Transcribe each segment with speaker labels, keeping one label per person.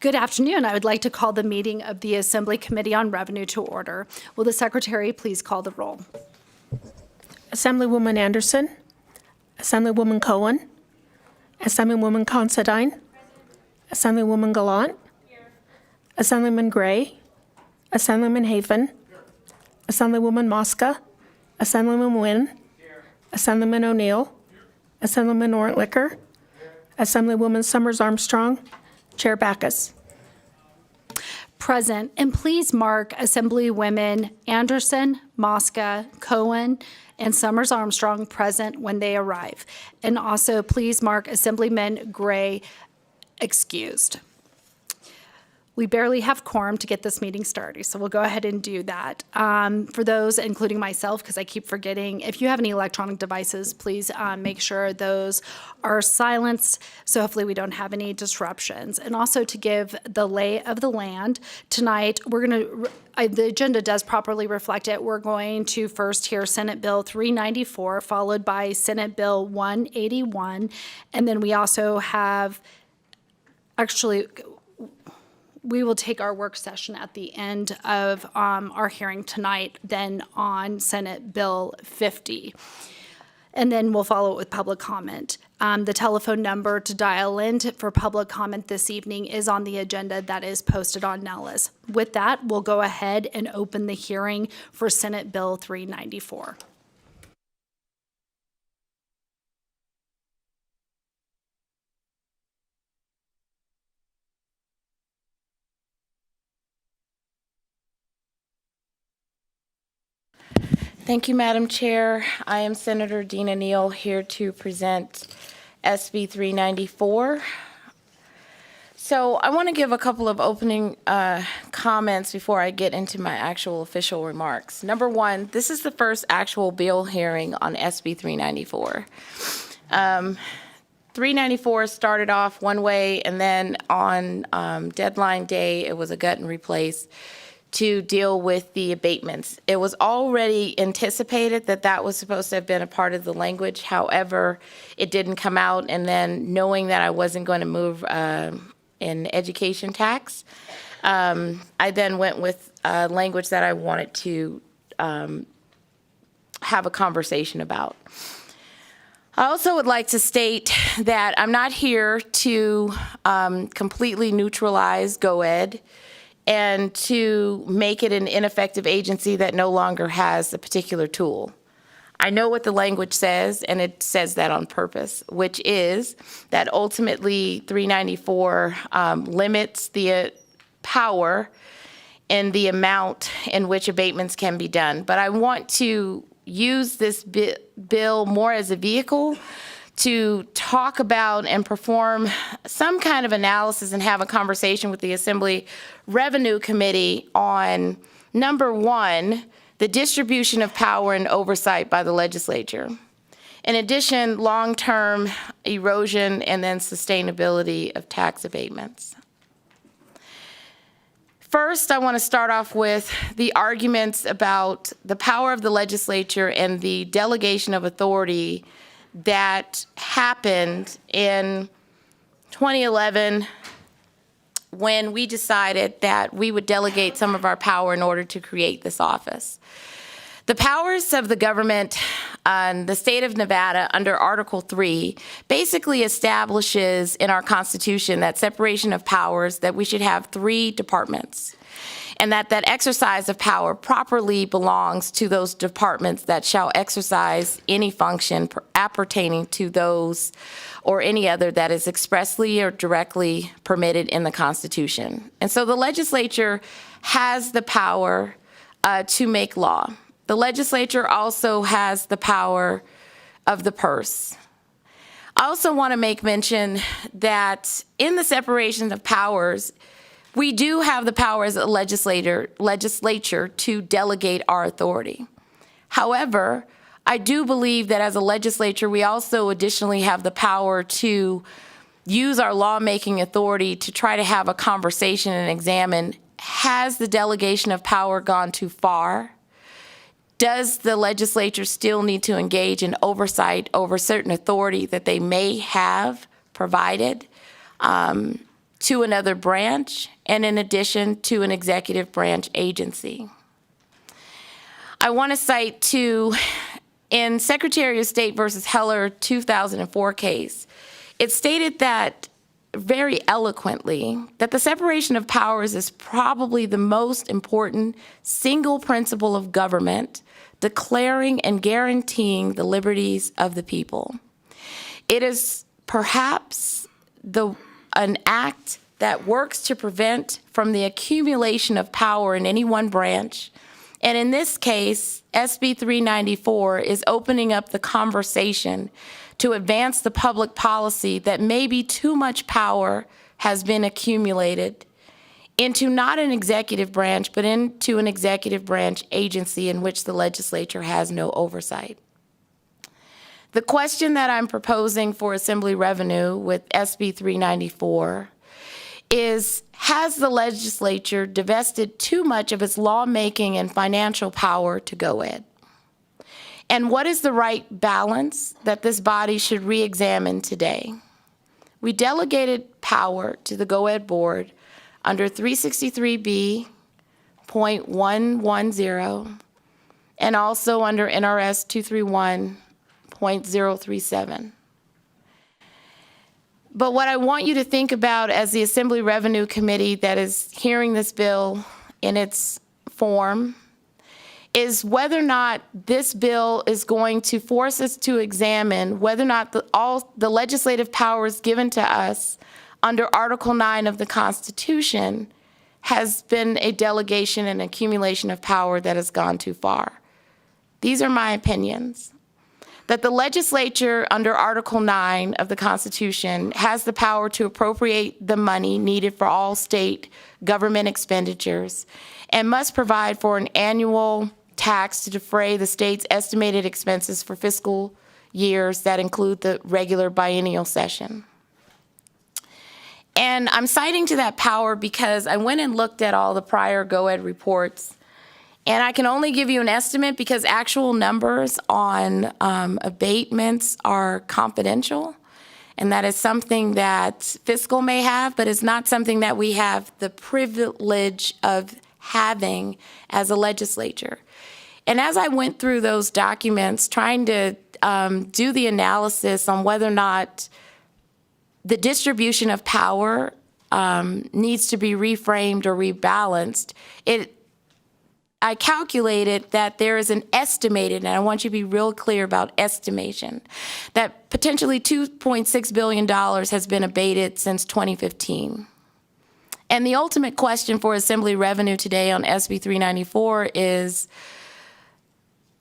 Speaker 1: Good afternoon. I would like to call the meeting of the Assembly Committee on Revenue to order. Will the Secretary please call the roll?
Speaker 2: Assemblywoman Anderson, Assemblywoman Cohen, Assemblywoman Considine, Assemblywoman Gallant, Assemblyman Gray, Assemblyman Hafen, Assemblywoman Mosca, Assemblyman Wynn, Assemblyman O'Neill, Assemblyman Orentlicker, Assemblywoman Summers Armstrong, Chair Backus.
Speaker 1: Present, and please mark Assemblywomen Anderson, Mosca, Cohen, and Summers Armstrong present when they arrive. And also please mark Assemblyman Gray excused. We barely have quorum to get this meeting started, so we'll go ahead and do that. For those, including myself, because I keep forgetting, if you have any electronic devices, please make sure those are silenced, so hopefully we don't have any disruptions. And also to give the lay of the land, tonight we're going to, the agenda does properly reflect it. We're going to first hear Senate Bill 394, followed by Senate Bill 181, and then we also have, actually, we will take our work session at the end of our hearing tonight, then on Senate Bill 50. And then we'll follow it with public comment. The telephone number to dial in for public comment this evening is on the agenda that is posted on Nellis. With that, we'll go ahead and open the hearing for Senate Bill 394.
Speaker 3: Thank you, Madam Chair. I am Senator Dina Neal here to present SB 394. So I want to give a couple of opening comments before I get into my actual official remarks. Number one, this is the first actual bill hearing on SB 394. 394 started off one way, and then on deadline day, it was a gut and replace to deal with the abatements. It was already anticipated that that was supposed to have been a part of the language. However, it didn't come out, and then knowing that I wasn't going to move in education tax, I then went with language that I wanted to have a conversation about. I also would like to state that I'm not here to completely neutralize GOED and to make it an ineffective agency that no longer has a particular tool. I know what the language says, and it says that on purpose, which is that ultimately 394 limits the power and the amount in which abatements can be done. But I want to use this bill more as a vehicle to talk about and perform some kind of analysis and have a conversation with the Assembly Revenue Committee on, number one, the distribution of power and oversight by the legislature. In addition, long-term erosion and then sustainability of tax abatements. First, I want to start off with the arguments about the power of the legislature and the delegation of authority that happened in 2011 when we decided that we would delegate some of our power in order to create this office. The powers of the government in the state of Nevada under Article 3 basically establishes in our Constitution that separation of powers, that we should have 3 departments, and that exercise of power properly belongs to those departments that shall exercise any function appertaining to those or any other that is expressly or directly permitted in the Constitution. And so the legislature has the power to make law. The legislature also has the power of the purse. I also want to make mention that in the separation of powers, we do have the power as a legislature to delegate our authority. However, I do believe that as a legislature, we also additionally have the power to use our lawmaking authority to try to have a conversation and examine, has the delegation of power gone too far? Does the legislature still need to engage in oversight over certain authority that they may have provided? to another branch, and in addition to an executive branch agency. I want to cite too, in Secretary of State versus Heller 2004 case, it stated that very eloquently that the separation of powers is probably the most important single principle of government, declaring and guaranteeing the liberties of the people. It is perhaps an act that works to prevent from the accumulation of power in any one branch. And in this case, SB 394 is opening up the conversation to advance the public policy that maybe too much power has been accumulated into not an executive branch, but into an executive branch agency in which the legislature has no oversight. The question that I'm proposing for Assembly revenue with SB 394 is, has the legislature divested too much of its lawmaking and financial power to GOED? And what is the right balance that this body should re-examine today? We delegated power to the GOED board under 363B.110 and also under NRS 231.037. But what I want you to think about as the Assembly Revenue Committee that is hearing this bill in its form is whether or not this bill is going to force us to examine whether or not all the legislative powers given to us under Article 9 of the Constitution has been a delegation and accumulation of power that has gone too far. These are my opinions. That the legislature under Article 9 of the Constitution has the power to appropriate the money needed for all state government expenditures and must provide for an annual tax to defray the state's estimated expenses for fiscal years that include the regular biennial session. And I'm citing to that power because I went and looked at all the prior GOED reports, and I can only give you an estimate because actual numbers on abatements are confidential, and that is something that fiscal may have, but it's not something that we have the privilege of having as a legislature. And as I went through those documents, trying to do the analysis on whether or not the distribution of power needs to be reframed or rebalanced, I calculated that there is an estimated, and I want you to be real clear about estimation, that potentially $2.6 billion has been abated since 2015. And the ultimate question for Assembly revenue today on SB 394 is,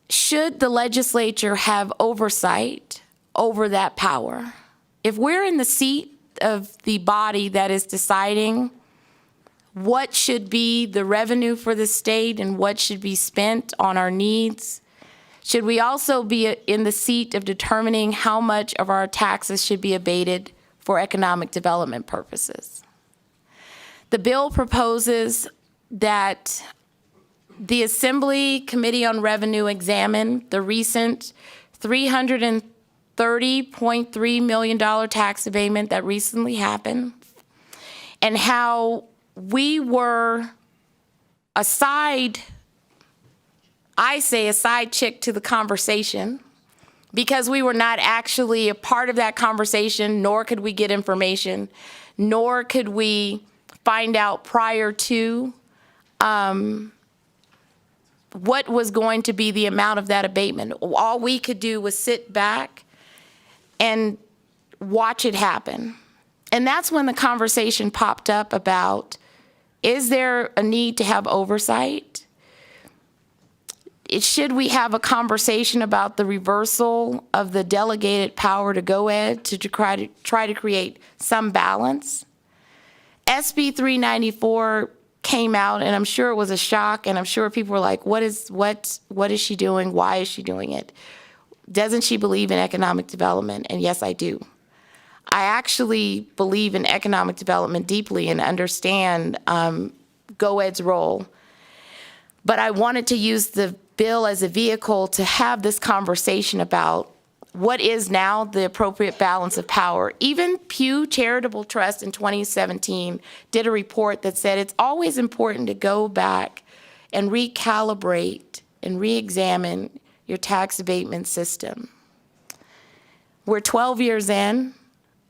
Speaker 3: should the legislature have oversight over that power? If we're in the seat of the body that is deciding what should be the revenue for the state and what should be spent on our needs, should we also be in the seat of determining how much of our taxes should be abated for economic development purposes? The bill proposes that the Assembly Committee on Revenue examine the recent $330.3 million tax abatement that recently happened and how we were a side chick to the conversation because we were not actually a part of that conversation, nor could we get information, nor could we find out prior to what was going to be the amount of that abatement. All we could do was sit back and watch it happen. And that's when the conversation popped up about, is there a need to have oversight? Should we have a conversation about the reversal of the delegated power to GOED to try to create some balance? SB 394 came out, and I'm sure it was a shock, and I'm sure people were like, what is she doing? Why is she doing it? Doesn't she believe in economic development? And yes, I do. I actually believe in economic development deeply and understand GOED's role. But I wanted to use the bill as a vehicle to have this conversation about what is now the appropriate balance of power. Even Pew Charitable Trust in 2017 did a report that said it's always important to go back and recalibrate and re-examine your tax abatement system. We're 12 years in.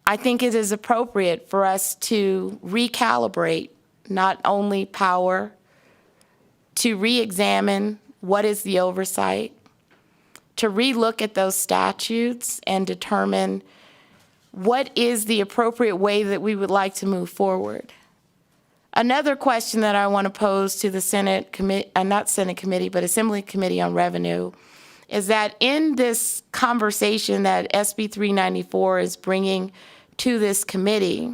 Speaker 3: I think it is appropriate for us to recalibrate not only power, to re-examine what is the oversight, to relook at those statutes and determine what is the appropriate way that we would like to move forward. Another question that I want to pose to the Senate committee, not Senate committee, but Assembly Committee on Revenue, is that in this conversation that SB 394 is bringing to this committee,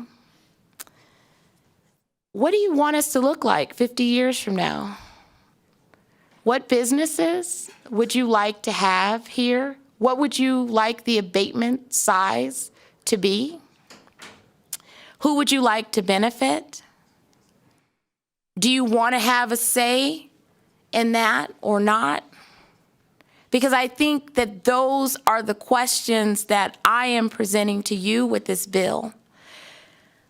Speaker 3: what do you want us to look like 50 years from now? What businesses would you like to have here? What would you like the abatement size to be? Who would you like to benefit? Do you want to have a say in that or not? Because I think that those are the questions that I am presenting to you with this bill.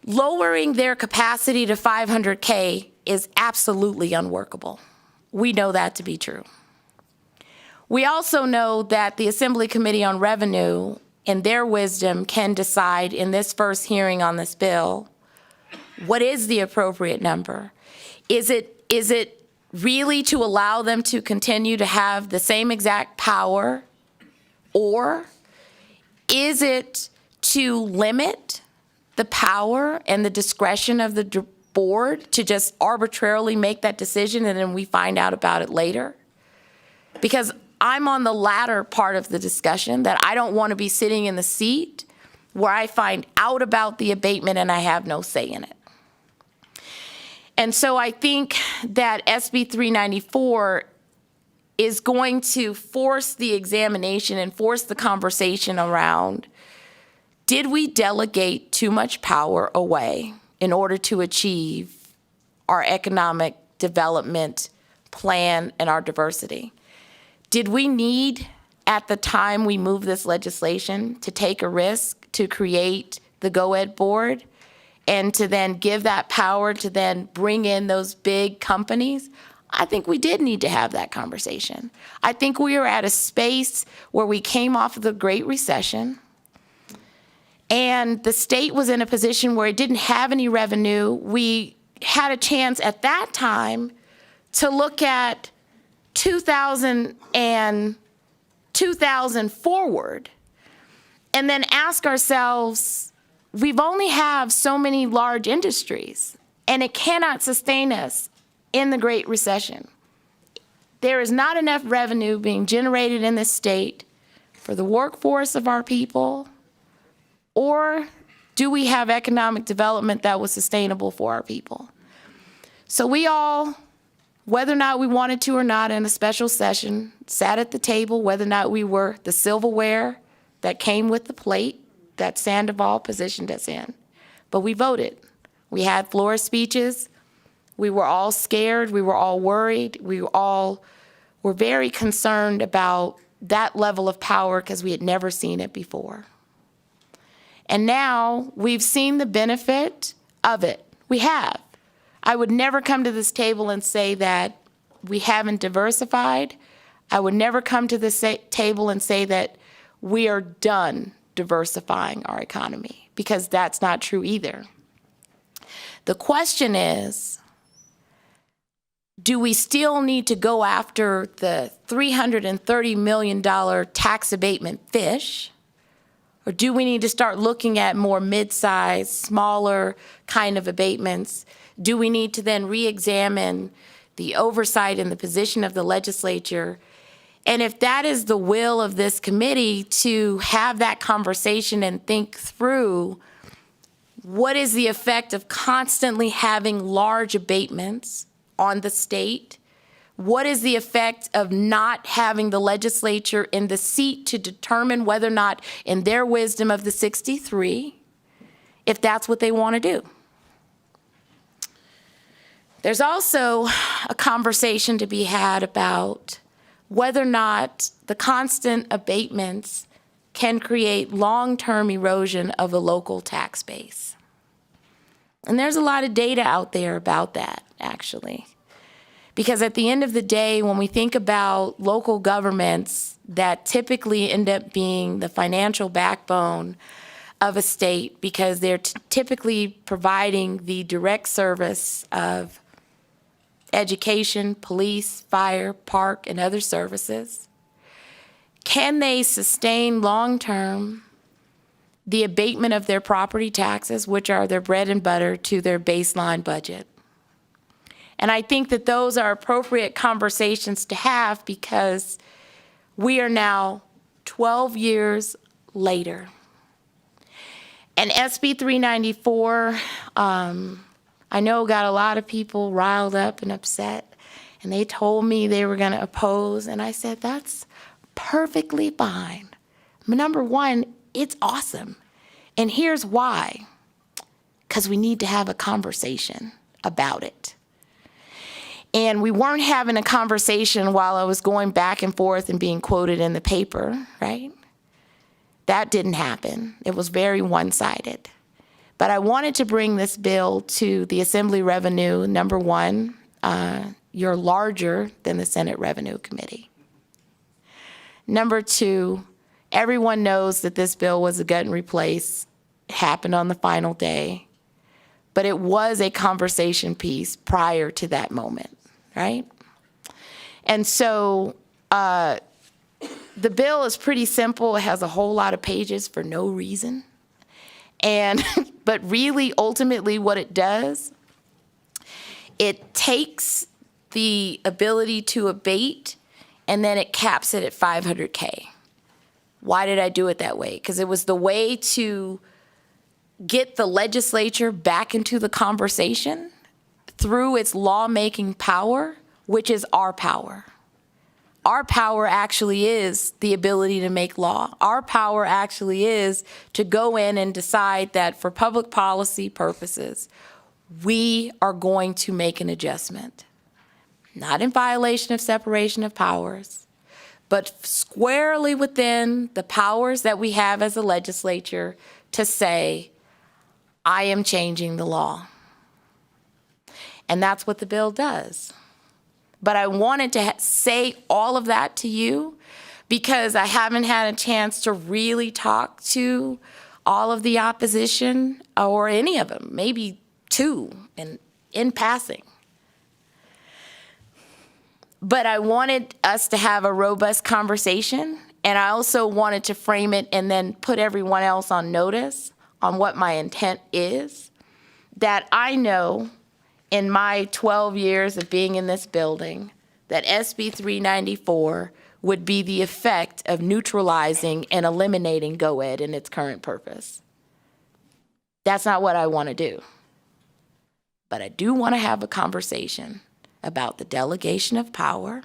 Speaker 3: Lowering their capacity to 500K is absolutely unworkable. We know that to be true. We also know that the Assembly Committee on Revenue, in their wisdom, can decide in this first hearing on this bill, what is the appropriate number? Is it really to allow them to continue to have the same exact power? Or is it to limit the power and the discretion of the board to just arbitrarily make that decision and then we find out about it later? Because I'm on the latter part of the discussion, that I don't want to be sitting in the seat where I find out about the abatement and I have no say in it. And so I think that SB 394 is going to force the examination and force the conversation around, did we delegate too much power away in order to achieve our economic development plan and our diversity? Did we need, at the time we moved this legislation, to take a risk to create the GOED board and to then give that power to then bring in those big companies? I think we did need to have that conversation. I think we are at a space where we came off of the Great Recession and the state was in a position where it didn't have any revenue. We had a chance at that time to look at 2000 forward and then ask ourselves, we've only have so many large industries and it cannot sustain us in the Great Recession. There is not enough revenue being generated in this state for the workforce of our people, or do we have economic development that was sustainable for our people? So we all, whether or not we wanted to or not, in a special session, sat at the table, whether or not we were the silverware that came with the plate that Sandoval positioned us in. But we voted. We had floor speeches. We were all scared. We were all worried. We all were very concerned about that level of power because we had never seen it before. And now we've seen the benefit of it. We have. I would never come to this table and say that we haven't diversified. I would never come to this table and say that we are done diversifying our economy, because that's not true either. The question is, do we still need to go after the $330 million tax abatement fish? Or do we need to start looking at more mid-sized, smaller kind of abatements? Do we need to then re-examine the oversight and the position of the legislature? And if that is the will of this committee, to have that conversation and think through what is the effect of constantly having large abatements on the state? What is the effect of not having the legislature in the seat to determine whether or not, in their wisdom of the 63, if that's what they want to do? There's also a conversation to be had about whether or not the constant abatements can create long-term erosion of a local tax base. And there's a lot of data out there about that, actually. Because at the end of the day, when we think about local governments that typically end up being the financial backbone of a state, because they're typically providing the direct service of education, police, fire, park, and other services, can they sustain long-term the abatement of their property taxes, which are their bread and butter, to their baseline budget? And I think that those are appropriate conversations to have, because we are now 12 years later. And SB 394, I know got a lot of people riled up and upset, and they told me they were going to oppose, and I said, that's perfectly fine. Number one, it's awesome. And here's why. Because we need to have a conversation about it. And we weren't having a conversation while I was going back and forth and being quoted in the paper, right? That didn't happen. It was very one-sided. But I wanted to bring this bill to the Assembly Revenue. Number one, you're larger than the Senate Revenue Committee. Number two, everyone knows that this bill was a gut and replace. It happened on the final day. But it was a conversation piece prior to that moment, right? And so the bill is pretty simple. It has a whole lot of pages for no reason. But really, ultimately, what it does, it takes the ability to abate, and then it caps it at $500K. Why did I do it that way? Because it was the way to get the legislature back into the conversation through its lawmaking power, which is our power. Our power actually is the ability to make law. Our power actually is to go in and decide that for public policy purposes, we are going to make an adjustment. Not in violation of separation of powers, but squarely within the powers that we have as a legislature to say, I am changing the law. And that's what the bill does. But I wanted to say all of that to you because I haven't had a chance to really talk to all of the opposition, or any of them, maybe two in passing. But I wanted us to have a robust conversation, and I also wanted to frame it and then put everyone else on notice on what my intent is, that I know in my 12 years of being in this building that SB 394 would be the effect of neutralizing and eliminating GOED in its current purpose. That's not what I want to do. But I do want to have a conversation about the delegation of power,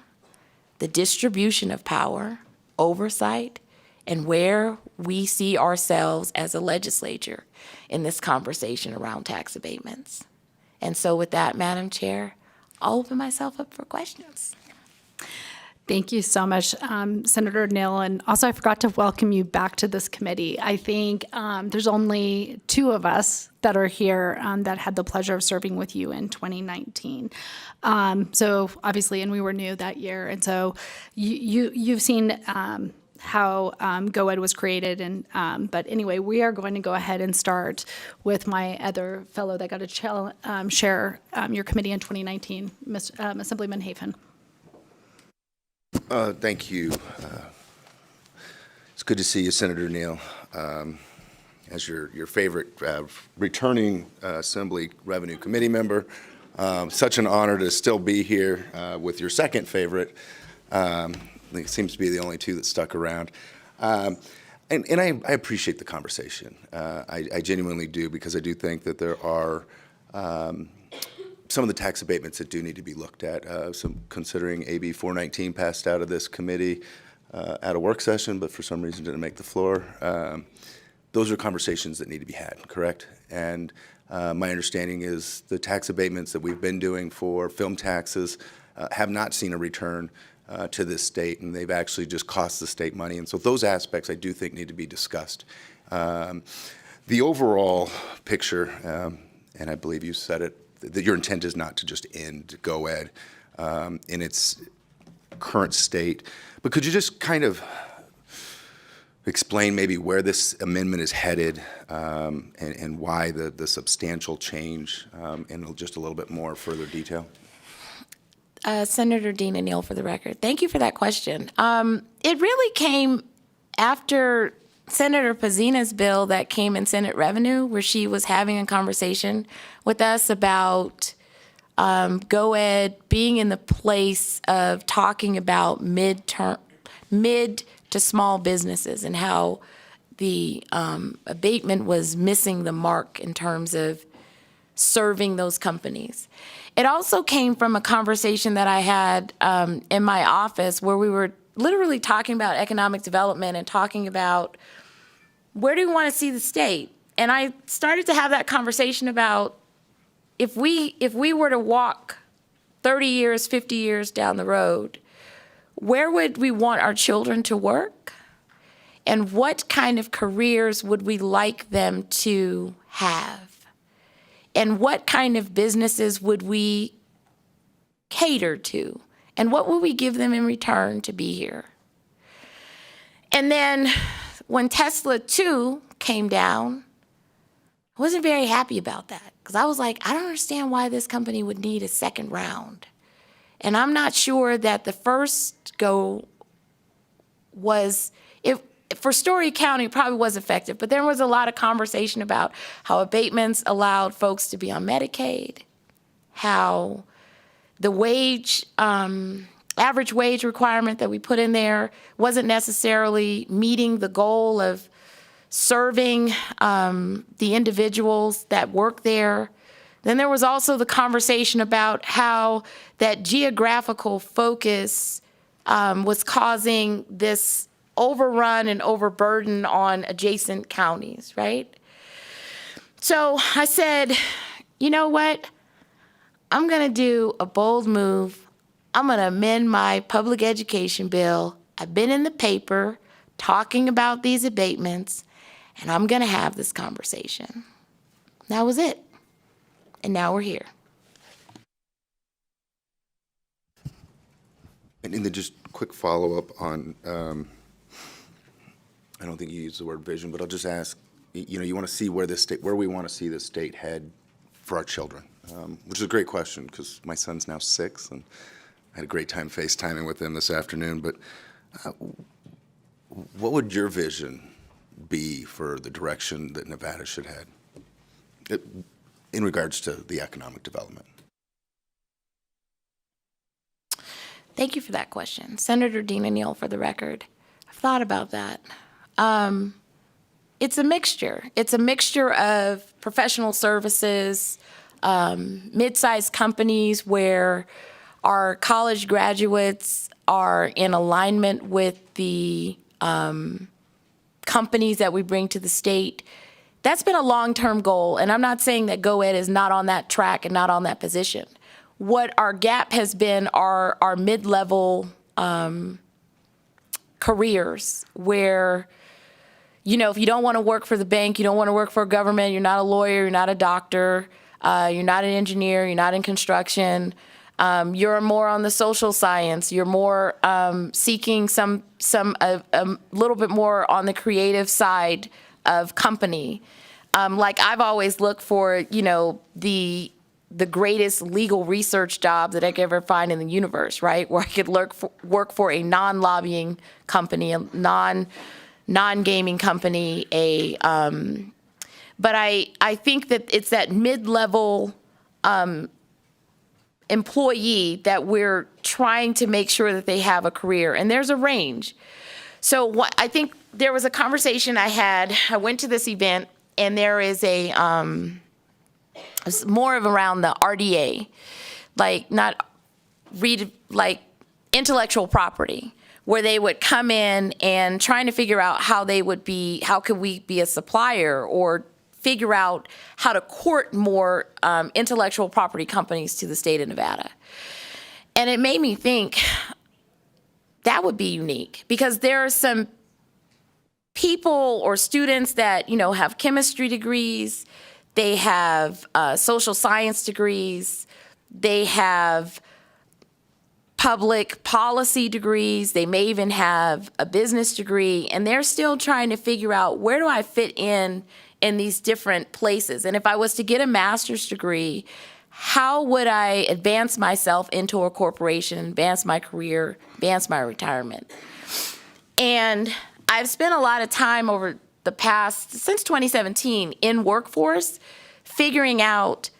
Speaker 3: the distribution of power, oversight, and where we see ourselves as a legislature in this conversation around tax abatements. And so with that, Madam Chair, I'll open myself up for questions.
Speaker 1: Thank you so much, Senator Neal. And also, I forgot to welcome you back to this committee. I think there's only two of us that are here that had the pleasure of serving with you in 2019. So obviously, and we were new that year. And so you've seen how GOED was created. And but anyway, we are going to go ahead and start with my other fellow that got to share your committee in 2019, Assemblyman Hafen.
Speaker 4: Thank you. It's good to see you, Senator Neal, as your favorite returning Assembly Revenue Committee member. Such an honor to still be here with your second favorite. I think it seems to be the only two that stuck around. And I appreciate the conversation. I genuinely do, because I do think that there are some of the tax abatements that do need to be looked at. Considering AB 419 passed out of this committee at a work session, but for some reason didn't make the floor. Those are conversations that need to be had, correct? And my understanding is the tax abatements that we've been doing for film taxes have not seen a return to this state, and they've actually just cost the state money. And so those aspects I do think need to be discussed. The overall picture, and I believe you said it, that your intent is not to just end GoEd in its current state. But could you just kind of explain maybe where this amendment is headed and why the substantial change in just a little bit more further detail?
Speaker 3: Senator Dina Neal, for the record. Thank you for that question. It really came after Senator Pazina's bill that came in Senate Revenue, where she was having a conversation with us about GoEd being in the place of talking about mid to small businesses and how the abatement was missing the mark in terms of serving those companies. It also came from a conversation that I had in my office where we were literally talking about economic development and talking about where do we want to see the state? And I started to have that conversation about if we were to walk 30 years, 50 years down the road, where would we want our children to work? And what kind of careers would we like them to have? And what kind of businesses would we cater to? And what would we give them in return to be here? And then when Tesla 2 came down, I wasn't very happy about that because I was like, I don't understand why this company would need a second round. And I'm not sure that the first go was, for Story County, it probably was effective, but there was a lot of conversation about how abatements allowed folks to be on Medicaid, how the average wage requirement that we put in there wasn't necessarily meeting the goal of serving the individuals that work there. Then there was also the conversation about how that geographical focus was causing this overrun and overburden on adjacent counties, right? So I said, you know what? I'm going to do a bold move. I'm going to amend my public education bill. I've been in the paper talking about these abatements, and I'm going to have this conversation. That was it. And now we're here.
Speaker 4: And then just quick follow-up on, I don't think you used the word vision, but I'll just ask, you want to see where we want to see this state head for our children, which is a great question because my son's now 6, and I had a great time FaceTiming with him this afternoon. But what would your vision be for the direction that Nevada should head in regards to the economic development?
Speaker 3: Thank you for that question. Senator Dina Neal, for the record. I've thought about that. It's a mixture. It's a mixture of professional services, mid-sized companies where our college graduates are in alignment with the companies that we bring to the state. That's been a long-term goal, and I'm not saying that GoEd is not on that track and not on that position. What our gap has been are our mid-level careers where, if you don't want to work for the bank, you don't want to work for government, you're not a lawyer, you're not a doctor, you're not an engineer, you're not in construction, you're more on the social science, you're more seeking a little bit more on the creative side of company. Like I've always looked for, the greatest legal research job that I could ever find in the universe, right? Where I could work for a non-lobbying company, a non-gaming company, but I think that it's that mid-level employee that we're trying to make sure that they have a career, and there's a range. So I think there was a conversation I had. I went to this event, and there is it's more of around the RDA, like intellectual property, where they would come in and trying to figure out how could we be a supplier or figure out how to court more intellectual property companies to the state of Nevada. And it made me think, that would be unique, because there are some people or students that, have chemistry degrees, they have social science degrees, they have public policy degrees, they may even have a business degree, and they're still trying to figure out, where do I fit in these different places? And if I was to get a master's degree, how would I advance myself into a corporation, advance my career, advance my retirement? And I've spent a lot of time over the past, since 2017, in workforce, figuring out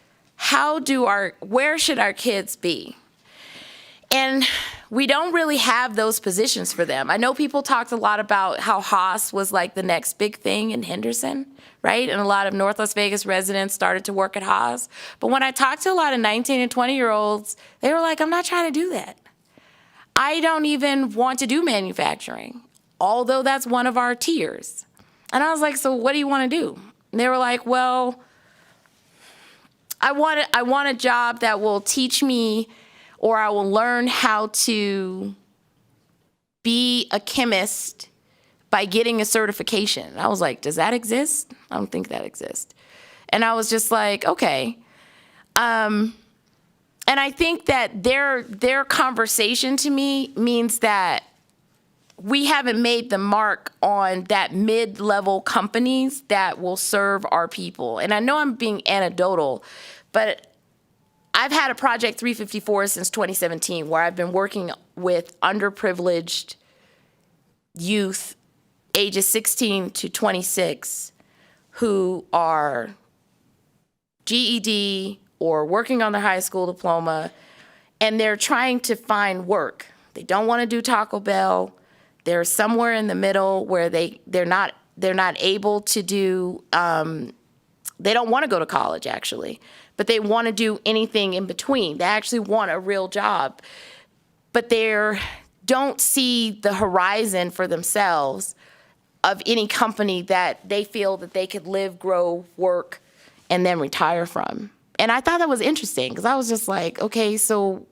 Speaker 3: where should our kids be? And we don't really have those positions for them. I know people talked a lot about how Haas was like the next big thing in Henderson, right? And a lot of North Las Vegas residents started to work at Haas. But when I talked to a lot of 19 and 20-year-olds, they were like, I'm not trying to do that. I don't even want to do manufacturing, although that's one of our tiers. And I was like, so what do you want to do? And they were like, well, I want a job that will teach me, or I will learn how to be a chemist by getting a certification. And I was like, does that exist? I don't think that exists. And I was just like, okay. And I think that their conversation to me means that we haven't made the mark on that mid-level companies that will serve our people. And I know I'm being anecdotal, but I've had a Project 354 since 2017, where I've been working with underprivileged youth ages 16 to 26 who are GED or working on their high school diploma, and they're trying to find work. They don't want to do Taco Bell. They're somewhere in the middle where they're not able to do, they don't want to go to college, actually, but they want to do anything in between. They actually want a real job, but they don't see the horizon for themselves of any company that they feel that they could live, grow, work, and then retire from. And I thought that was interesting, because I was just like, okay, so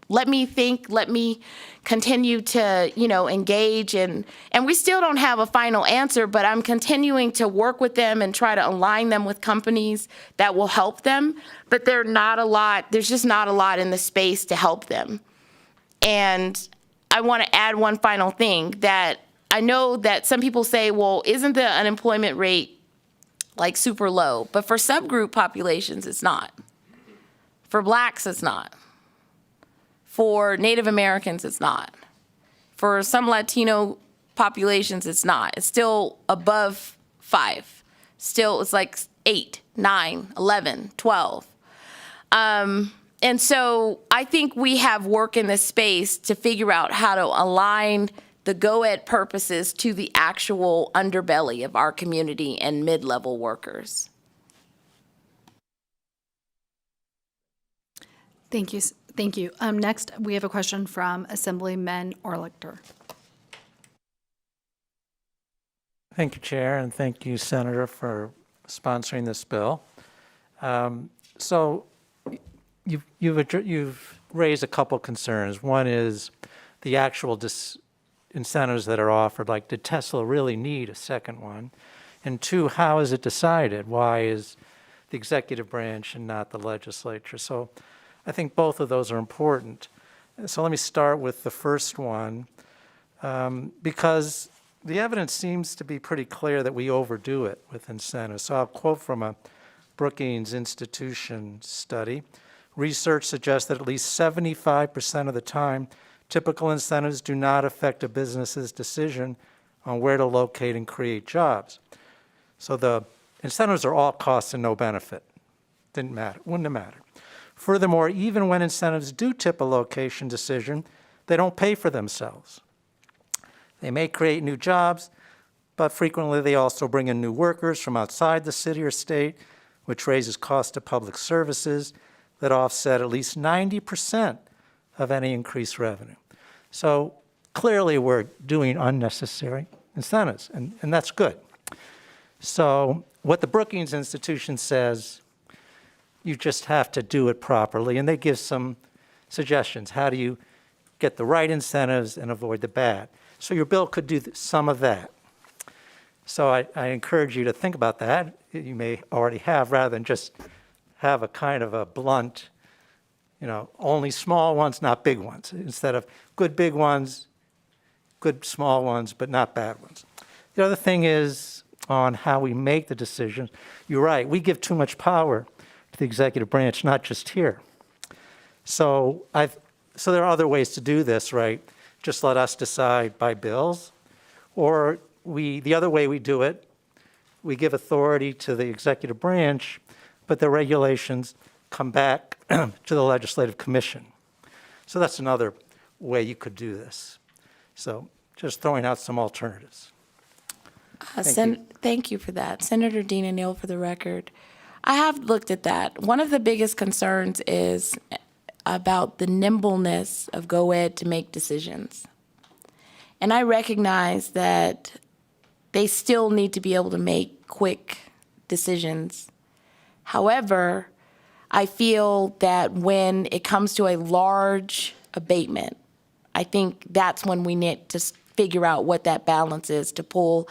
Speaker 3: let me think, let me continue to, engage. And we still don't have a final answer, but I'm continuing to work with them and try to align them with companies that will help them. But there's just not a lot in the space to help them. And I want to add one final thing, that I know that some people say, well, isn't the unemployment rate like super low? But for subgroup populations, it's not. For Blacks, it's not. For Native Americans, it's not. For some Latino populations, it's not. It's still above 5. Still, it's like 8, 9, 11, 12. And so I think we have work in this space to figure out how to align the go-ed purposes to the actual underbelly of our community and mid-level workers.
Speaker 1: Thank you. Thank you. Next, we have a question from Assemblyman Orlichter.
Speaker 5: Thank you, Chair, and thank you, Senator, for sponsoring this bill. So you've raised a couple concerns. One is the actual incentives that are offered, like did Tesla really need a second one? And two, how is it decided? Why is the executive branch and not the legislature? So I think both of those are important. So let me start with the first one, because the evidence seems to be pretty clear that we overdo it with incentives. So I'll quote from a Brookings Institution study. Research suggests that at least 75% of the time, typical incentives do not affect a business's decision on where to locate and create jobs. So the incentives are all cost and no benefit. Wouldn't have mattered. Furthermore, even when incentives do tip a location decision, they don't pay for themselves. They may create new jobs, but frequently they also bring in new workers from outside the city or state, which raises costs to public services that offset at least 90% of any increased revenue. So clearly we're doing unnecessary incentives, and that's good. So what the Brookings Institution says, you just have to do it properly, and they give some suggestions. How do you get the right incentives and avoid the bad. So your bill could do some of that. So I encourage you to think about that. You may already have, rather than just have a kind of a blunt, only small ones, not big ones, instead of good big ones, good small ones, but not bad ones. The other thing is on how we make the decisions. You're right, we give too much power to the executive branch, not just here. So there are other ways to do this, right? Just let us decide by bills, or the other way we do it, we give authority to the executive branch, but the regulations come back to the Legislative Commission. So that's another way you could do this. So just throwing out some alternatives.
Speaker 3: Thank you for that. Senator Dina Neal, for the record. I have looked at that. One of the biggest concerns is about the nimbleness of GoEd to make decisions. And I recognize that they still need to be able to make quick decisions. However, I feel that when it comes to a large abatement, I think that's when we need to figure out what that balance is to pull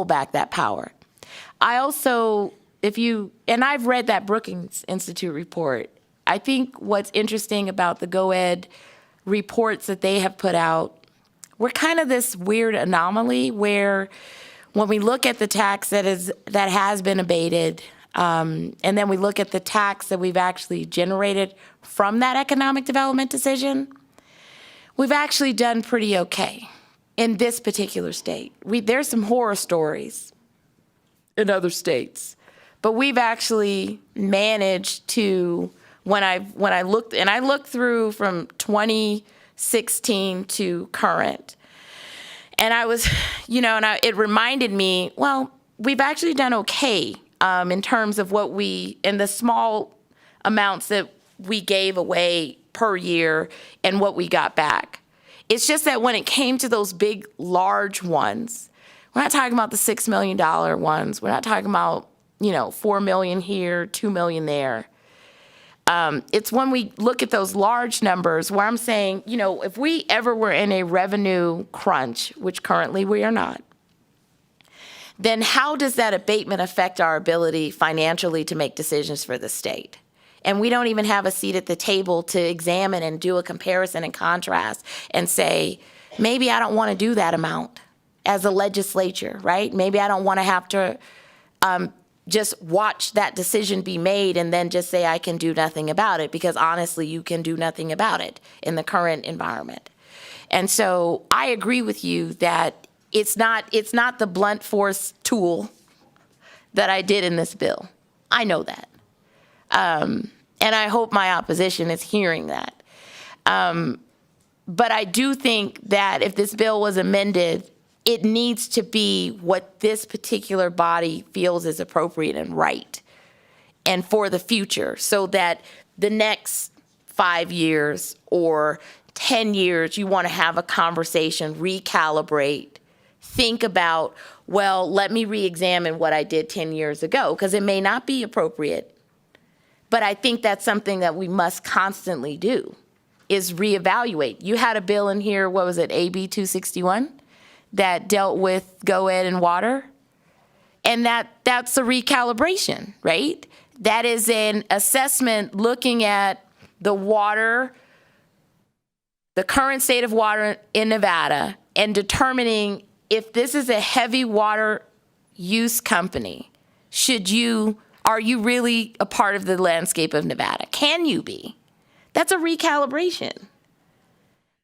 Speaker 3: back that power. I also, and I've read that Brookings Institute report. I think what's interesting about the GoEd reports that they have put out, we're kind of this weird anomaly where when we look at the tax that has been abated, and then we look at the tax that we've actually generated from that economic development decision, we've actually done pretty okay in this particular state. There's some horror stories in other states, but we've actually managed to, when I looked through from 2016 to current, and I was, it reminded me, well, we've actually done okay in terms of in the small amounts that we gave away per year and what we got back. It's just that when it came to those big, large ones, we're not talking about the $6 million ones. We're not talking about, $4 million here, $2 million there. It's when we look at those large numbers where I'm saying, if we ever were in a revenue crunch, which currently we are not, then how does that abatement affect our ability financially to make decisions for the state? And we don't even have a seat at the table to examine and do a comparison and contrast and say, maybe I don't want to do that amount as a legislature, right? Maybe I don't want to have to just watch that decision be made and then just say I can do nothing about it, because honestly, you can do nothing about it in the current environment. And so I agree with you that it's not the blunt force tool that I did in this bill. I know that. And I hope my opposition is hearing that. But I do think that if this bill was amended, it needs to be what this particular body feels is appropriate and right and for the future, so that the next 5 years or 10 years, you want to have a conversation, recalibrate, think about, well, let me re-examine what I did 10 years ago, because it may not be appropriate. But I think that's something that we must constantly do, is reevaluate. You had a bill in here, what was it, AB 261, that dealt with GoEd and water? And that's a recalibration, right? That is an assessment looking at the water, the current state of water in Nevada, and determining if this is a heavy water use company, are you really a part of the landscape of Nevada? Can you be? That's a recalibration.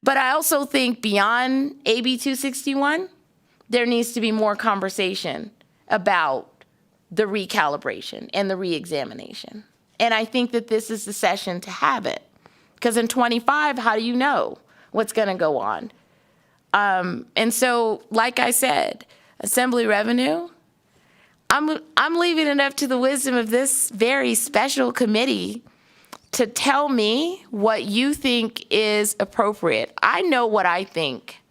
Speaker 3: But I also think beyond AB 261, there needs to be more conversation about the recalibration and the reexamination. And I think that this is the session to have it. Because in 25, how do you know what's going to go on? And so, like I said, Assembly revenue, I'm leaving it up to the wisdom of this very special committee to tell me what you think is appropriate. I know what I think,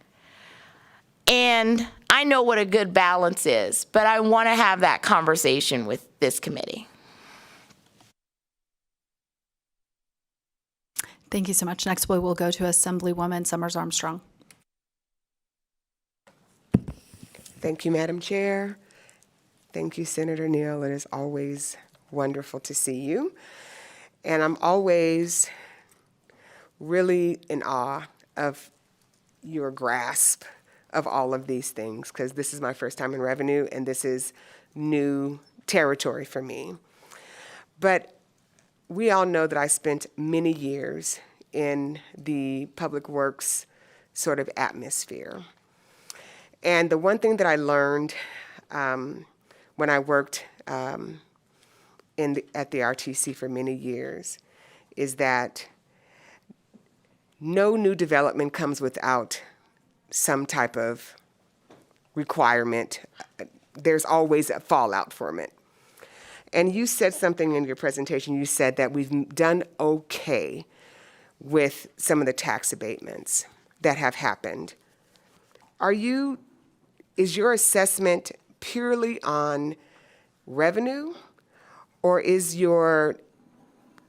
Speaker 3: and I know what a good balance is, but I want to have that conversation with this committee.
Speaker 1: Thank you so much. Next, we will go to Assemblywoman Summers Armstrong.
Speaker 6: Thank you, Madam Chair. Thank you, Senator Neal. It is always wonderful to see you. And I'm always really in awe of your grasp of all of these things, because this is my first time in revenue, and this is new territory for me. But we all know that I spent many years in the public works sort of atmosphere. And the one thing that I learned when I worked at the RTC for many years is that no new development comes without some type of requirement. There's always a fallout from it. And you said something in your presentation. You said that we've done okay with some of the tax abatements that have happened. Is your assessment purely on revenue, or is your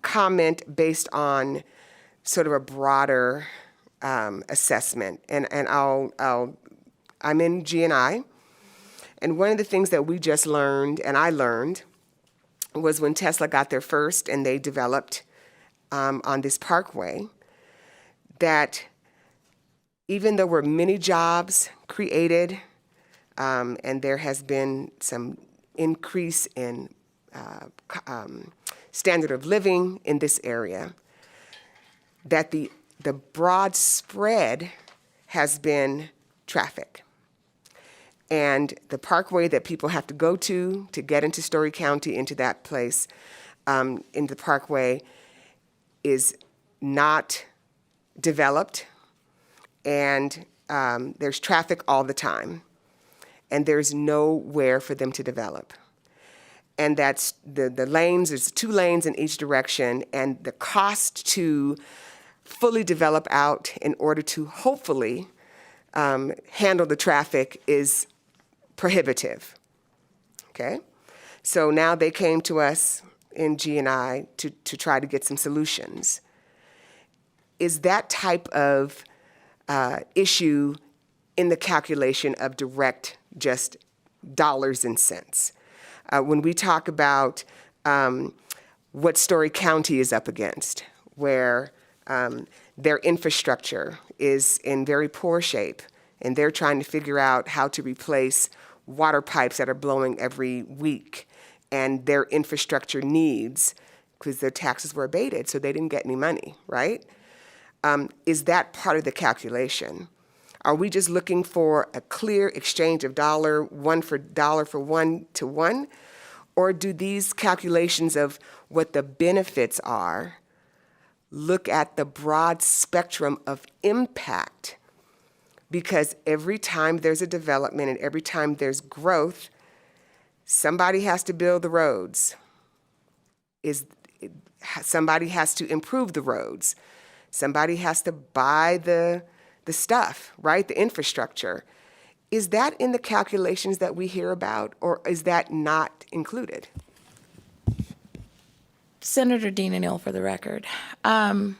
Speaker 6: comment based on sort of a broader assessment? And I'm in G&I, and one of the things that we just learned, and I learned, was when Tesla got there first and they developed on this parkway, that even though there were many jobs created, and there has been some increase in standard of living in this area, that the broad spread has been traffic. And the parkway that people have to go to get into Story County, into that place, in the parkway, is not developed, and there's traffic all the time, and there's nowhere for them to develop. And that's the lanes, there's 2 lanes in each direction, and the cost to fully develop out in order to hopefully handle the traffic is prohibitive, okay? So now they came to us in G&I to try to get some solutions. Is that type of issue in the calculation of direct just dollars and cents? When we talk about what Story County is up against, where their infrastructure is in very poor shape, and they're trying to figure out how to replace water pipes that are blowing every week, and their infrastructure needs, because their taxes were abated, so they didn't get any money, right? Is that part of the calculation? Are we just looking for a clear exchange of dollar for one to one? Or do these calculations of what the benefits are look at the broad spectrum of impact? Because every time there's a development and every time there's growth, somebody has to build the roads. Somebody has to improve the roads. Somebody has to buy the stuff, right? The infrastructure. Is that in the calculations that we hear about, or is that not included?
Speaker 3: Senator Dina Neal, for the record. I'm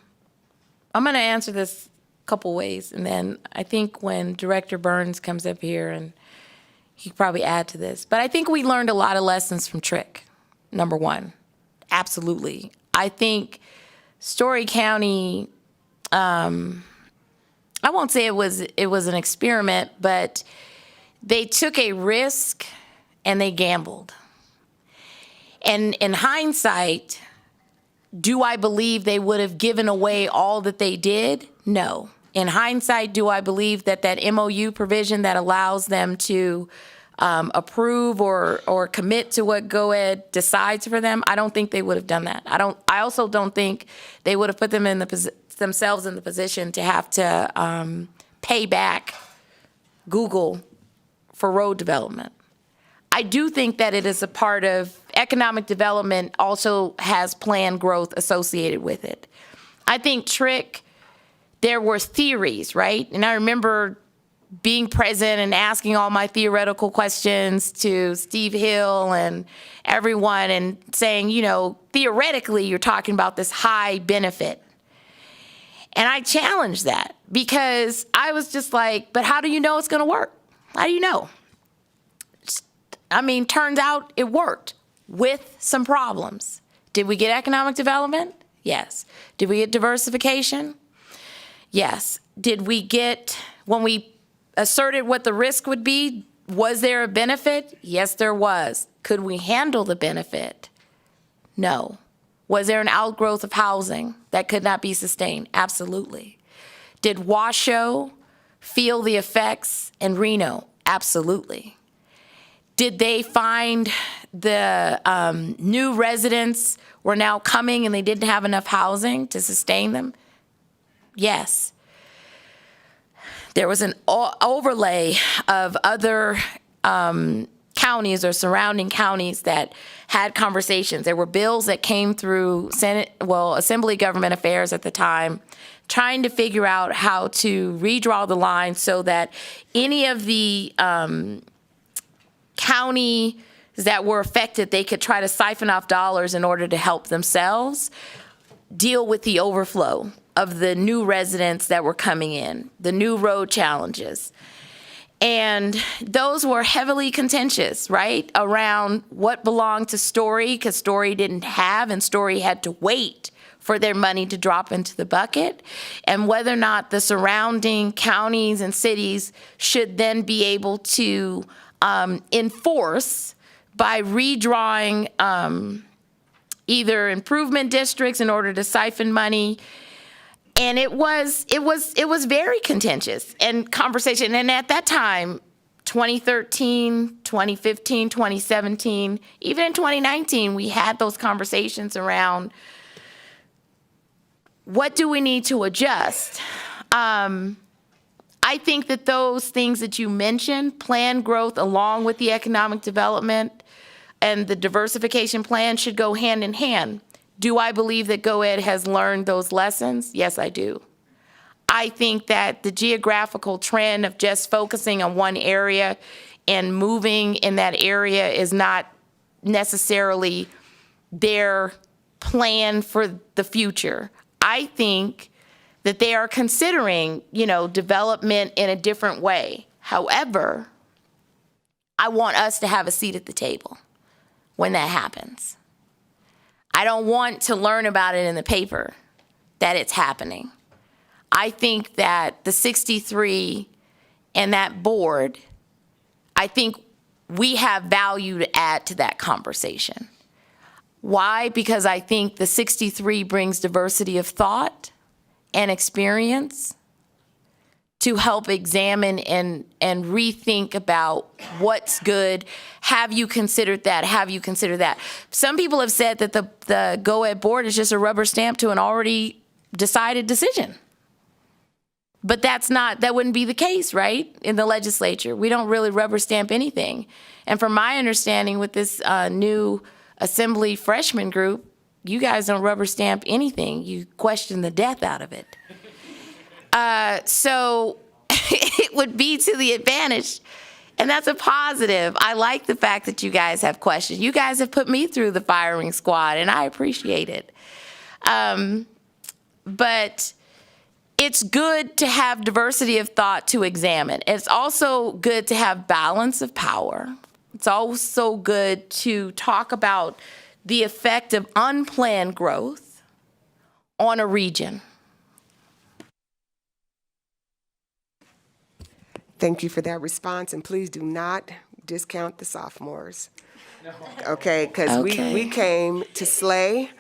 Speaker 3: going to answer this a couple ways, and then I think when Director Burns comes up here, and he could probably add to this, but I think we learned a lot of lessons from Trick, number one. Absolutely. I think Story County, I won't say it was an experiment, but they took a risk and they gambled. And in hindsight, do I believe they would have given away all that they did? No. In hindsight, do I believe that MOU provision that allows them to approve or commit to what GOED decides for them, I don't think they would have done that. I also don't think they would have put them in themselves in the position to have to pay back Google for road development. I do think that it is a part of economic development, also has planned growth associated with it. I think Trick, there were theories, right? And I remember being present and asking all my theoretical questions to Steve Hill and everyone and saying, theoretically, you're talking about this high benefit. And I challenged that because I was just like, but how do you know it's going to work? How do you know? I mean, turns out it worked with some problems. Did we get economic development? Yes. Did we get diversification? Yes. Did we get, when we asserted what the risk would be, was there a benefit? Yes, there was. Could we handle the benefit? No. Was there an outgrowth of housing that could not be sustained? Absolutely. Did Washoe feel the effects in Reno? Absolutely. Did they find the new residents were now coming and they didn't have enough housing to sustain them? Yes. There was an overlay of other counties or surrounding counties that had conversations. There were bills that came through Assembly Government Affairs at the time, trying to figure out how to redraw the line so that any of the counties that were affected, they could try to siphon off dollars in order to help themselves deal with the overflow of the new residents that were coming in, the new road challenges. And those were heavily contentious, right, around what belonged to Story, because Story didn't have, and Story had to wait for their money to drop into the bucket, and whether or not the surrounding counties and cities should then be able to enforce by redrawing either improvement districts in order to siphon money. And it was very contentious and conversation. And at that time, 2013, 2015, 2017, even in 2019, we had those conversations around what do we need to adjust? I think that those things that you mentioned, planned growth along with the economic development and the diversification plan, should go hand in hand. Do I believe that GoEd has learned those lessons? Yes, I do. I think that the geographical trend of just focusing on one area and moving in that area is not necessarily their plan for the future. I think that they are considering, development in a different way. However, I want us to have a seat at the table when that happens. I don't want to learn about it in the paper that it's happening. I think that the 63 and that board, I think we have value to add to that conversation. Why? Because I think the 63 brings diversity of thought and experience to help examine and rethink about what's good. Have you considered that? Have you considered that? Some people have said that the GoEd board is just a rubber stamp to an already decided decision. But that wouldn't be the case, right? In the legislature, we don't really rubber stamp anything. And from my understanding with this new Assembly freshman group, you guys don't rubber stamp anything. You question the death out of it. So it would be to the advantage, and that's a positive. I like the fact that you guys have questions. You guys have put me through the firing squad, and I appreciate it. But it's good to have diversity of thought to examine. It's also good to have balance of power. It's also good to talk about the effect of unplanned growth on a region.
Speaker 6: Thank you for that response, and please do not discount the sophomores. No. Okay, because we came to slay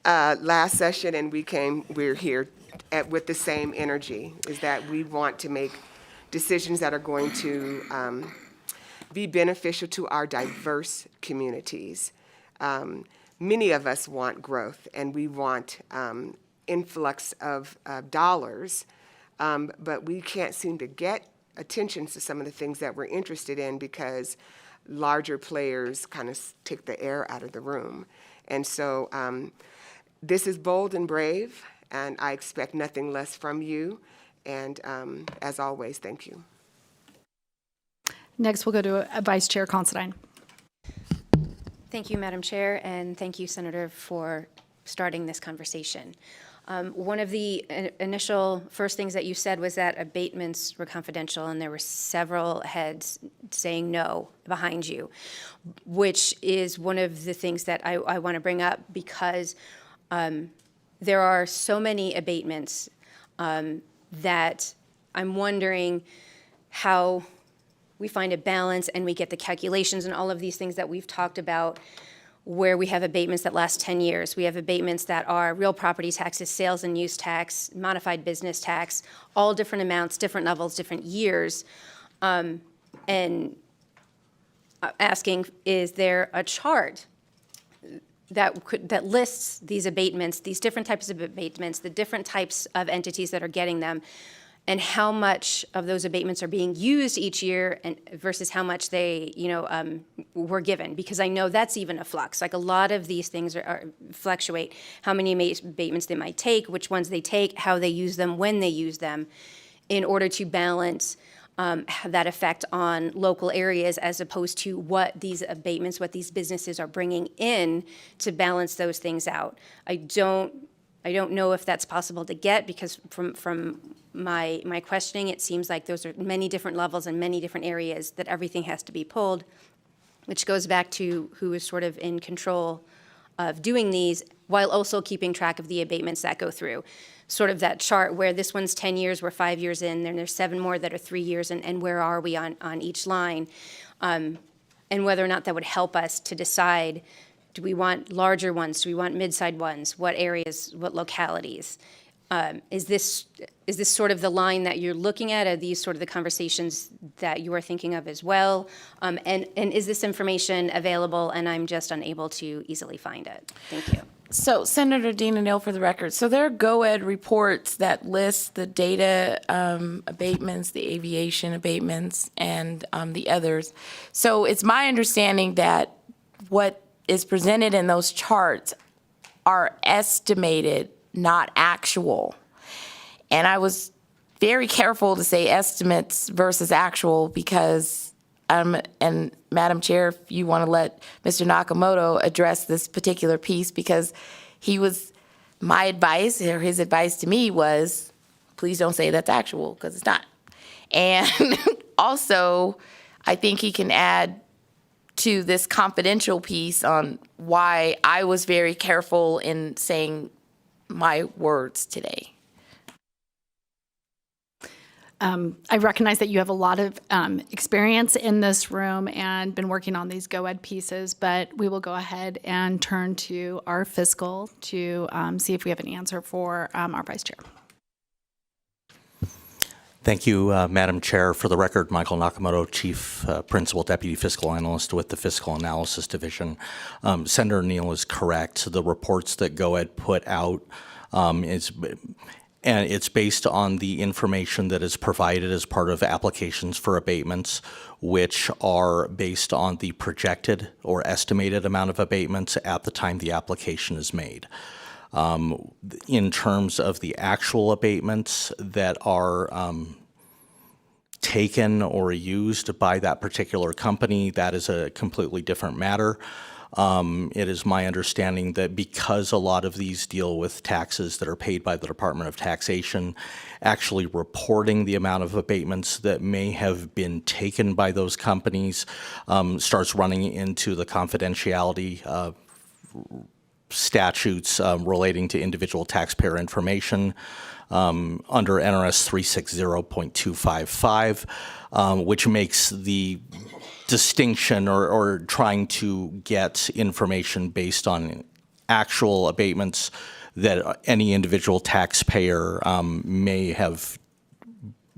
Speaker 6: last session, and we're here with the same energy, is that we want to make decisions that are going to be beneficial to our diverse communities. Many of us want growth, and we want influx of dollars, but we can't seem to get attention to some of the things that we're interested in because larger players kind of take the air out of the room. And so this is bold and brave, and I expect nothing less from you. And as always, thank you.
Speaker 1: Next, we'll go to Vice Chair Considine.
Speaker 7: Thank you, Madam Chair, and thank you, Senator, for starting this conversation. One of the initial first things that you said was that abatements were confidential, and there were several heads saying no behind you, which is one of the things that I want to bring up, because there are so many abatements that I'm wondering how we find a balance and we get the calculations and all of these things that we've talked about, where we have abatements that last 10 years. We have abatements that are real property taxes, sales and use tax, modified business tax, all different amounts, different levels, different years. And asking, is there a chart that lists these abatements, these different types of abatements, the different types of entities that are getting them, and how much of those abatements are being used each year and versus how much they, were given? Because I know that's even a flux. Like, a lot of these things fluctuate. How many abatements they might take, which ones they take, how they use them, when they use them, in order to balance that effect on local areas, as opposed to what these abatements, what these businesses are bringing in to balance those things out. I don't know if that's possible to get, because from my questioning, it seems like those are many different levels and many different areas that everything has to be pulled, which goes back to who is sort of in control of doing these, while also keeping track of the abatements that go through. Sort of that chart where this one's 10 years, we're 5 years in, then there's 7 more that are 3 years, and where are we on each line? And whether or not that would help us to decide, do we want larger ones? Do we want mid-sized ones? What areas, what localities? Is this sort of the line that you're looking at? Are these sort of the conversations that you are thinking of as well? And is this information available and I'm just unable to easily find it? Thank you.
Speaker 3: So, Senator Dina Neal, for the record, so there are GOED reports that list the data abatements, the aviation abatements, and the others. So it's my understanding that what is presented in those charts are estimated, not actual. And I was very careful to say estimates versus actual, because and Madam Chair, if you want to let Mr. Nakamoto address this particular piece, because my advice, or his advice to me was, please don't say that's actual, because it's not. And also, I think he can add to this confidential piece on why I was very careful in saying my words today.
Speaker 1: I recognize that you have a lot of experience in this room and been working on these GOED pieces, but we will go ahead and turn to our fiscal to see if we have an answer for our vice chair.
Speaker 8: Thank you, Madam Chair. For the record, Michael Nakamoto, Chief Principal Deputy Fiscal Analyst with the Fiscal Analysis Division. Senator Neal is correct. The reports that GOED put out and it's based on the information that is provided as part of applications for abatements, which are based on the projected or estimated amount of abatements at the time the application is made. In terms of the actual abatements that are taken or used by that particular company, that is a completely different matter. It is my understanding that because a lot of these deal with taxes that are paid by the Department of Taxation, actually reporting the amount of abatements that may have been taken by those companies starts running into the confidentiality statutes relating to individual taxpayer information under NRS 360.255, which makes the distinction or trying to get information based on actual abatements that any individual taxpayer may have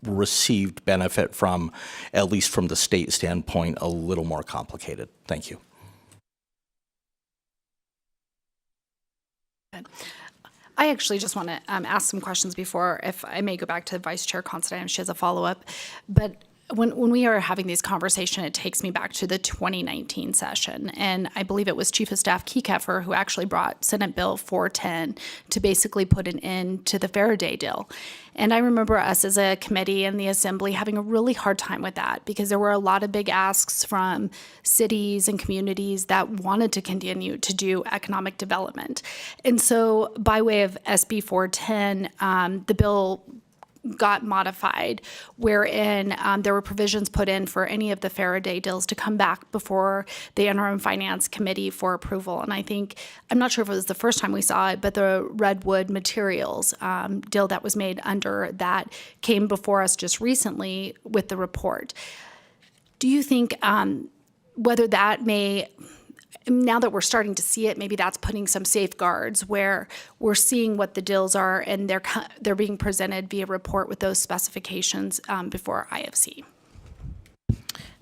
Speaker 8: received benefit from, at least from the state standpoint, a little more complicated. Thank you.
Speaker 1: I actually just want to ask some questions before, if I may go back to Vice Chair Considine if she has a follow-up. But when we are having these conversations, it takes me back to the 2019 session. And I believe it was Chief of Staff Keykefer who actually brought Senate Bill 410 to basically put an end to the Faraday deal. And I remember us as a committee and the Assembly having a really hard time with that because there were a lot of big asks from cities and communities that wanted to continue to do economic development. And so by way of SB 410, the bill got modified, wherein there were provisions put in for any of the Faraday deals to come back before the Interim Finance Committee for approval. And I think, I'm not sure if it was the first time we saw it, but the Redwood Materials deal that was made under that came before us just recently with the report. Do you think whether that may, now that we're starting to see it, maybe that's putting some safeguards where we're seeing what the deals are and they're being presented via report with those specifications before IFC?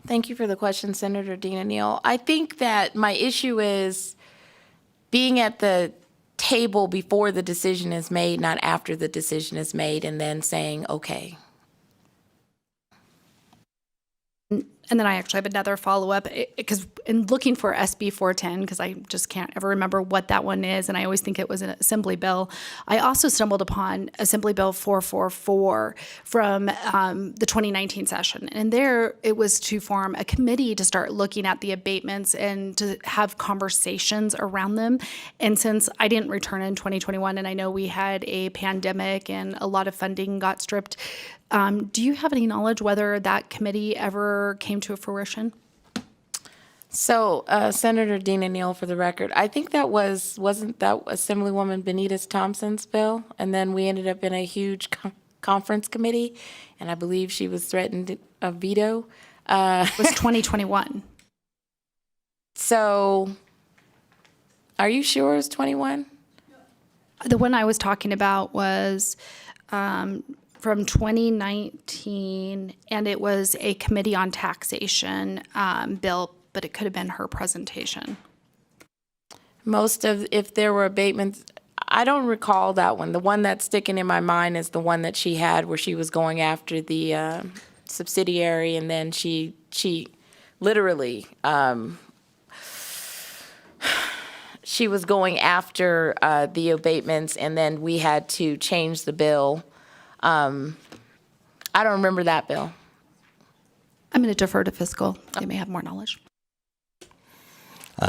Speaker 3: Thank you for the question, Senator Dina Neal. I think that my issue is being at the table before the decision is made, not after the decision is made, and then saying, okay.
Speaker 1: And then I actually have another follow-up, because in looking for SB 410, because I just can't ever remember what that one is, and I always think it was an Assembly bill, I also stumbled upon Assembly Bill 444 from the 2019 session. And there it was to form a committee to start looking at the abatements and to have conversations around them. And since I didn't return in 2021, and I know we had a pandemic and a lot of funding got stripped, do you have any knowledge whether that committee ever came to fruition?
Speaker 3: So, Senator Dina Neal, for the record, I think that wasn't that Assemblywoman Benitez Thompson's bill? And then we ended up in a huge conference committee, and I believe she was threatened a veto.
Speaker 1: It was 2021.
Speaker 3: So, are you sure it was 21?
Speaker 1: The one I was talking about was from 2019, and it was a committee on taxation bill, but it could have been her presentation.
Speaker 3: If there were abatements, I don't recall that one. The one that's sticking in my mind is the one that she had where she was going after the subsidiary, and then she literally, she was going after the abatements, and then we had to change the bill. I don't remember that bill.
Speaker 1: I'm going to defer to fiscal. They may have more knowledge.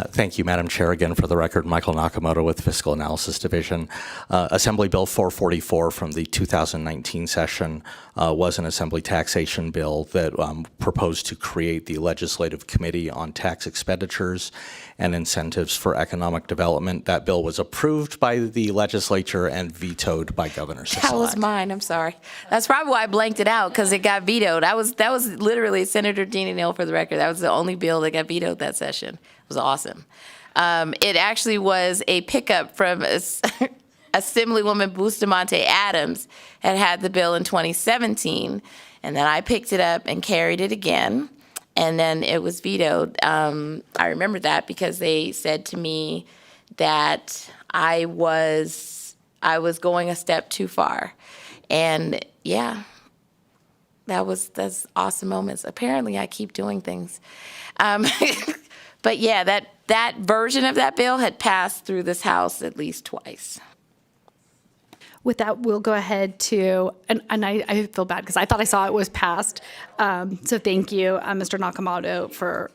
Speaker 8: Thank you, Madam Chair. Again, for the record, Michael Nakamoto with Fiscal Analysis Division. Assembly Bill 444 from the 2019 session was an Assembly taxation bill that proposed to create the Legislative Committee on Tax Expenditures and Incentives for Economic Development. That bill was approved by the legislature and vetoed by Governor Sisolak.
Speaker 3: That was mine. I'm sorry. That's probably why I blanked it out, because it got vetoed. That was literally Senator Dina Neal, for the record. That was the only bill that got vetoed that session. It was awesome. It actually was a pickup from Assemblywoman Bustamante Adams had the bill in 2017, and then I picked it up and carried it again, and then it was vetoed. I remember that because they said to me that I was going a step too far, and yeah, that's awesome moments. Apparently, I keep doing things. But yeah, that version of that bill had passed through this House at least twice.
Speaker 1: With that, we'll go ahead to, and I feel bad because I thought I saw it was passed. So thank you, Mr. Nakamoto, for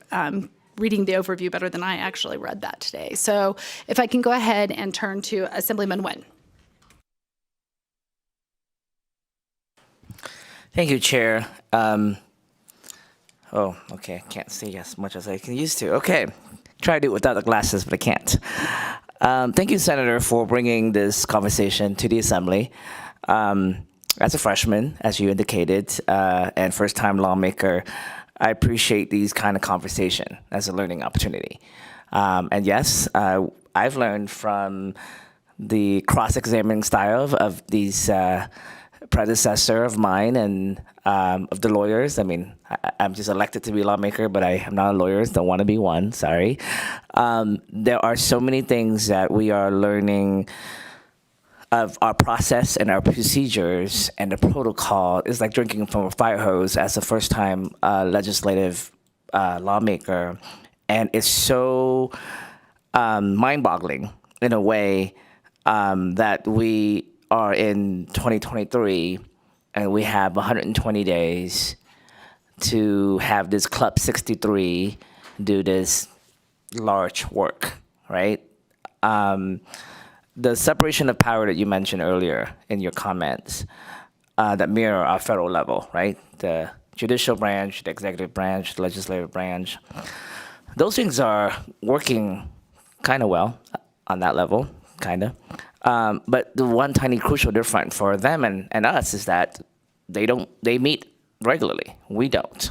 Speaker 1: reading the overview better than I actually read that today. So if I can go ahead and turn to Assemblyman Nguyen.
Speaker 9: Thank you, Chair. Oh, okay, I can't see as much as I can used to. Okay, try to do it without the glasses, but I can't. Thank you, Senator, for bringing this conversation to the Assembly. As a freshman, as you indicated, and first-time lawmaker, I appreciate these kind of conversation as a learning opportunity. And yes, I've learned from the cross-examining style of these predecessor of mine and of the lawyers. I mean, I'm just elected to be a lawmaker, but I am not a lawyer, don't want to be one, sorry. There are so many things that we are learning of our process and our procedures and the protocol is like drinking from a fire hose as a first-time legislative lawmaker, and it's so mind-boggling in a way that we are in 2023 and we have 120 days to have this Club 63 do this large work, right? The separation of power that you mentioned earlier in your comments that mirror our federal level, right? The judicial branch, the executive branch, the legislative branch. Those things are working kind of well on that level, kind of. But the one tiny crucial difference for them and us is that they meet regularly. We don't.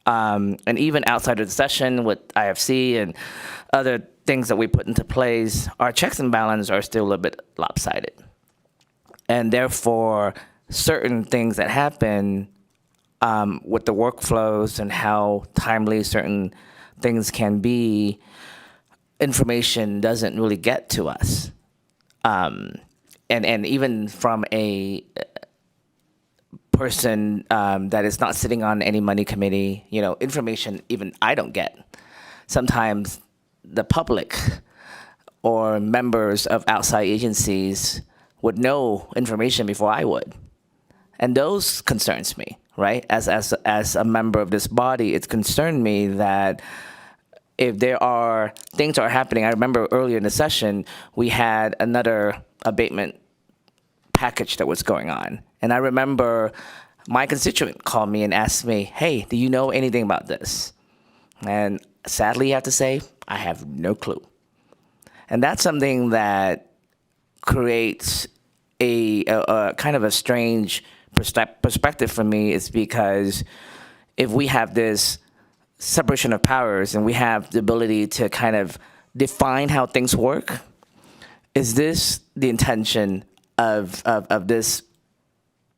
Speaker 9: And even outside of the session with IFC and other things that we put into place, our checks and balances are still a little bit lopsided. And therefore, certain things that happen with the workflows and how timely certain things can be, information doesn't really get to us. And even from a person that is not sitting on any money committee, information even I don't get. Sometimes the public or members of outside agencies would know information before I would. And those concerns me, right? As a member of this body, it concerned me that if there are things are happening, I remember earlier in the session, we had another abatement package that was going on. And I remember my constituent called me and asked me, hey, do you know anything about this? And sadly, I have to say, I have no clue. And that's something that creates a kind of a strange perspective for me, is because if we have this separation of powers and we have the ability to kind of define how things work, is this the intention of this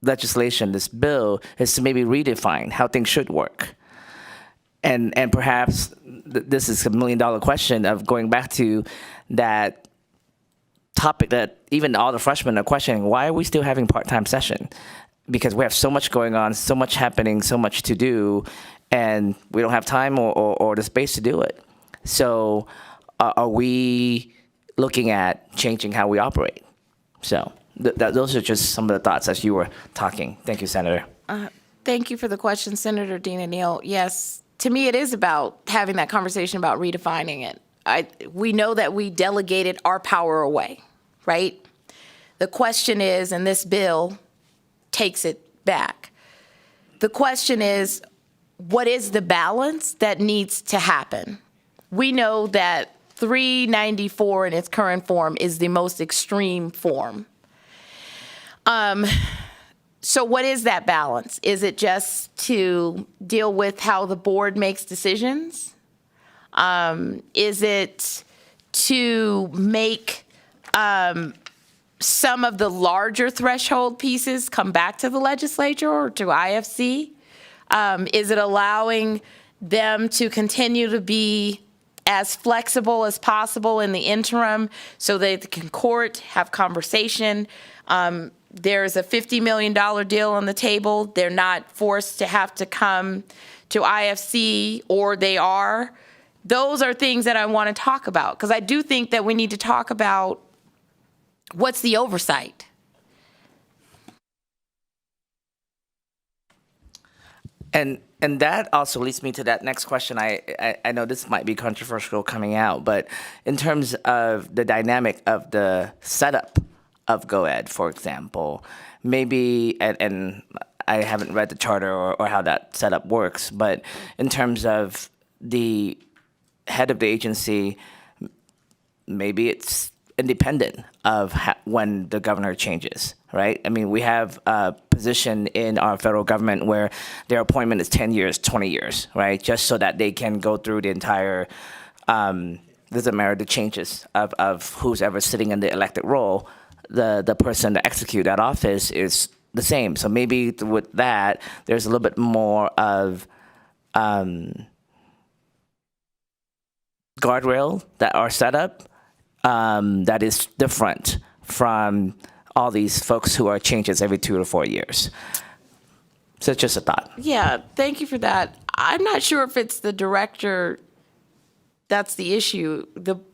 Speaker 9: legislation, this bill, is to maybe redefine how things should work? And perhaps this is $1 million question of going back to that topic that even all the freshmen are questioning, why are we still having part-time session? Because we have so much going on, so much happening, so much to do, and we don't have time or the space to do it. So are we looking at changing how we operate? So those are just some of the thoughts as you were talking. Thank you, Senator.
Speaker 3: Thank you for the question, Senator Dina Neal. Yes, to me, it is about having that conversation about redefining it. We know that we delegated our power away, right? The question is, and this bill takes it back. The question is, what is the balance that needs to happen? We know that 394 in its current form is the most extreme form. So what is that balance? Is it just to deal with how the board makes decisions? Is it to make some of the larger threshold pieces come back to the legislature or to IFC? Is it allowing them to continue to be as flexible as possible in the interim so that they can court, have conversation? There's a $50 million deal on the table. They're not forced to have to come to IFC, or they are. Those are things that I want to talk about, because I do think that we need to talk about what's the oversight.
Speaker 9: And that also leads me to that next question. I know this might be controversial coming out, but in terms of the dynamic of the setup of GoEd, for example, maybe, and I haven't read the charter or how that setup works, but in terms of the head of the agency, maybe it's independent of when the governor changes, right? I mean, we have a position in our federal government where their appointment is 10 years, 20 years, right? Just so that they can go through the entire, doesn't matter the changes of who's ever sitting in the elected role, the person to execute that office is the same. So maybe with that, there's a little bit more of guardrail that are set up that is different from all these folks who are changes every 2 to 4 years. So it's just a thought.
Speaker 3: Yeah, thank you for that. I'm not sure if it's the director that's the issue.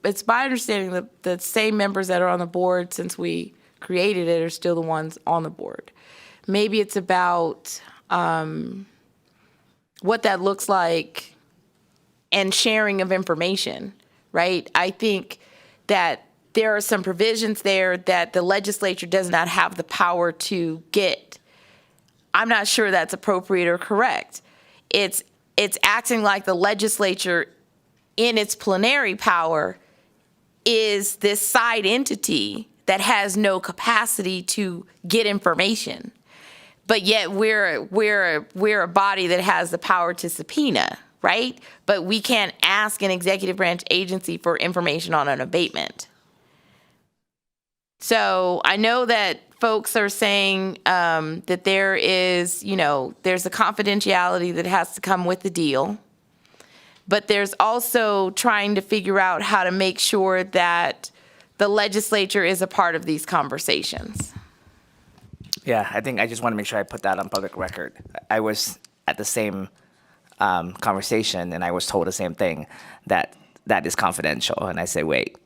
Speaker 3: It's my understanding that the same members that are on the board since we created it are still the ones on the board. Maybe it's about what that looks like and sharing of information, right? I think that there are some provisions there that the legislature does not have the power to get. I'm not sure that's appropriate or correct. It's acting like the legislature in its plenary power is this side entity that has no capacity to get information. But yet we're a body that has the power to subpoena, right? But we can't ask an executive branch agency for information on an abatement. So I know that folks are saying that there is, there's a confidentiality that has to come with the deal. But there's also trying to figure out how to make sure that the legislature is a part of these conversations.
Speaker 9: Yeah, I think I just want to make sure I put that on public record. I was at the same conversation, and I was told the same thing, that is confidential. And I say, wait,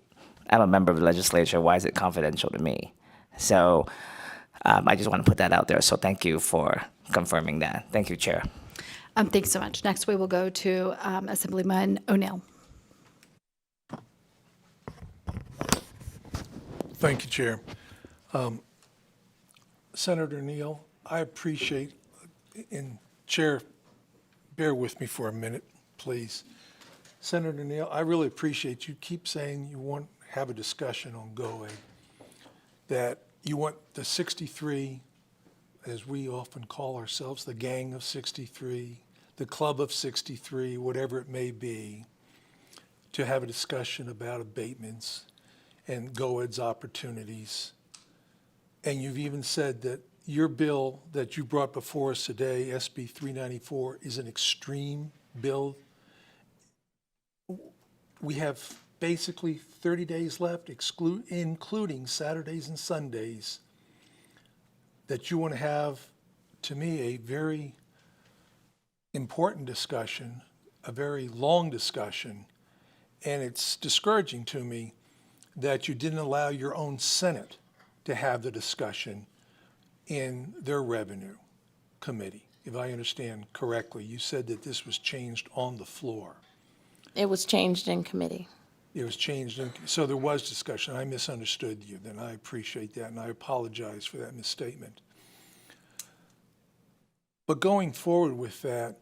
Speaker 9: I'm a member of the legislature. Why is it confidential to me? So I just want to put that out there. So thank you for confirming that. Thank you, Chair.
Speaker 1: Thanks so much. Next, we will go to Assemblyman O'Neill.
Speaker 10: Thank you, Chair. Senator Neal, I appreciate, and Chair, bear with me for a minute, please. Senator Neal, I really appreciate you keep saying you want to have a discussion on GOA, that you want the 63, as we often call ourselves, the gang of 63, the club of 63, whatever it may be, to have a discussion about abatements and GOED's opportunities. And you've even said that your bill that you brought before us today, SB 394, is an extreme bill. We have basically 30 days left, including Saturdays and Sundays, that you want to have, to me, a very important discussion, a very long discussion, and it's discouraging to me that you didn't allow your own Senate to have the discussion in their revenue committee. If I understand correctly, you said that this was changed on the floor.
Speaker 3: It was changed in committee.
Speaker 10: It was changed, so there was discussion. I misunderstood you, then I appreciate that, and I apologize for that misstatement. But going forward with that,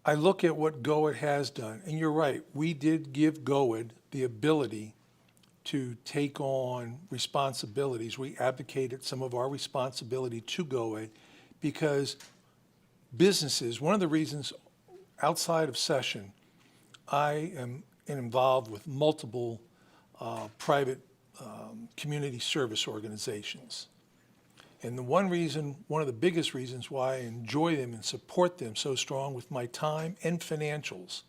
Speaker 10: I look at what GOED has done, and you're right, we did give GOED the ability to take on responsibilities. We advocated some of our responsibility to GOED because businesses, one of the reasons outside of session, I am involved with multiple private community service organizations. And the one of the biggest reasons why I enjoy them and support them so strong with my time and financials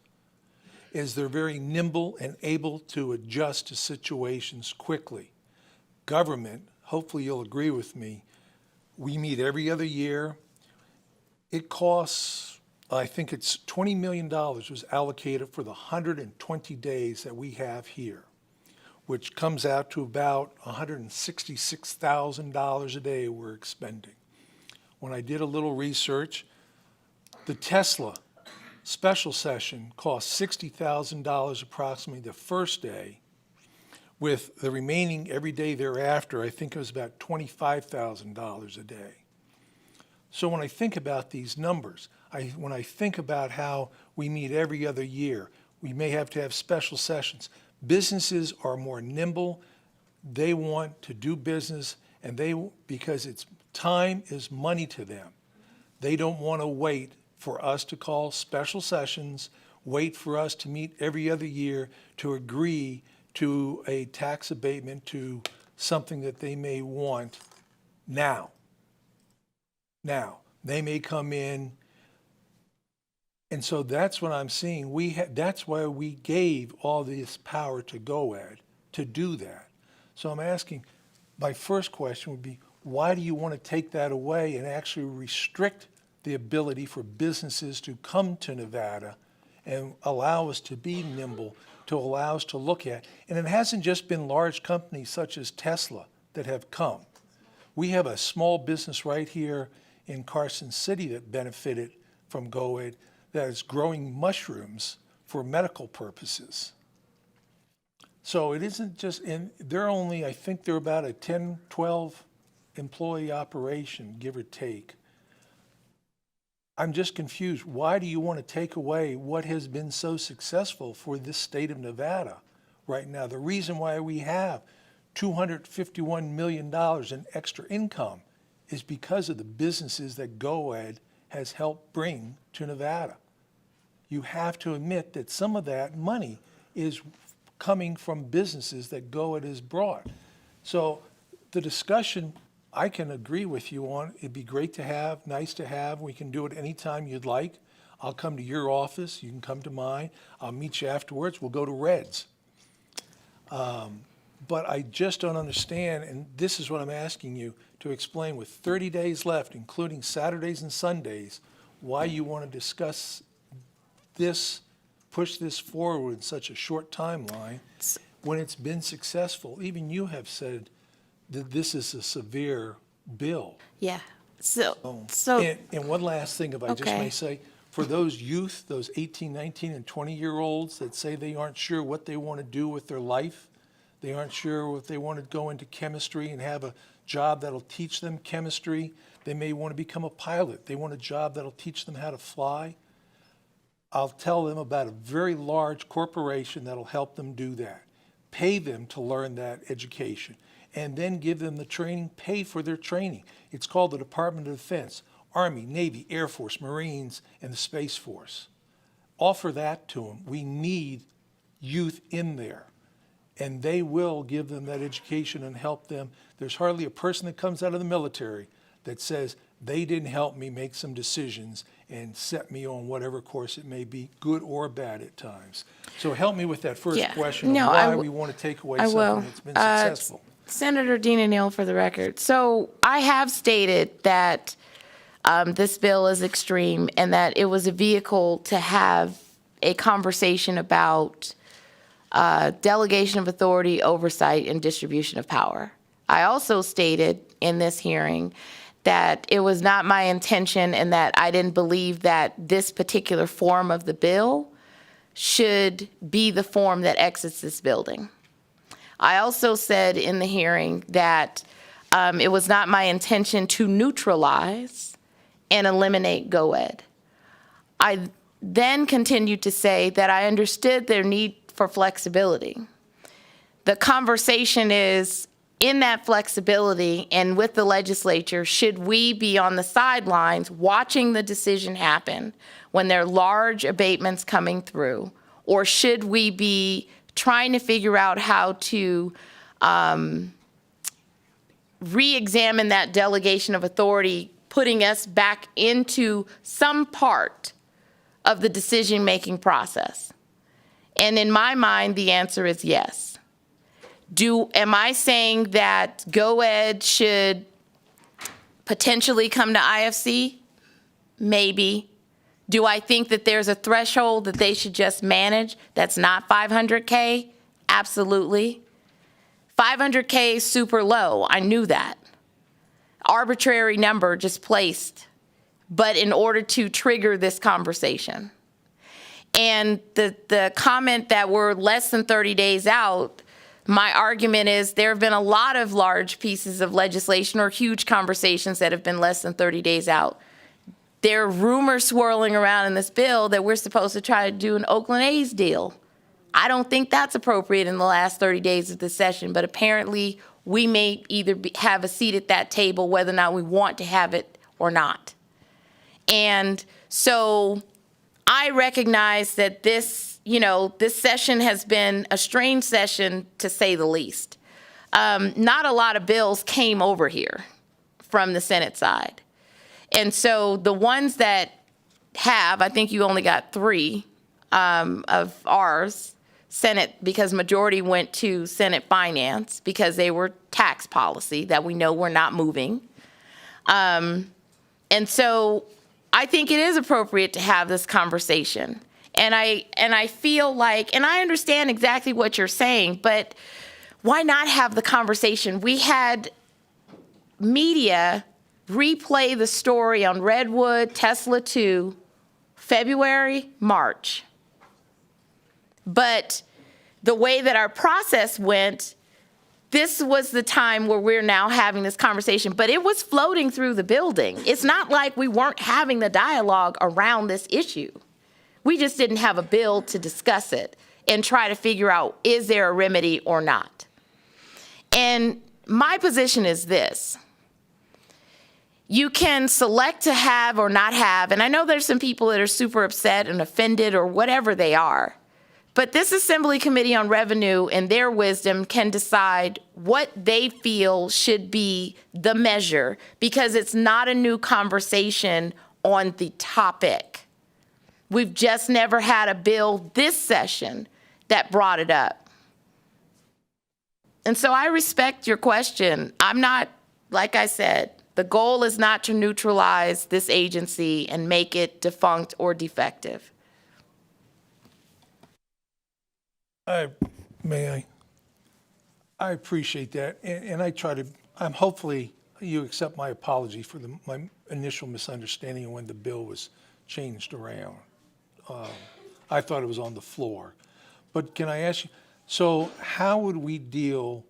Speaker 10: is they're very nimble and able to adjust to situations quickly. Government, hopefully you'll agree with me, we meet every other year. It costs, I think it's $20 million was allocated for the 120 days that we have here, which comes out to about $166,000 a day we're expending. When I did a little research, the Tesla special session cost $60,000 approximately the first day, with the remaining every day thereafter, I think it was about $25,000 a day. So when I think about these numbers, when I think about how we meet every other year, we may have to have special sessions. Businesses are more nimble. They want to do business, and because time is money to them. They don't want to wait for us to call special sessions, wait for us to meet every other year to agree to a tax abatement to something that they may want now. Now, they may come in, and so that's what I'm seeing. That's why we gave all this power to GOED to do that. So I'm asking, my first question would be, why do you want to take that away and actually restrict the ability for businesses to come to Nevada and allow us to be nimble, to allow us to look at? And it hasn't just been large companies such as Tesla that have come. We have a small business right here in Carson City that benefited from GoEd that is growing mushrooms for medical purposes. So it isn't just, they're only, I think they're about a 10, 12 employee operation, give or take. I'm just confused. Why do you want to take away what has been so successful for this state of Nevada right now? The reason why we have $251 million in extra income is because of the businesses that GoEd has helped bring to Nevada. You have to admit that some of that money is coming from businesses that GoEd has brought. So the discussion, I can agree with you on. It'd be great to have, nice to have. We can do it anytime you'd like. I'll come to your office. You can come to mine. I'll meet you afterwards. We'll go to Red's. But I just don't understand, and this is what I'm asking you to explain with 30 days left, including Saturdays and Sundays, why you want to discuss this, push this forward in such a short timeline when it's been successful. Even you have said that this is a severe bill.
Speaker 3: Yeah.
Speaker 10: And one last thing, if I just
Speaker 3: Okay.
Speaker 10: may say, for those youth, those 18, 19, and 20-year-olds that say they aren't sure what they want to do with their life, they aren't sure if they want to go into chemistry and have a job that'll teach them chemistry. They may want to become a pilot. They want a job that'll teach them how to fly. I'll tell them about a very large corporation that'll help them do that. Pay them to learn that education, and then give them the training, pay for their training. It's called the Department of Defense, Army, Navy, Air Force, Marines, and the Space Force. Offer that to them. We need youth in there, and they will give them that education and help them. There's hardly a person that comes out of the military that says they didn't help me make some decisions and set me on whatever course it may be, good or bad at times. So help me with that first
Speaker 3: Yeah.
Speaker 10: question
Speaker 3: No,
Speaker 10: of
Speaker 3: I
Speaker 10: why
Speaker 3: w-
Speaker 10: we want to take away
Speaker 3: I will.
Speaker 10: something that's been successful.
Speaker 3: Senator Dina Neal, for the record. So I have stated that this bill is extreme and that it was a vehicle to have a conversation about delegation of authority, oversight, and distribution of power. I also stated in this hearing that it was not my intention and that I didn't believe that this particular form of the bill should be the form that exits this building. I also said in the hearing that it was not my intention to neutralize and eliminate GoEd. I then continued to say that I understood their need for flexibility. The conversation is, in that flexibility and with the legislature, should we be on the sidelines watching the decision happen when there are large abatements coming through? Or should we be trying to figure out how to re-examine that delegation of authority, putting us back into some part of the decision-making process? And in my mind, the answer is yes. Am I saying that GoEd should potentially come to IFC? Maybe. Do I think that there's a threshold that they should just manage that's not 500K? Absolutely. 500K is super low. I knew that. Arbitrary number just placed, but in order to trigger this conversation. And the comment that we're less than 30 days out, my argument is there have been a lot of large pieces of legislation or huge conversations that have been less than 30 days out. There are rumors swirling around in this bill that we're supposed to try to do an Oakland A's deal. I don't think that's appropriate in the last 30 days of the session, but apparently we may either have a seat at that table whether or not we want to have it or not. And so I recognize that this session has been a strange session, to say the least. Not a lot of bills came over here from the Senate side. And so the ones that have, I think you only got 3 of ours, Senate, because majority went to Senate Finance because they were tax policy that we know we're not moving. And so I think it is appropriate to have this conversation. And I feel like, and I understand exactly what you're saying, but why not have the conversation? We had media replay the story on Redwood, Tesla 2, February, March. But the way that our process went, this was the time where we're now having this conversation, but it was floating through the building. It's not like we weren't having the dialogue around this issue. We just didn't have a bill to discuss it and try to figure out, is there a remedy or not? And my position is this. You can select to have or not have, and I know there's some people that are super upset and offended or whatever they are, but this Assembly Committee on Revenue, in their wisdom, can decide what they feel should be the measure, because it's not a new conversation on the topic. We've just never had a bill this session that brought it up. And so I respect your question. I'm not, like I said, the goal is not to neutralize this agency and make it defunct or defective.
Speaker 10: May I appreciate that, and I try to, hopefully you accept my apology for my initial misunderstanding of when the bill was changed around. I thought it was on the floor. But can I ask you, so how would we deal,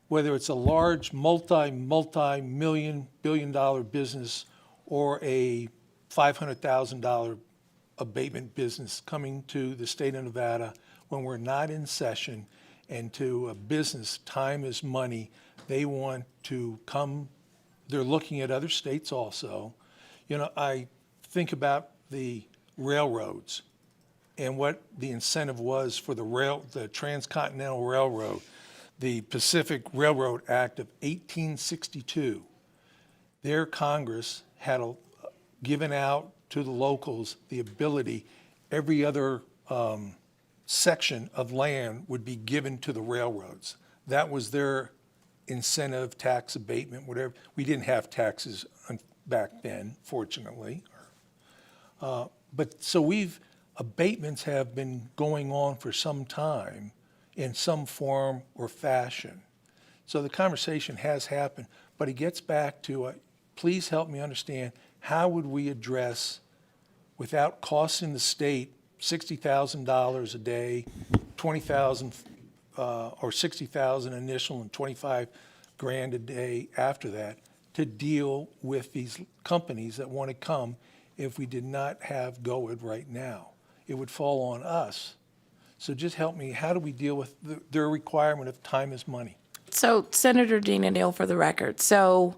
Speaker 10: whether it's a large multi-million, billion-dollar business or a $500,000 abatement business coming to the state of Nevada when we're not in session, and to a business, time is money, they want to come, they're looking at other states also. You know, I think about the railroads and what the incentive was for the Transcontinental Railroad, the Pacific Railroad Act of 1862. Their Congress had given out to the locals the ability, every other section of land would be given to the railroads. That was their incentive, tax abatement, whatever. We didn't have taxes back then, fortunately. But so abatements have been going on for some time in some form or fashion. So the conversation has happened, but it gets back to, please help me understand, how would we address, without costing the state $60,000 a day, $20,000 or $60,000 initial and $25,000 a day after that, to deal with these companies that want to come if we did not have GOED right now? It would fall on us. So just help me, how do we deal with their requirement of time is money?
Speaker 3: So Senator Dina Neal, for the record, so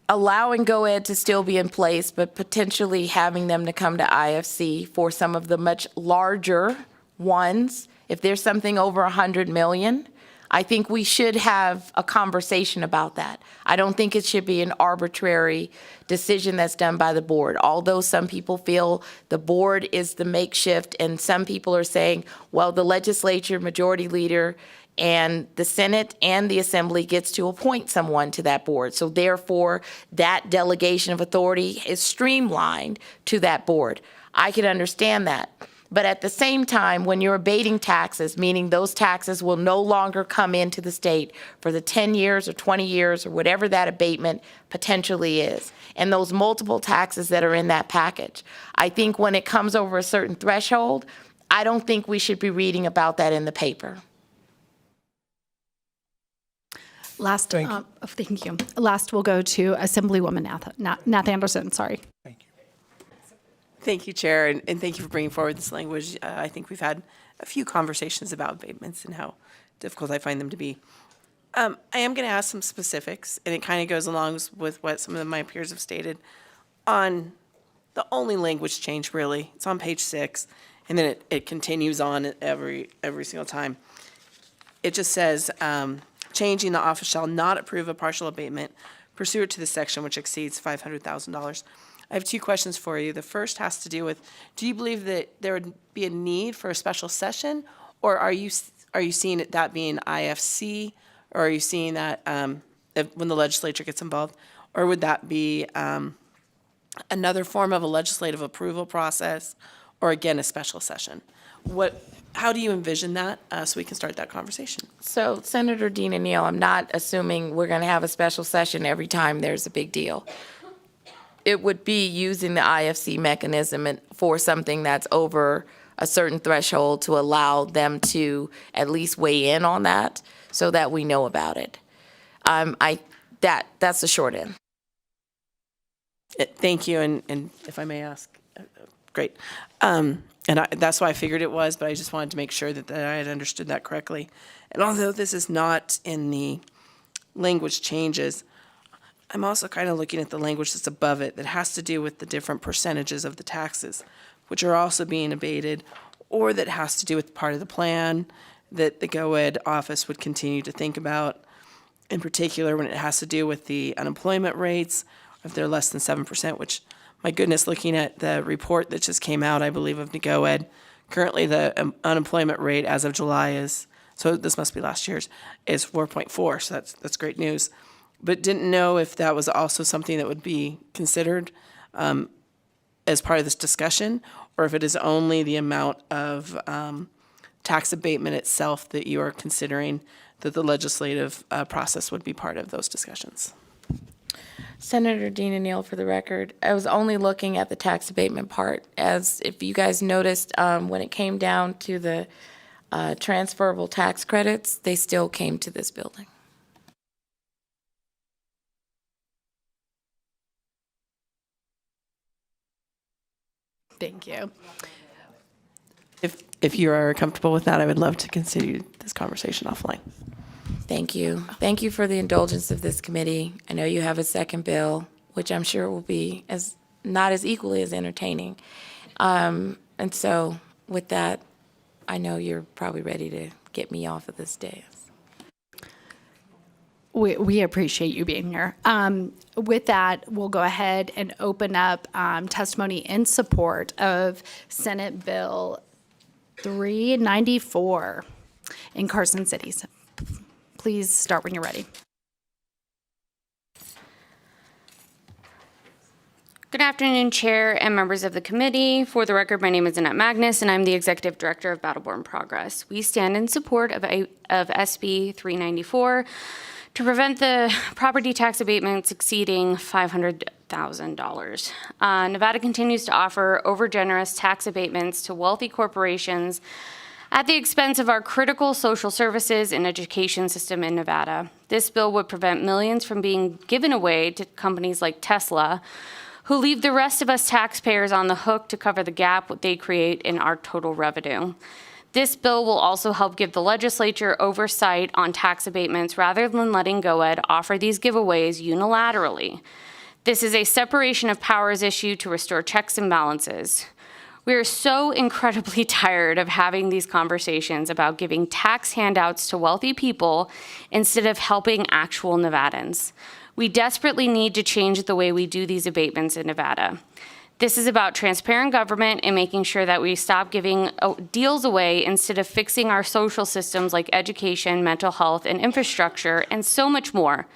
Speaker 3: allowing GOED to still be in place, but potentially having them to come to IFC for some of the much larger ones, if there's something over 100 million, I think we should have a conversation about that. I don't think it should be an arbitrary decision that's done by the board. Although some people feel the board is the makeshift, and some people are saying, well, the legislature majority leader and the Senate and the Assembly gets to appoint someone to that board. So therefore, that delegation of authority is streamlined to that board. I can understand that. But at the same time, when you're abating taxes, meaning those taxes will no longer come into the state for the 10 years or 20 years or whatever that abatement potentially is, and those multiple taxes that are in that package, I think when it comes over a certain threshold, I don't think we should be reading about that in the paper.
Speaker 1: Last,
Speaker 10: Thank you.
Speaker 1: thank you. Last, we'll go to Assemblywoman Nath Anderson, sorry.
Speaker 10: Thank you.
Speaker 11: Thank you, Chair, and thank you for bringing forward this language. I think we've had a few conversations about abatements and how difficult I find them to be. I am going to ask some specifics, and it kind of goes along with what some of my peers have stated on the only language change, really. It's on page 6, and then it continues on every single time. It just says, changing the office shall not approve a partial abatement pursuant to this section which exceeds $500,000. I have two questions for you. The first has to do with, do you believe that there would be a need for a special session, Or are you seeing that being IFC, or are you seeing that when the legislature gets involved, or would that be another form of a legislative approval process, or again a special session? How do you envision that, so we can start that conversation?
Speaker 3: So Senator Dina Neal, I'm not assuming we're going to have a special session every time there's a big deal. It would be using the IFC mechanism for something that's over a certain threshold to allow them to at least weigh in on that so that we know about it. That's the short end.
Speaker 11: Thank you, and if I may ask, great. That's why I figured it was, but I just wanted to make sure that I had understood that correctly. And although this is not in the language changes, I'm also kind of looking at the language that's above it that has to do with the different percentages of the taxes, which are also being abated, or that has to do with part of the plan that the GOED office would continue to think about, in particular when it has to do with the unemployment rates, if they're less than 7%, which, my goodness, looking at the report that just came out, I believe, of NEGOED, currently the unemployment rate as of July is, so this must be last year's, is 4.4, so that's great news. But didn't know if that was also something that would be considered as part of this discussion, or if it is only the amount of tax abatement itself that you are considering that the legislative process would be part of those discussions.
Speaker 3: Senator Dina Neal, for the record, I was only looking at the tax abatement part. As if you guys noticed, when it came down to the transferable tax credits, they still came to this building.
Speaker 1: Thank you.
Speaker 11: If you are comfortable with that, I would love to continue this conversation offline.
Speaker 3: Thank you. Thank you for the indulgence of this committee. I know you have a second bill, which I'm sure will be not as equally as entertaining. And so with that, I know you're probably ready to get me off of this dais.
Speaker 1: We appreciate you being here. With that, we'll go ahead and open up testimony in support of Senate Bill 394 in Carson City. Please start when you're ready.
Speaker 12: Good afternoon, Chair and members of the committee. For the record, my name is Annette Magnus, and I'm the Executive Director of Battleborn Progress. We stand in support of SB 394 to prevent the property tax abatements exceeding $500,000. Nevada continues to offer overgenerous tax abatements to wealthy corporations at the expense of our critical social services and education system in Nevada. This bill would prevent millions from being given away to companies like Tesla, who leave the rest of us taxpayers on the hook to cover the gap they create in our total revenue. This bill will also help give the legislature oversight on tax abatements rather than letting GOED offer these giveaways unilaterally. This is a separation of powers issue to restore checks and balances. We are so incredibly tired of having these conversations about giving tax handouts to wealthy people instead of helping actual Nevadans. We desperately need to change the way we do these abatements in Nevada. This is about transparent government and making sure that we stop giving deals away instead of fixing our social systems like education, mental health, and infrastructure, and so much more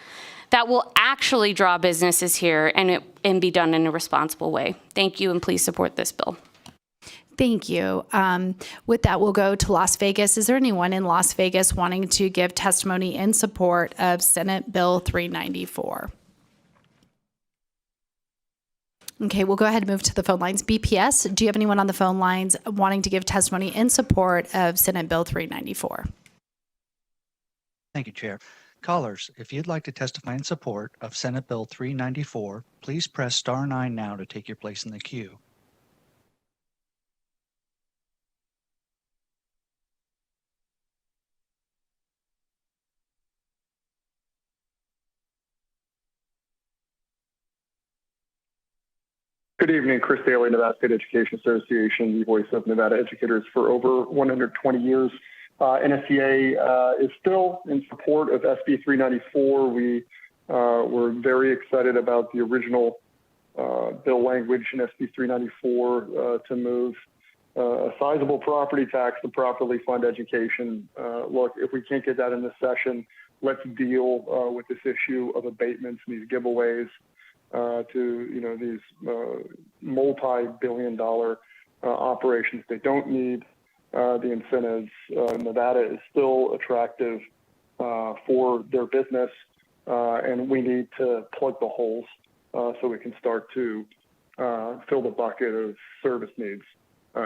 Speaker 12: that will actually draw businesses here and be done in a responsible way. Thank you, and please support this bill.
Speaker 1: Thank you. With that, we'll go to Las Vegas. Is there anyone in Las Vegas wanting to give testimony in support of Senate Bill 394? Okay, we'll go ahead and move to the phone lines. BPS, do you have anyone on the phone lines wanting to give testimony in support of Senate Bill 394?
Speaker 13: Thank you, Chair. Callers, if you'd like to testify in support of Senate Bill 394, please press star 9 now to take your place in the queue.
Speaker 14: Good evening, Chris Daly, Nevada State Education Association, the voice of Nevada educators for over 120 years. NSEA is still in support of SB 394. We were very excited about the original bill language in SB 394 to move a sizable property tax to properly fund education. Look, if we can't get that in this session, let's deal with this issue of abatements and these giveaways to these multi-billion-dollar operations. They don't need the incentives. Nevada is still attractive for their business, and we need to plug the holes so we can start to fill the bucket of service needs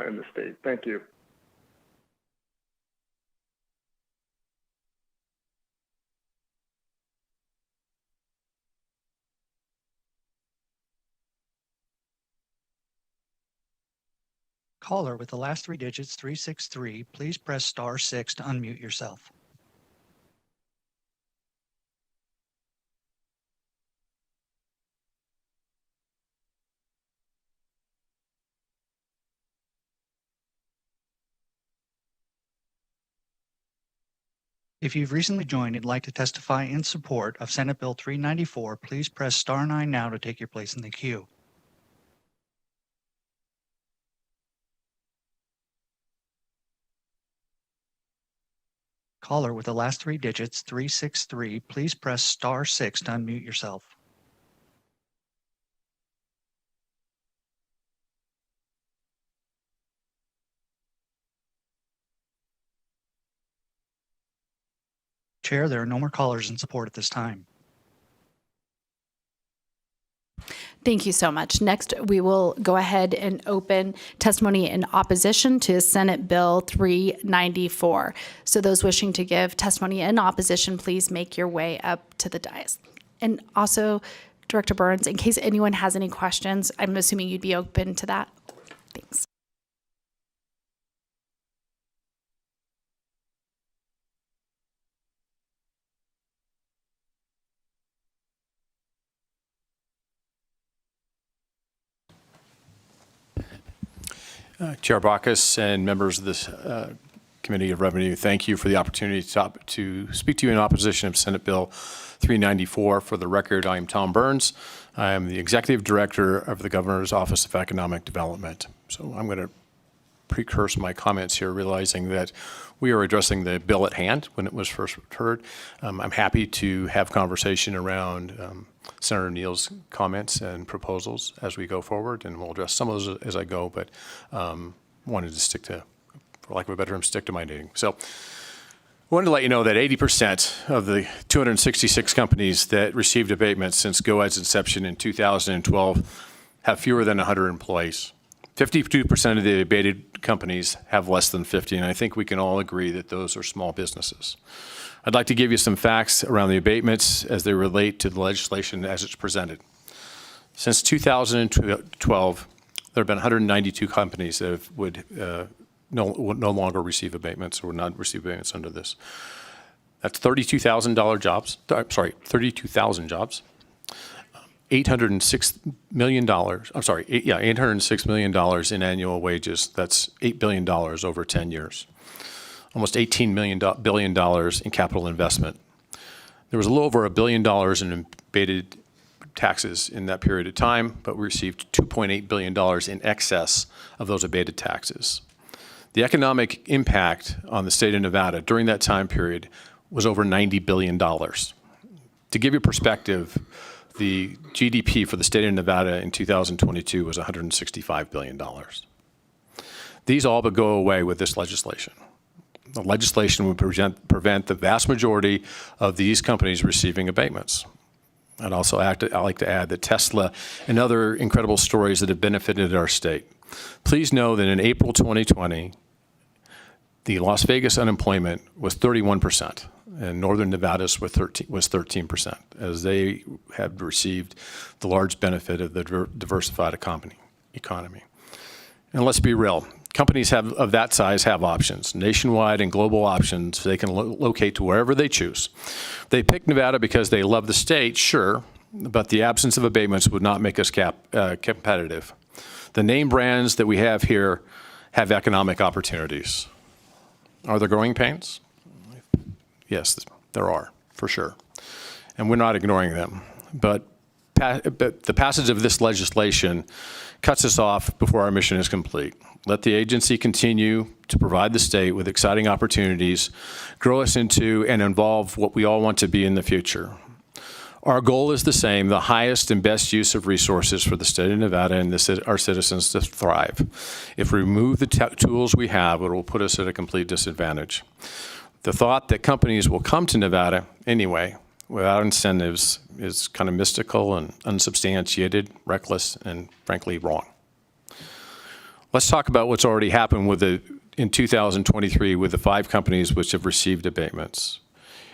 Speaker 14: in the state. Thank you.
Speaker 13: Caller with the last three digits 363, please press *6 to unmute yourself. If you've recently joined and like to testify in support of Senate Bill 394, please press *9 now to take your place in the queue. Caller with the last three digits 363, please press *6 to unmute yourself. Chair, there are no more callers in support at this time.
Speaker 1: Thank you so much. Next, we will go ahead and open testimony in opposition to Senate Bill 394. So those wishing to give testimony in opposition, please make your way up to the dais. And also, Director Burns, in case anyone has any questions, I'm assuming you'd be open to that. Thanks.
Speaker 15: Chair Baucus and members of this Committee of Revenue, thank you for the opportunity to speak to you in opposition of Senate Bill 394. For the record, I am Tom Burns. I am the Executive Director of the Governor's Office of Economic Development. So I'm going to precurse my comments here, realizing that we are addressing the bill at hand when it was first heard. I'm happy to have conversation around Senator Neal's comments and proposals as we go forward, and we'll address some of those as I go, but wanted to stick to, for lack of a better term, stick to my knitting. So I wanted to let you know that 80% of the 266 companies that received abatements since GOED's inception in 2012 have fewer than 100 employees. 52% of the abated companies have less than 50, and I think we can all agree that those are small businesses. I'd like to give you some facts around the abatements as they relate to the legislation as it's presented. Since 2012, there have been 192 companies that would no longer receive abatements or would not receive abatements under this. That's $32,000 jobs. $32,000 jobs. $806 million. $806 million in annual wages. That's $8 billion over 10 years. Almost $18 billion in capital investment. There was a little over $1 billion in abated taxes in that period of time, but we received $2.8 billion in excess of those abated taxes. The economic impact on the state of Nevada during that time period was over $90 billion. To give you perspective, the GDP for the state of Nevada in 2022 was $165 billion. These all but go away with this legislation. The legislation would prevent the vast majority of these companies receiving abatements. I'd also like to add that Tesla and other incredible stories that have benefited our state. Please know that in April 2020, the Las Vegas unemployment was 31%, and Northern Nevada's was 13%, as they had received the large benefit of the diversified economy. And let's be real. Companies of that size have options, nationwide and global options. They can locate to wherever they choose. They pick Nevada because they love the state, sure, but the absence of abatements would not make us competitive. The name brands that we have here have economic opportunities. Are there growing pains? Yes, there are, for sure. And we're not ignoring them. But the passage of this legislation cuts us off before our mission is complete. Let the agency continue to provide the state with exciting opportunities, grow us into and involve what we all want to be in the future. Our goal is the same, the highest and best use of resources for the state of Nevada and our citizens to thrive. If we remove the tools we have, it will put us at a complete disadvantage. The thought that companies will come to Nevada anyway without incentives is kind of mystical and unsubstantiated, reckless, and frankly wrong. Let's talk about what's already happened in 2023 with the 5 companies which have received abatements.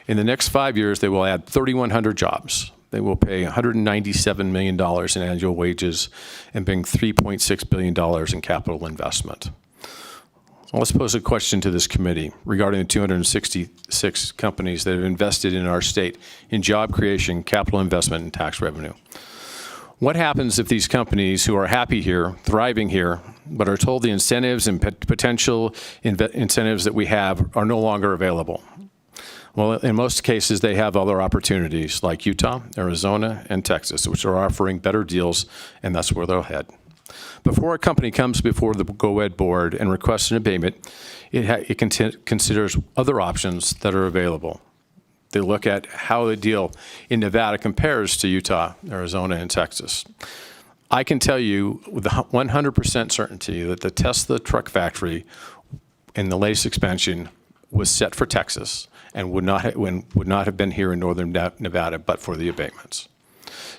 Speaker 15: In the next 5 years, they will add 3,100 jobs. They will pay $197 million in annual wages and bring $3.6 billion in capital investment. So let's pose a question to this committee regarding the 266 companies that have invested in our state in job creation, capital investment, and tax revenue. What happens if these companies who are happy here, thriving here, but are told the incentives and potential incentives that we have are no longer available? Well, in most cases, they have other opportunities like Utah, Arizona, and Texas, which are offering better deals, and that's where they'll head. Before a company comes before the GOED board and requests an abatement, it considers other options that are available. They look at how the deal in Nevada compares to Utah, Arizona, and Texas. I can tell you with 100% certainty that the Tesla truck factory in the latest expansion was set for Texas and would not have been here in northern Nevada but for the abatements.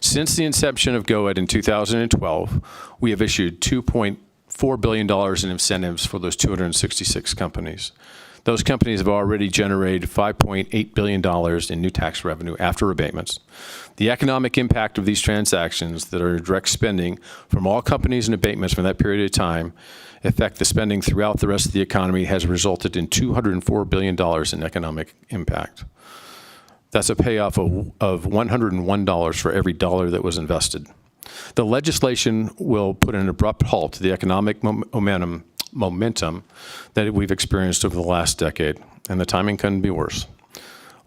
Speaker 15: Since the inception of GOED in 2012, we have issued $2.4 billion in incentives for those 266 companies. Those companies have already generated $5.8 billion in new tax revenue after abatements. The economic impact of these transactions that are direct spending from all companies and abatements from that period of time affect the spending throughout the rest of the economy has resulted in $204 billion in economic impact. That's a payoff of $101 for every dollar that was invested. The legislation will put an abrupt halt to the economic momentum that we've experienced over the last decade, and the timing couldn't be worse.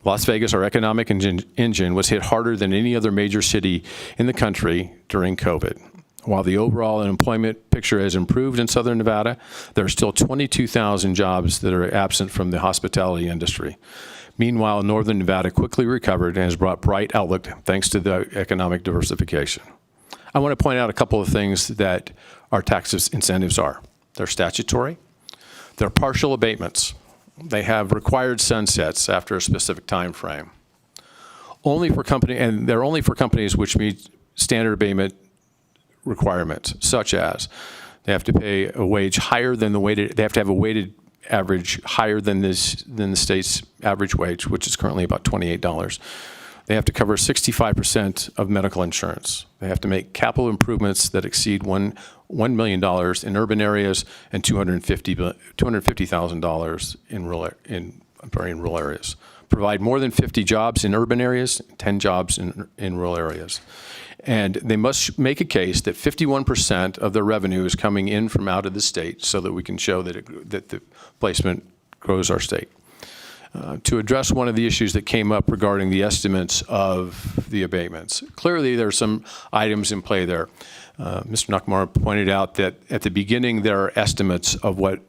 Speaker 15: Las Vegas, our economic engine, was hit harder than any other major city in the country during COVID. While the overall employment picture has improved in southern Nevada, there are still 22,000 jobs that are absent from the hospitality industry. Meanwhile, northern Nevada quickly recovered and has brought bright outlook thanks to the economic diversification. I want to point out a couple of things that our tax incentives are. They're statutory. They're partial abatements. They have required sunsets after a specific time frame. They're only for companies which meet standard abatement requirements, such as they have to pay a wage higher than they have to have a weighted average higher than the state's average wage, which is currently about $28. They have to cover 65% of medical insurance. They have to make capital improvements that exceed $1 million in urban areas and $250,000 in rural areas. Provide more than 50 jobs in urban areas, 10 jobs in rural areas. And they must make a case that 51% of their revenue is coming in from out of the state so that we can show that the placement grows our state. To address one of the issues that came up regarding the estimates of the abatements. Clearly, there are some items in play there. Mr. Nakamura pointed out that at the beginning, there are estimates of what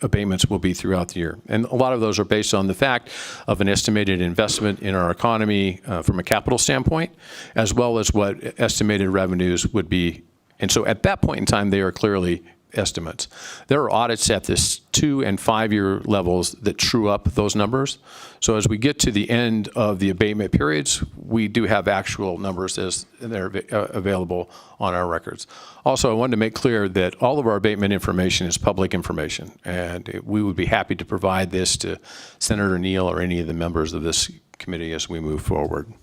Speaker 15: abatements will be throughout the year. And a lot of those are based on the fact of an estimated investment in our economy from a capital standpoint, as well as what estimated revenues would be. And so at that point in time, they are clearly estimates. There are audits at this 2- and 5-year levels that true up those numbers. So as we get to the end of the abatement periods, we do have actual numbers as they're available on our records. Also, I wanted to make clear that all of our abatement information is public information, and we would be happy to provide this to Senator Neal or any of the members of this committee as we move forward.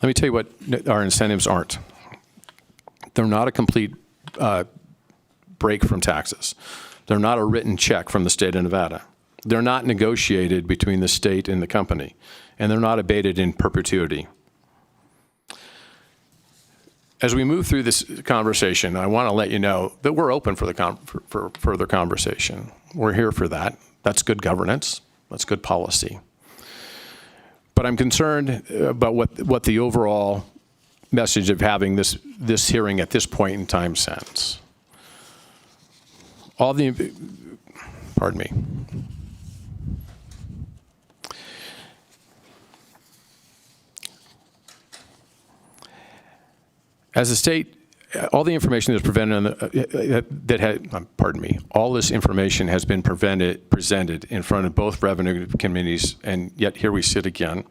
Speaker 15: Let me tell you what our incentives aren't. They're not a complete break from taxes. They're not a written check from the state of Nevada. They're not negotiated between the state and the company, and they're not abated in perpetuity. As we move through this conversation, I want to let you know that we're open for further conversation. We're here for that. That's good governance. That's good policy. But I'm concerned about what the overall message of having this hearing at this point in time sends. Pardon me. As a state, all the information that's all this information has been presented in front of both revenue committees, and yet here we sit again,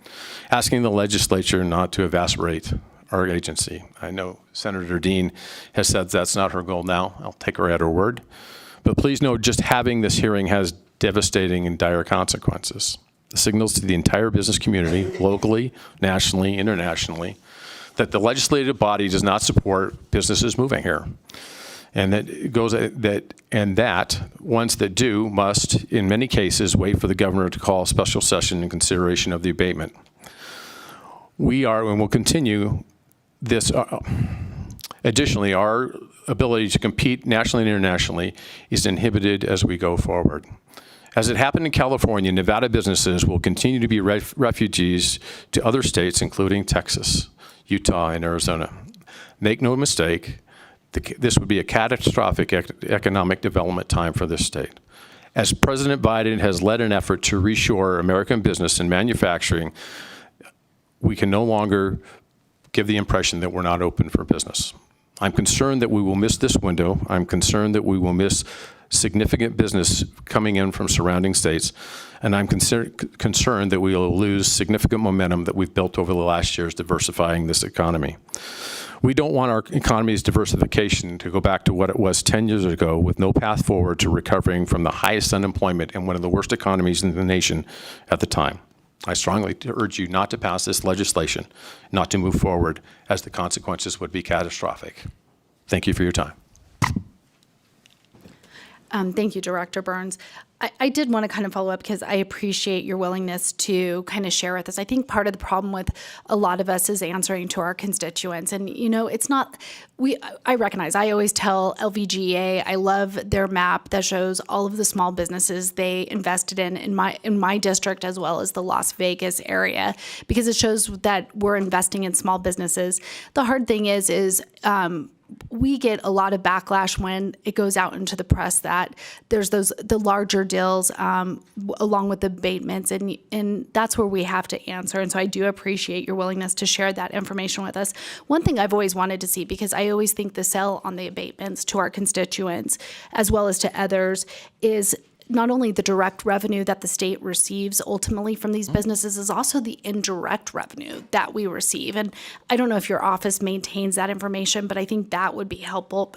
Speaker 15: asking the legislature not to evaporate our agency. I know Senator Dean has said that's not her goal now. I'll take her at her word. But please know, just having this hearing has devastating and dire consequences. The signals to the entire business community, locally, nationally, internationally, that the legislative body does not support businesses moving here. And that ones that do must, in many cases, wait for the governor to call a special session in consideration of the abatement. We are and will continue this. Additionally, our ability to compete nationally and internationally is inhibited as we go forward. As it happened in California, Nevada businesses will continue to be refugees to other states, including Texas, Utah, and Arizona. Make no mistake, this would be a catastrophic economic development time for this state. As President Biden has led an effort to reshore American business and manufacturing, we can no longer give the impression that we're not open for business. I'm concerned that we will miss this window. I'm concerned that we will miss significant business coming in from surrounding states, and I'm concerned that we will lose significant momentum that we've built over the last years diversifying this economy. We don't want our economy's diversification to go back to what it was 10 years ago with no path forward to recovering from the highest unemployment and one of the worst economies in the nation at the time. I strongly urge you not to pass this legislation, not to move forward, as the consequences would be catastrophic. Thank you for your time.
Speaker 1: Thank you, Director Burns. I did want to kind of follow up because I appreciate your willingness to kind of share with us. I think part of the problem with a lot of us is answering to our constituents. And, you know, it's not, I recognize, I always tell LVGA, I love their map that shows all of the small businesses they invested in my district, as well as the Las Vegas area, because it shows that we're investing in small businesses. The hard thing is we get a lot of backlash when it goes out into the press that there's the larger deals along with the abatements, and that's where we have to answer. And so I do appreciate your willingness to share that information with us. One thing I've always wanted to see, because I always think the sell on the abatements to our constituents as well as to others, is not only the direct revenue that the state receives ultimately from these businesses, is also the indirect revenue that we receive. And I don't know if your office maintains that information, but I think that would be helpful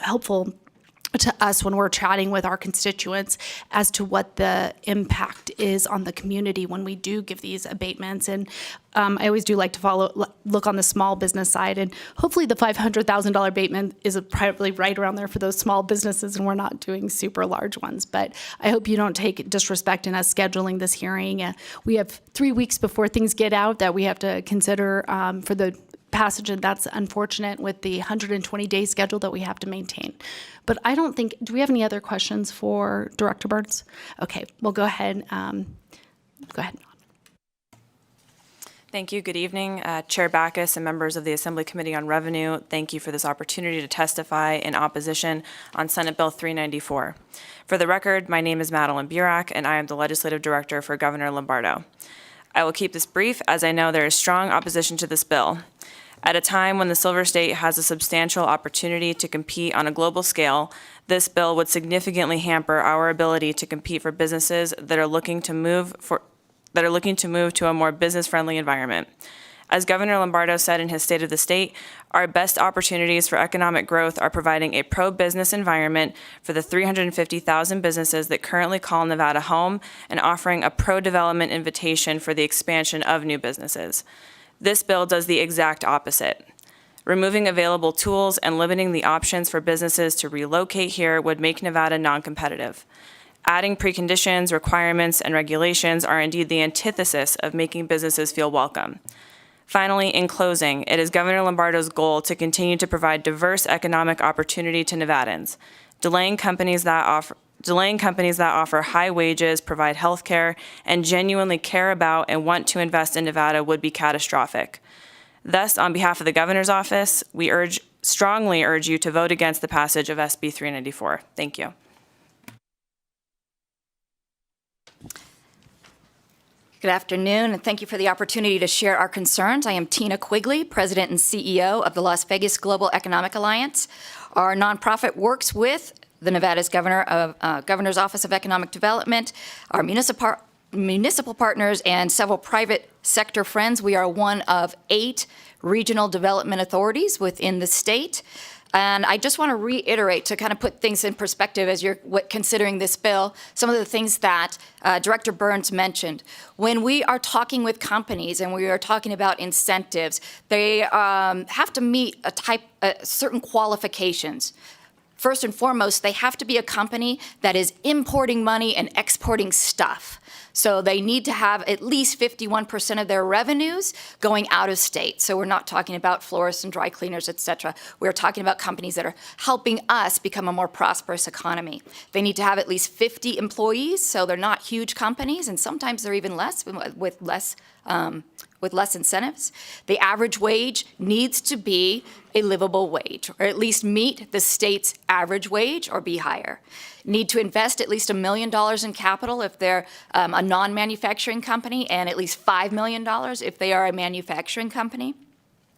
Speaker 1: to us when we're chatting with our constituents as to what the impact is on the community when we do give these abatements. And I always do like to look on the small business side, and hopefully the $500,000 abatement is probably right around there for those small businesses, and we're not doing super large ones. But I hope you don't take disrespect in us scheduling this hearing. We have 3 weeks before things get out that we have to consider for the passage, and that's unfortunate with the 120-day schedule that we have to maintain. But I don't think, do we have any other questions for Director Burns? Okay, we'll go ahead. Go ahead.
Speaker 16: Thank you. Good evening, Chair Backus and members of the Assembly Committee on Revenue. Thank you for this opportunity to testify in opposition on Senate Bill 394. For the record, my name is Madeline Burak, and I am the Legislative Director for Governor Lombardo. I will keep this brief, as I know there is strong opposition to this bill. At a time when the Silver State has a substantial opportunity to compete on a global scale, this bill would significantly hamper our ability to compete for businesses that are looking to move to a more business-friendly environment. As Governor Lombardo said in his State of the State, our best opportunities for economic growth are providing a pro-business environment for the 350,000 businesses that currently call Nevada home, and offering a pro-development invitation for the expansion of new businesses. This bill does the exact opposite. Removing available tools and limiting the options for businesses to relocate here would make Nevada non-competitive. Adding preconditions, requirements, and regulations are indeed the antithesis of making businesses feel welcome. Finally, in closing, it is Governor Lombardo's goal to continue to provide diverse economic opportunity to Nevadans. Delaying companies that offer high wages, provide health care, and genuinely care about and want to invest in Nevada would be catastrophic. Thus, on behalf of the Governor's Office, we strongly urge you to vote against the passage of SB 394. Thank you.
Speaker 17: Good afternoon, and thank you for the opportunity to share our concerns. I am Tina Quigley, President and CEO of the Las Vegas Global Economic Alliance. Our nonprofit works with the Nevada's Governor's Office of Economic Development, our municipal partners, and several private sector friends. We are one of 8 regional development authorities within the state. And I just want to reiterate, to kind of put things in perspective as you're considering this bill, some of the things that Director Burns mentioned. When we are talking with companies and we are talking about incentives, they have to meet certain qualifications. First and foremost, they have to be a company that is importing money and exporting stuff. So they need to have at least 51% of their revenues going out of state. So we're not talking about florists and dry cleaners, et cetera. We're talking about companies that are helping us become a more prosperous economy. They need to have at least 50 employees, so they're not huge companies, and sometimes they're even less, with less incentives. The average wage needs to be a livable wage, or at least meet the state's average wage or be higher. Need to invest at least $1 million in capital if they're a non-manufacturing company, and at least $5 million if they are a manufacturing company.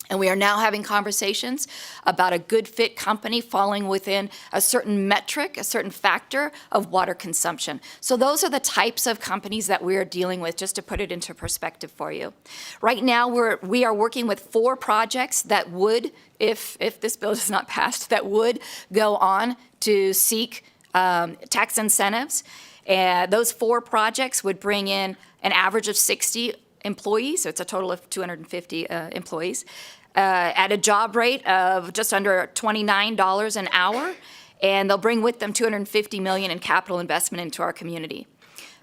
Speaker 17: And we are now having conversations about a good fit company falling within a certain metric, a certain factor of water consumption. So those are the types of companies that we are dealing with, just to put it into perspective for you. Right now, we are working with 4 projects that would, if this bill is not passed, that would go on to seek tax incentives. And those 4 projects would bring in an average of 60 employees, so it's a total of 250 employees, at a job rate of just under $29 an hour, and they'll bring with them $250 million in capital investment into our community.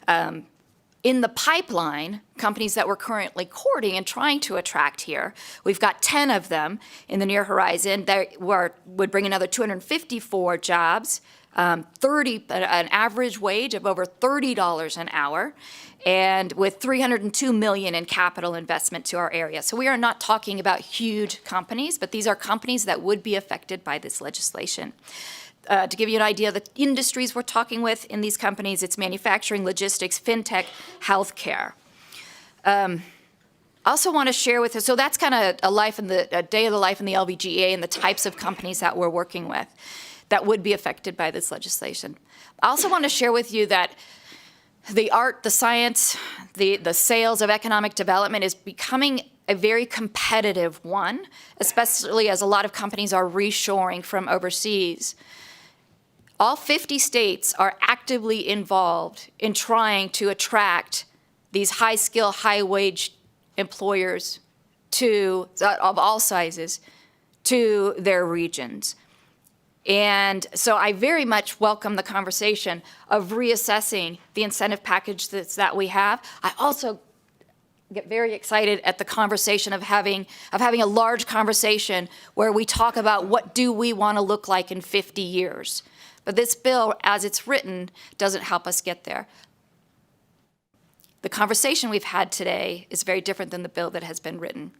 Speaker 17: In the pipeline, companies that we're currently courting and trying to attract here, we've got 10 of them in the near horizon that would bring another 254 jobs, an average wage of over $30 an hour, and with $302 million in capital investment to our area. So we are not talking about huge companies, but these are companies that would be affected by this legislation. To give you an idea of the industries we're talking with in these companies, it's manufacturing, logistics, fintech, healthcare. I also want to share with you, so that's kind of a day of the life in the LVGA and the types of companies that we're working with that would be affected by this legislation. I also want to share with you that the art, the science, the sales of economic development is becoming a very competitive one, especially as a lot of companies are reshoring from overseas. All 50 states are actively involved in trying to attract these high-skill, high-wage employers of all sizes to their regions. And so I very much welcome the conversation of reassessing the incentive package that we have. I also get very excited at the conversation of having a large conversation where we talk about what do we want to look like in 50 years. But this bill, as it's written, doesn't help us get there. The conversation we've had today is very different than the bill that has been written.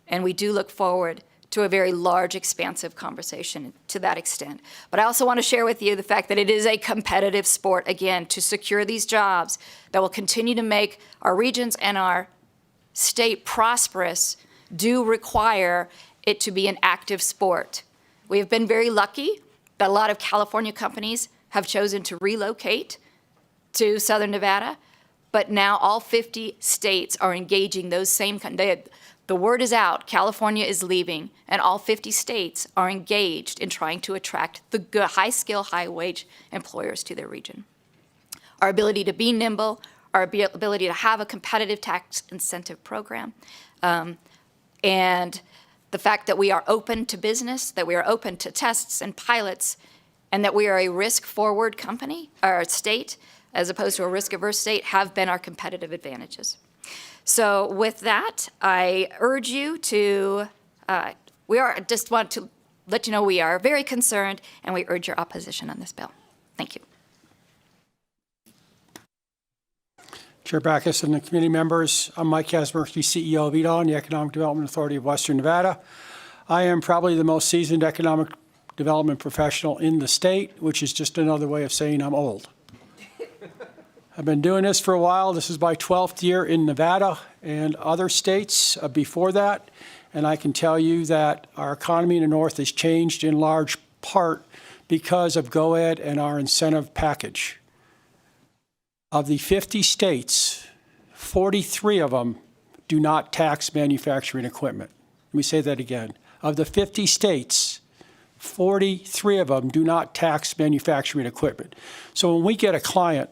Speaker 17: And we do look forward to a very large, expansive conversation to that extent. But I also want to share with you the fact that it is a competitive sport, again, to secure these jobs that will continue to make our regions and our state prosperous do require it to be an active sport. We have been very lucky that a lot of California companies have chosen to relocate to Southern Nevada, but now all 50 states are engaging those same the word is out, California is leaving, and all 50 states are engaged in trying to attract the high-skill, high-wage employers to their region. Our ability to be nimble, our ability to have a competitive tax incentive program, and the fact that we are open to business, that we are open to tests and pilots, and that we are a risk-forward company, or state, as opposed to a risk-averse state, have been our competitive advantages. So with that, I urge you to, just want to let you know we are very concerned, and we urge your opposition on this bill. Thank you.
Speaker 18: Chair Backus and the committee members, I'm Mike Kazmierski, CEO of EDAW and the Economic Development Authority of Western Nevada. I am probably the most seasoned economic development professional in the state, which is just another way of saying I'm old. I've been doing this for a while. This is my 12th year in Nevada and other states before that. And I can tell you that our economy in the North has changed in large part because of GOED and our incentive package. Of the 50 states, 43 of them do not tax manufacturing equipment. Let me say that again. Of the 50 states, 43 of them do not tax manufacturing equipment. So when we get a client,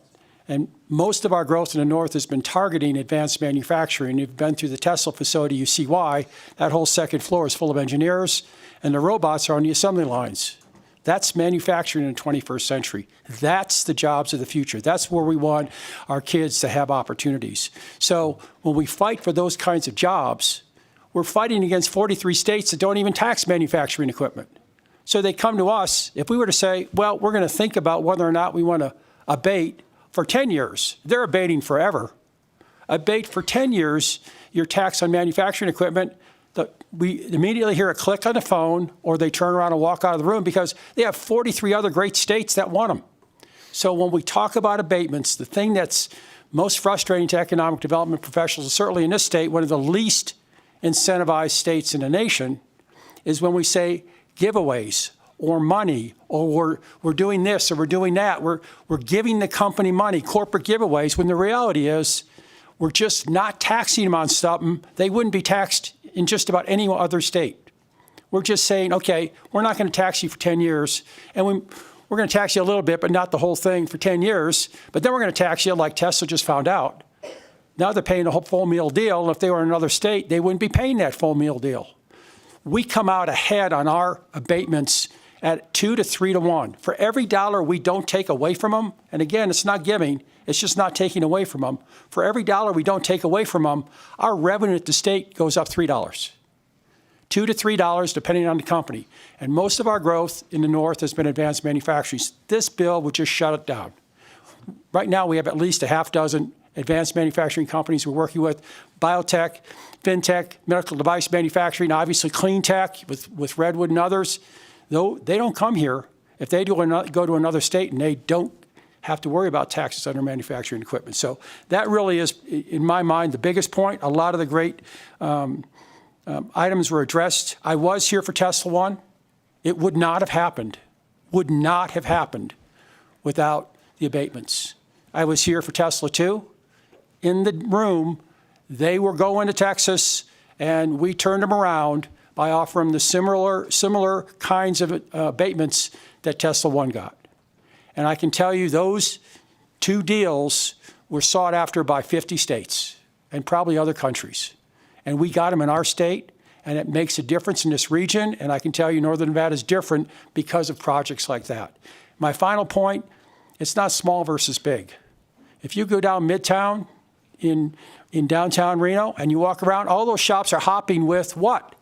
Speaker 18: and most of our growth in the North has been targeting advanced manufacturing. You've been through the Tesla facility, you see why. That whole second floor is full of engineers, and the robots are on the assembly lines. That's manufacturing in the 21st century. That's the jobs of the future. That's where we want our kids to have opportunities. So when we fight for those kinds of jobs, we're fighting against 43 states that don't even tax manufacturing equipment. So they come to us. If we were to say, well, we're going to think about whether or not we want to abate for 10 years. They're abating forever. Abate for 10 years your tax on manufacturing equipment. We immediately hear a click on the phone, or they turn around and walk out of the room because they have 43 other great states that want them. So when we talk about abatements, the thing that's most frustrating to economic development professionals, certainly in this state, one of the least incentivized states in the nation, is when we say giveaways or money, or we're doing this or we're doing that. We're giving the company money, corporate giveaways, when the reality is we're just not taxing them on something they wouldn't be taxed in just about any other state. We're just saying, okay, we're not going to tax you for 10 years, and we're going to tax you a little bit, but not the whole thing for 10 years, but then we're going to tax you like Tesla just found out. Now they're paying a whole full meal deal, and if they were in another state, they wouldn't be paying that full meal deal. We come out ahead on our abatements at 2 to 3 to 1. For every dollar we don't take away from them, and again, it's not giving, it's just not taking away from them. For every dollar we don't take away from them, our revenue at the state goes up $3. $2 to $3, depending on the company. And most of our growth in the North has been advanced manufacturing. This bill would just shut it down. Right now, we have at least a half dozen advanced manufacturing companies we're working with: biotech, fintech, medical device manufacturing, obviously clean tech with Redwood and others. Though they don't come here, if they go to another state and they don't have to worry about taxes on their manufacturing equipment. So that really is, in my mind, the biggest point. A lot of the great items were addressed. I was here for Tesla 1. It would not have happened without the abatements. I was here for Tesla 2. In the room, they were going to Texas, and we turned them around by offering the similar kinds of abatements that Tesla 1 got. And I can tell you those two deals were sought after by 50 states and probably other countries. And we got them in our state, and it makes a difference in this region. And I can tell you Northern Nevada is different because of projects like that. My final point, it's not small versus big. If you go down Midtown in downtown Reno and you walk around, all those shops are hopping with what?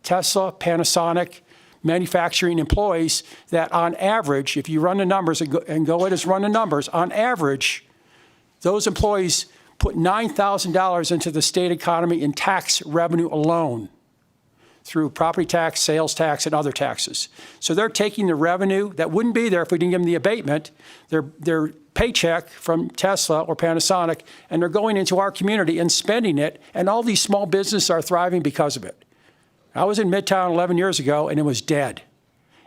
Speaker 18: Tesla, Panasonic, manufacturing employees that on average, if you run the numbers and go in as run the numbers, on average, those employees put $9,000 into the state economy in tax revenue alone through property tax, sales tax, and other taxes. So they're taking the revenue that wouldn't be there if we didn't give them the abatement, their paycheck from Tesla or Panasonic, and they're going into our community and spending it, and all these small businesses are thriving because of it. I was in Midtown 11 years ago, and it was dead,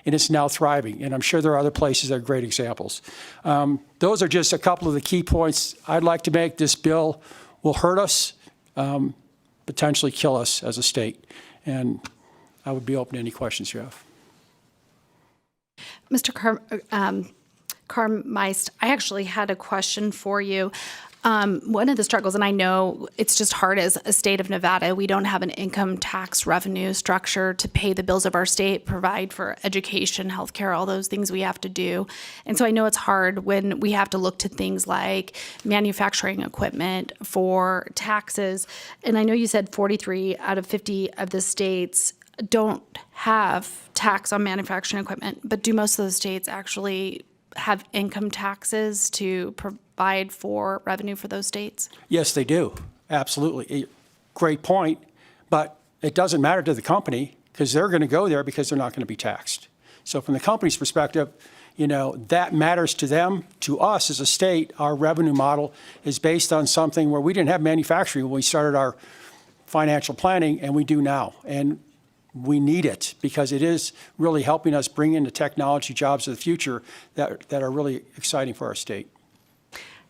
Speaker 18: and it's now thriving. And I'm sure there are other places that are great examples. Those are just a couple of the key points I'd like to make. This bill will hurt us, potentially kill us as a state. And I would be open to any questions you have.
Speaker 1: Mr. Carmeist, I actually had a question for you. One of the struggles, and I know it's just hard as a state of Nevada, we don't have an income tax revenue structure to pay the bills of our state, provide for education, healthcare, all those things we have to do. And so I know it's hard when we have to look to things like manufacturing equipment for taxes. And I know you said 43 out of 50 of the states don't have tax on manufacturing equipment, but do most of those states actually have income taxes to provide for revenue for those states?
Speaker 18: Yes, they do. Absolutely. Great point. But it doesn't matter to the company because they're going to go there because they're not going to be taxed. So from the company's perspective, that matters to them. To us as a state, our revenue model is based on something where we didn't have manufacturing when we started our financial planning, and we do now. And we need it because it is really helping us bring in the technology jobs of the future that are really exciting for our state.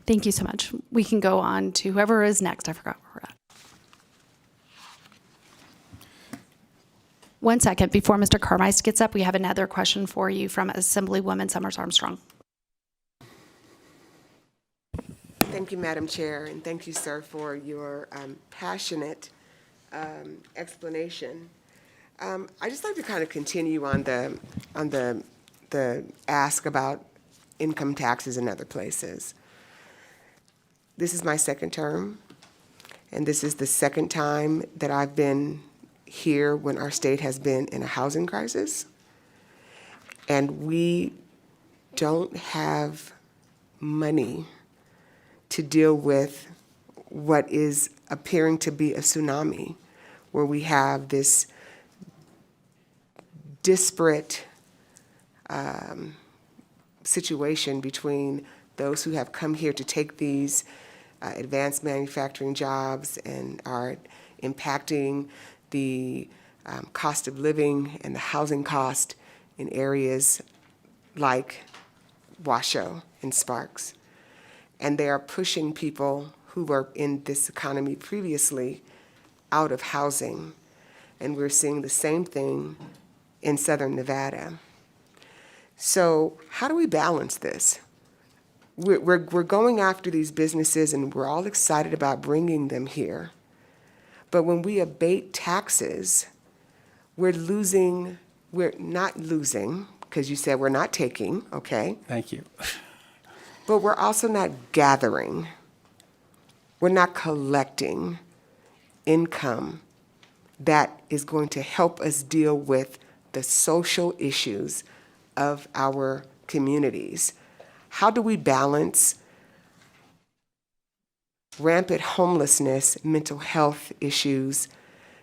Speaker 1: Thank you so much. We can go on to whoever is next. I forgot where we're at. One second before Mr. Carmice gets up, we have another question for you from Assemblywoman Summers Armstrong.
Speaker 6: Thank you, Madam Chair, and thank you, sir, for your passionate explanation. I just like to kind of continue on the ask about income taxes in other places. This is my second term, and this is the second time that I've been here when our state has been in a housing crisis. And we don't have money to deal with what is appearing to be a tsunami, where we have this disparate situation between those who have come here to take these advanced manufacturing jobs and are impacting the cost of living and the housing cost in areas like Washoe and Sparks. And they are pushing people who were in this economy previously out of housing. And we're seeing the same thing in Southern Nevada. So how do we balance this? We're going after these businesses and we're all excited about bringing them here. But when we abate taxes, we're not losing, because you said we're not taking, okay?
Speaker 18: Thank you.
Speaker 6: But we're also not gathering. We're not collecting income that is going to help us deal with the social issues of our communities. How do we balance rampant homelessness, mental health issues,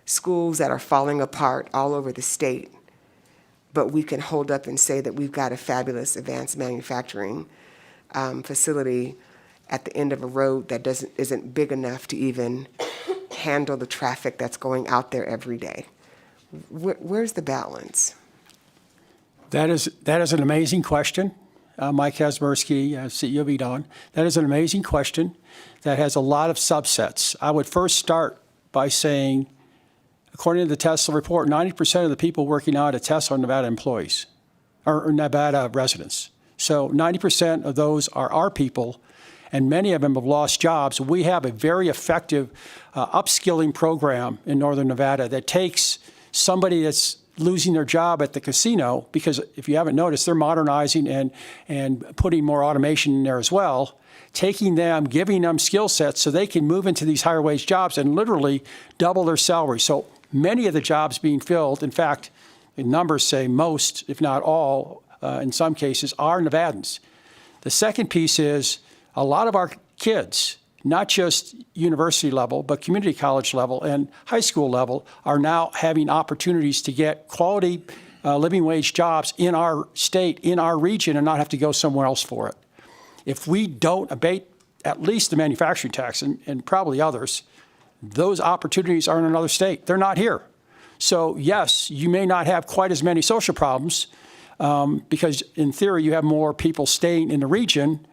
Speaker 6: schools that are falling apart all over the state, but we can hold up and say that we've got a fabulous advanced manufacturing facility at the end of a road that isn't big enough to even handle the traffic that's going out there every day? Where's the balance?
Speaker 18: That is an amazing question. Mike Kazmersky, CEO of EDON. That is an amazing question that has a lot of subsets. I would first start by saying, according to the Tesla report, 90% of the people working out at Tesla are Nevada employees, or Nevada residents. So 90% of those are our people, and many of them have lost jobs. We have a very effective upskilling program in Northern Nevada that takes somebody that's losing their job at the casino, because if you haven't noticed, they're modernizing and putting more automation in there as well, taking them, giving them skill sets so they can move into these higher wage jobs and literally double their salary. So many of the jobs being filled, in fact, the numbers say most, if not all, in some cases, are Nevadans. The second piece is a lot of our kids, not just university level, but community college level and high school level, are now having opportunities to get quality living wage jobs in our state, in our region, and not have to go somewhere else for it. If we don't abate at least the manufacturing tax and probably others, those opportunities are in another state. They're not here. So yes, you may not have quite as many social problems because in theory you have more people staying in the region,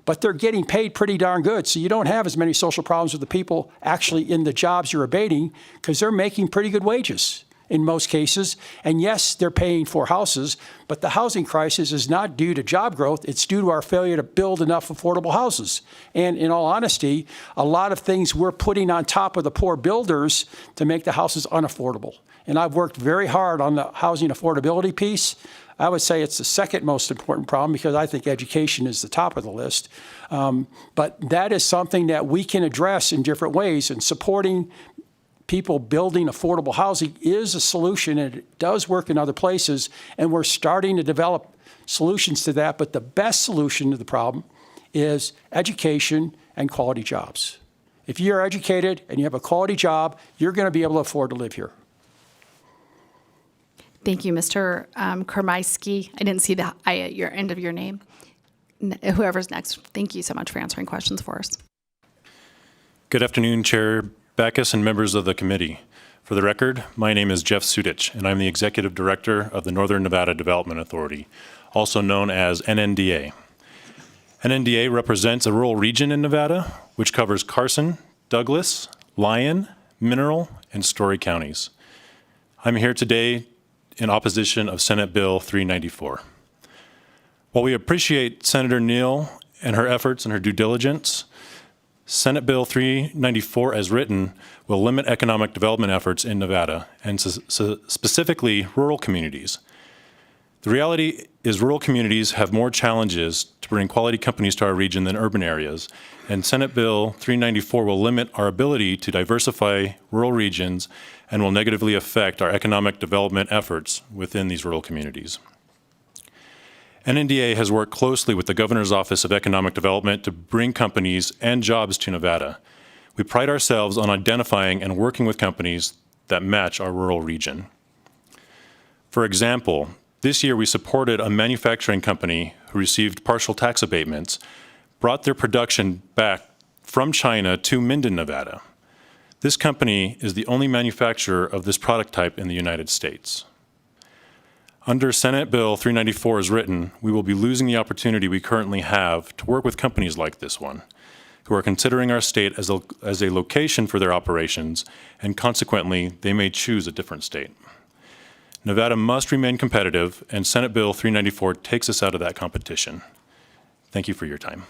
Speaker 18: but they're getting paid pretty darn good. So you don't have as many social problems with the people actually in the jobs you're abating because they're making pretty good wages in most cases. And yes, they're paying for houses, but the housing crisis is not due to job growth. It's due to our failure to build enough affordable houses. And in all honesty, a lot of things we're putting on top of the poor builders to make the houses unaffordable. And I've worked very hard on the housing affordability piece. I would say it's the second most important problem because I think education is the top of the list. But that is something that we can address in different ways, and supporting people building affordable housing is a solution, and it does work in other places, and we're starting to develop solutions to that. But the best solution to the problem is education and quality jobs. If you're educated and you have a quality job, you're going to be able to afford to live here.
Speaker 1: Thank you, Mr. Kermeiski. I didn't see your end of your name. Whoever's next, thank you so much for answering questions for us.
Speaker 19: Good afternoon, Chair Backus and members of the committee. For the record, my name is Jeff Sudich, and I'm the Executive Director of the Northern Nevada Development Authority, also known as NNDA. NNDA represents a rural region in Nevada, which covers Carson, Douglas, Lyon, Mineral, and Story counties. I'm here today in opposition of Senate Bill 394. While we appreciate Senator Neal and her efforts and her due diligence, Senate Bill 394 as written will limit economic development efforts in Nevada, and specifically rural communities. The reality is rural communities have more challenges to bring quality companies to our region than urban areas, and Senate Bill 394 will limit our ability to diversify rural regions and will negatively affect our economic development efforts within these rural communities. NNDA has worked closely with the Governor's Office of Economic Development to bring companies and jobs to Nevada. We pride ourselves on identifying and working with companies that match our rural region. For example, this year we supported a manufacturing company who received partial tax abatements, brought their production back from China to Minden, Nevada. This company is the only manufacturer of this product type in the United States. Under Senate Bill 394 as written, we will be losing the opportunity we currently have to work with companies like this one, who are considering our state as a location for their operations, and consequently, they may choose a different state. Nevada must remain competitive, and Senate Bill 394 takes us out of that competition. Thank you for your time.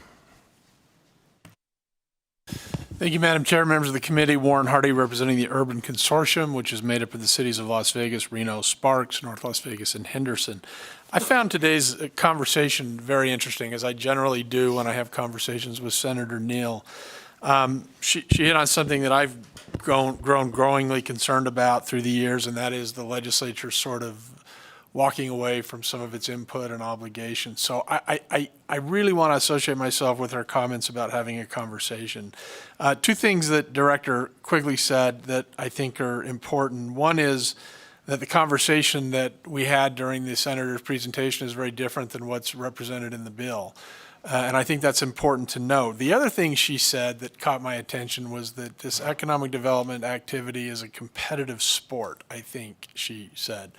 Speaker 10: Thank you, Madam Chair, members of the committee. Warren Hardy, representing the Urban Consortium, which is made up of the cities of Las Vegas, Reno, Sparks, North Las Vegas, and Henderson. I found today's conversation very interesting, as I generally do when I have conversations with Senator Neal. She hit on something that I've grown growingly concerned about through the years, and that is the legislature sort of walking away from some of its input and obligations. So I really want to associate myself with her comments about having a conversation. Two things that Director Quigley said that I think are important. One is that the conversation that we had during the Senator's presentation is very different than what's represented in the bill. And I think that's important to note. The other thing she said that caught my attention was that this economic development activity is a competitive sport, I think she said.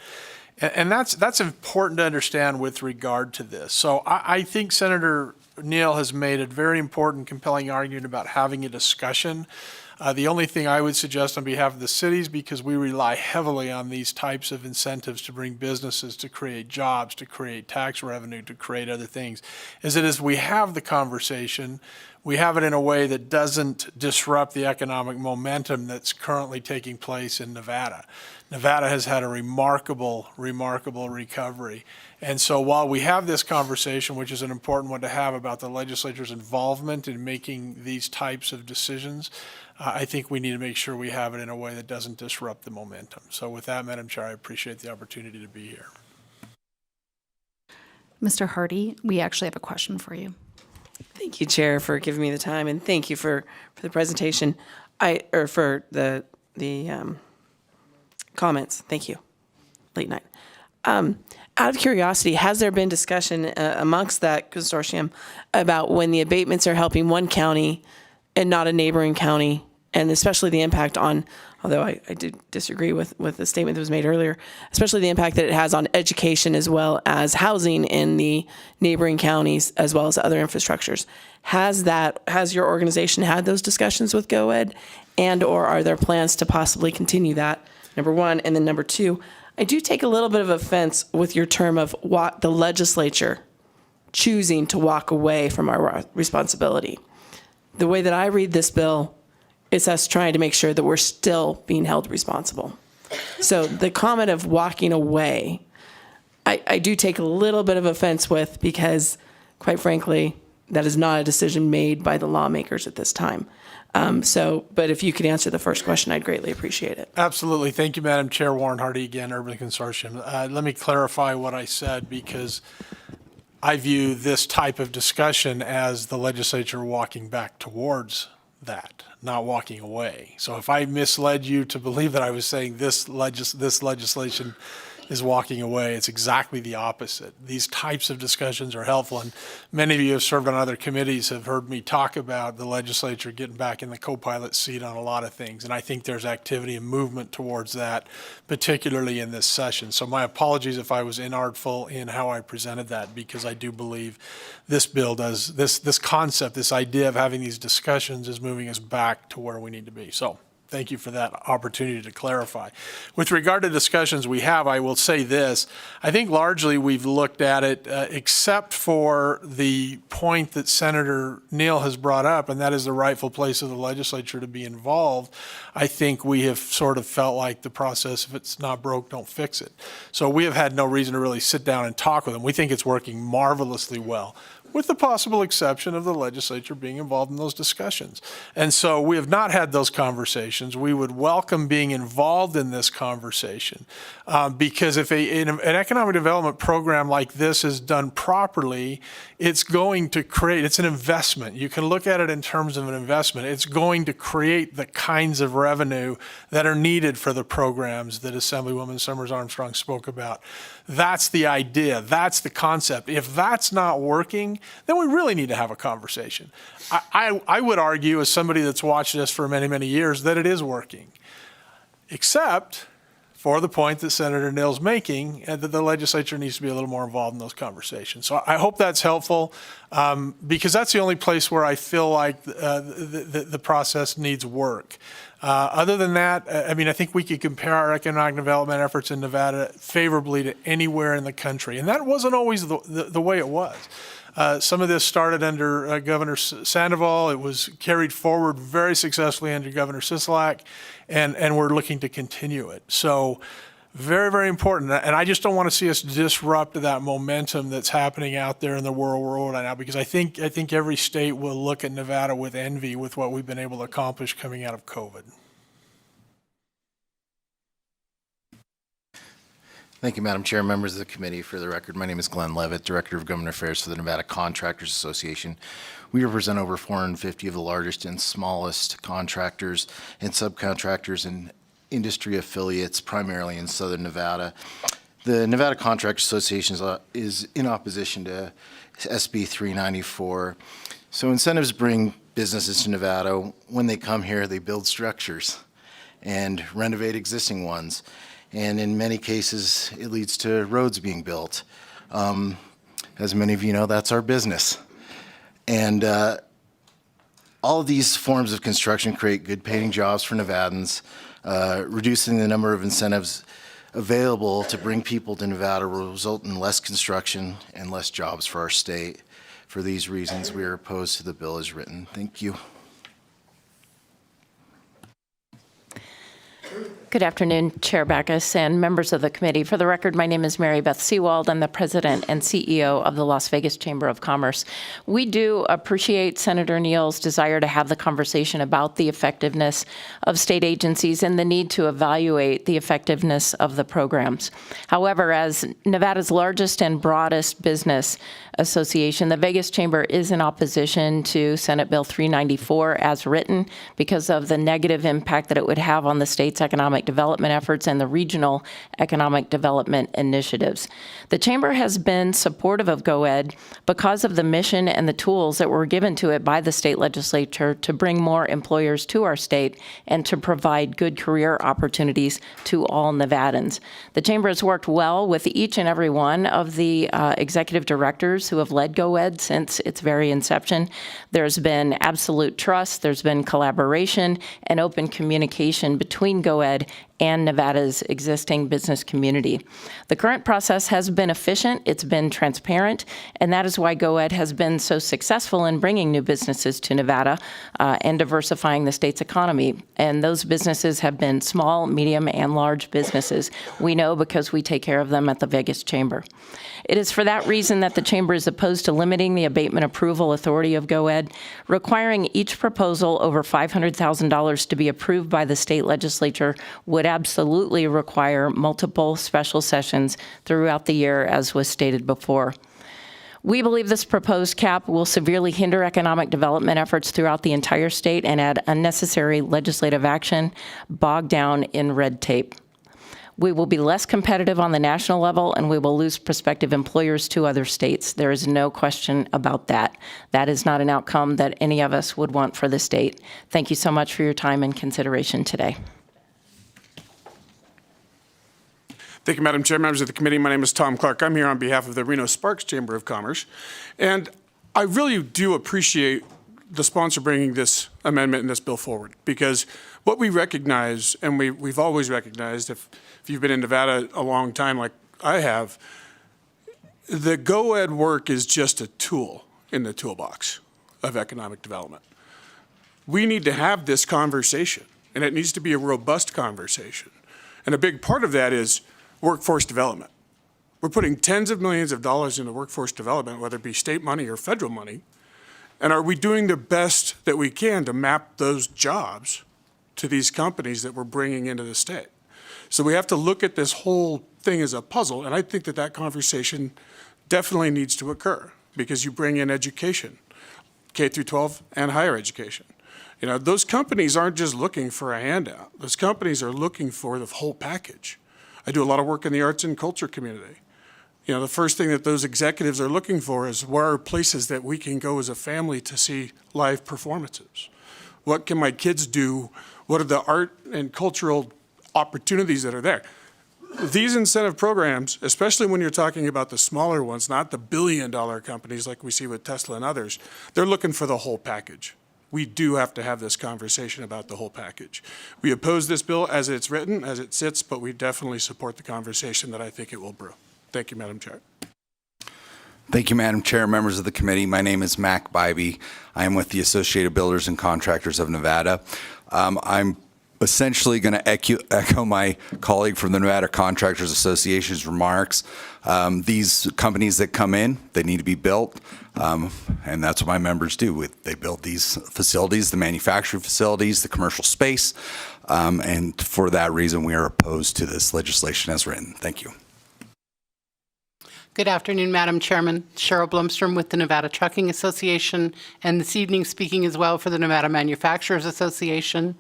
Speaker 10: And that's important to understand with regard to this. So I think Senator Neal has made a very important, compelling argument about having a discussion. The only thing I would suggest on behalf of the cities, because we rely heavily on these types of incentives to bring businesses, to create jobs, to create tax revenue, to create other things, is that as we have the conversation, we have it in a way that doesn't disrupt the economic momentum that's currently taking place in Nevada. Nevada has had a remarkable recovery. And so while we have this conversation, which is an important one to have about the legislature's involvement in making these types of decisions, I think we need to make sure we have it in a way that doesn't disrupt the momentum. So with that, Madam Chair, I appreciate the opportunity to be here.
Speaker 1: Mr. Hardy, we actually have a question for you.
Speaker 11: Thank you, Chair, for giving me the time, and thank you for the presentation, for the comments. Thank you. Late night. Out of curiosity, has there been discussion amongst that consortium about when the abatements are helping one county and not a neighboring county, and especially the impact on, although I did disagree with the statement that was made earlier, especially the impact that it has on education as well as housing in the neighboring counties as well as other infrastructures. Has your organization had those discussions with GoEd, and or are there plans to possibly continue that? Number one. And then number two, I do take a little bit of offense with your term of the legislature choosing to walk away from our responsibility. The way that I read this bill, it's us trying to make sure that we're still being held responsible. So the comment of walking away, I do take a little bit of offense with, because quite frankly, that is not a decision made by the lawmakers at this time. But if you could answer the first question, I'd greatly appreciate it.
Speaker 10: Absolutely. Thank you, Madam Chair. Warren Hardy again, Urban Consortium. Let me clarify what I said, because I view this type of discussion as the legislature walking back towards that, not walking away. So if I misled you to believe that I was saying this legislation is walking away, it's exactly the opposite. These types of discussions are helpful, and many of you have served on other committees have heard me talk about the legislature getting back in the co-pilot seat on a lot of things, and I think there's activity and movement towards that, particularly in this session. So my apologies if I was inartful in how I presented that, because I do believe this bill does, this concept, this idea of having these discussions is moving us back to where we need to be. So thank you for that opportunity to clarify. With regard to discussions we have, I will say this. I think largely we've looked at it, except for the point that Senator Neal has brought up, and that is the rightful place of the legislature to be involved. I think we have sort of felt like the process, if it's not broke, don't fix it. So we have had no reason to really sit down and talk with them. We think it's working marvelously well, with the possible exception of the legislature being involved in those discussions. And so we have not had those conversations. We would welcome being involved in this conversation, because if an economic development program like this is done properly, it's going to create, it's an investment. You can look at it in terms of an investment. It's going to create the kinds of revenue that are needed for the programs that Assemblywoman Summers Armstrong spoke about. That's the idea. That's the concept. If that's not working, then we really need to have a conversation. I would argue, as somebody that's watched this for many, many years, that it is working, except for the point that Senator Neal's making, and that the legislature needs to be a little more involved in those conversations. So I hope that's helpful, because that's the only place where I feel like the process needs work. Other than that, I mean, I think we could compare our economic development efforts in Nevada favorably to anywhere in the country. And that wasn't always the way it was. Some of this started under Governor Sandoval. It was carried forward very successfully under Governor Sisolak, and we're looking to continue it. So very, very important. And I just don't want to see us disrupt that momentum that's happening out there in the world right now, because I think every state will look at Nevada with envy with what we've been able to accomplish coming out of COVID.
Speaker 20: Thank you, Madam Chair, members of the committee. For the record, my name is Glenn Levitt, Director of Government Affairs for the Nevada Contractors Association. We represent over 450 of the largest and smallest contractors and subcontractors and industry affiliates, primarily in Southern Nevada. The Nevada Contractors Association is in opposition to SB 394. So incentives bring businesses to Nevada. When they come here, they build structures and renovate existing ones. And in many cases, it leads to roads being built. As many of you know, that's our business. And all of these forms of construction create good paying jobs for Nevadans. Reducing the number of incentives available to bring people to Nevada will result in less construction and less jobs for our state. For these reasons, we are opposed to the bill as written. Thank you.
Speaker 21: Good afternoon, Chair Backus and members of the committee. For the record, my name is Mary Beth Seawald. I'm the President and CEO of the Las Vegas Chamber of Commerce. We do appreciate Senator Neal's desire to have the conversation about the effectiveness of state agencies and the need to evaluate the effectiveness of the programs. However, as Nevada's largest and broadest business association, the Vegas Chamber is in opposition to Senate Bill 394 as written because of the negative impact that it would have on the state's economic development efforts and the regional economic development initiatives. The Chamber has been supportive of GoEd because of the mission and the tools that were given to it by the state legislature to bring more employers to our state and to provide good career opportunities to all Nevadans. The Chamber has worked well with each and every one of the executive directors who have led GoEd since its very inception. There's been absolute trust, there's been collaboration and open communication between GoEd and Nevada's existing business community. The current process has been efficient, it's been transparent, and that is why GoEd has been so successful in bringing new businesses to Nevada and diversifying the state's economy. And those businesses have been small, medium, and large businesses. We know because we take care of them at the Vegas Chamber. It is for that reason that the Chamber is opposed to limiting the abatement approval authority of GoEd, requiring each proposal over $500,000 to be approved by the state legislature would absolutely require multiple special sessions throughout the year, as was stated before. We believe this proposed cap will severely hinder economic development efforts throughout the entire state and add unnecessary legislative action bogged down in red tape. We will be less competitive on the national level, and we will lose prospective employers to other states. There is no question about that. That is not an outcome that any of us would want for the state. Thank you so much for your time and consideration today.
Speaker 2: Thank you, Madam Chair, members of the committee. My name is Tom Clark. I'm here on behalf of the Reno Sparks Chamber of Commerce. And I really do appreciate the sponsor bringing this amendment and this bill forward, because what we recognize, and we've always recognized, if you've been in Nevada a long time like I have, the GoEd work is just a tool in the toolbox of economic development. We need to have this conversation, and it needs to be a robust conversation. And a big part of that is workforce development. We're putting tens of millions of dollars into workforce development, whether it be state money or federal money. And are we doing the best that we can to map those jobs to these companies that we're bringing into the state? So we have to look at this whole thing as a puzzle, and I think that that conversation definitely needs to occur, because you bring in education, K through 12 and higher education. You know, those companies aren't just looking for a handout. Those companies are looking for the whole package. I do a lot of work in the arts and culture community. You know, the first thing that those executives are looking for is where are places that we can go as a family to see live performances? What can my kids do? What are the art and cultural opportunities that are there? These incentive programs, especially when you're talking about the smaller ones, not the billion-dollar companies like we see with Tesla and others, they're looking for the whole package. We do have to have this conversation about the whole package. We oppose this bill as it's written, as it sits, but we definitely support the conversation that I think it will brew. Thank you, Madam Chair.
Speaker 22: Thank you, Madam Chair, members of the committee. My name is Mac Bybee. I am with the Associated Builders and Contractors of Nevada. I'm essentially going to echo my colleague from the Nevada Contractors Association's remarks. These companies that come in, they need to be built, and that's what my members do. They build these facilities, the manufacturing facilities, the commercial space, and for that reason, we are opposed to this legislation as written. Thank you.
Speaker 23: Good afternoon, Madam Chairman. Cheryl Blumstrom with the Nevada Trucking Association, and this evening speaking as well for the Nevada Manufacturers Association.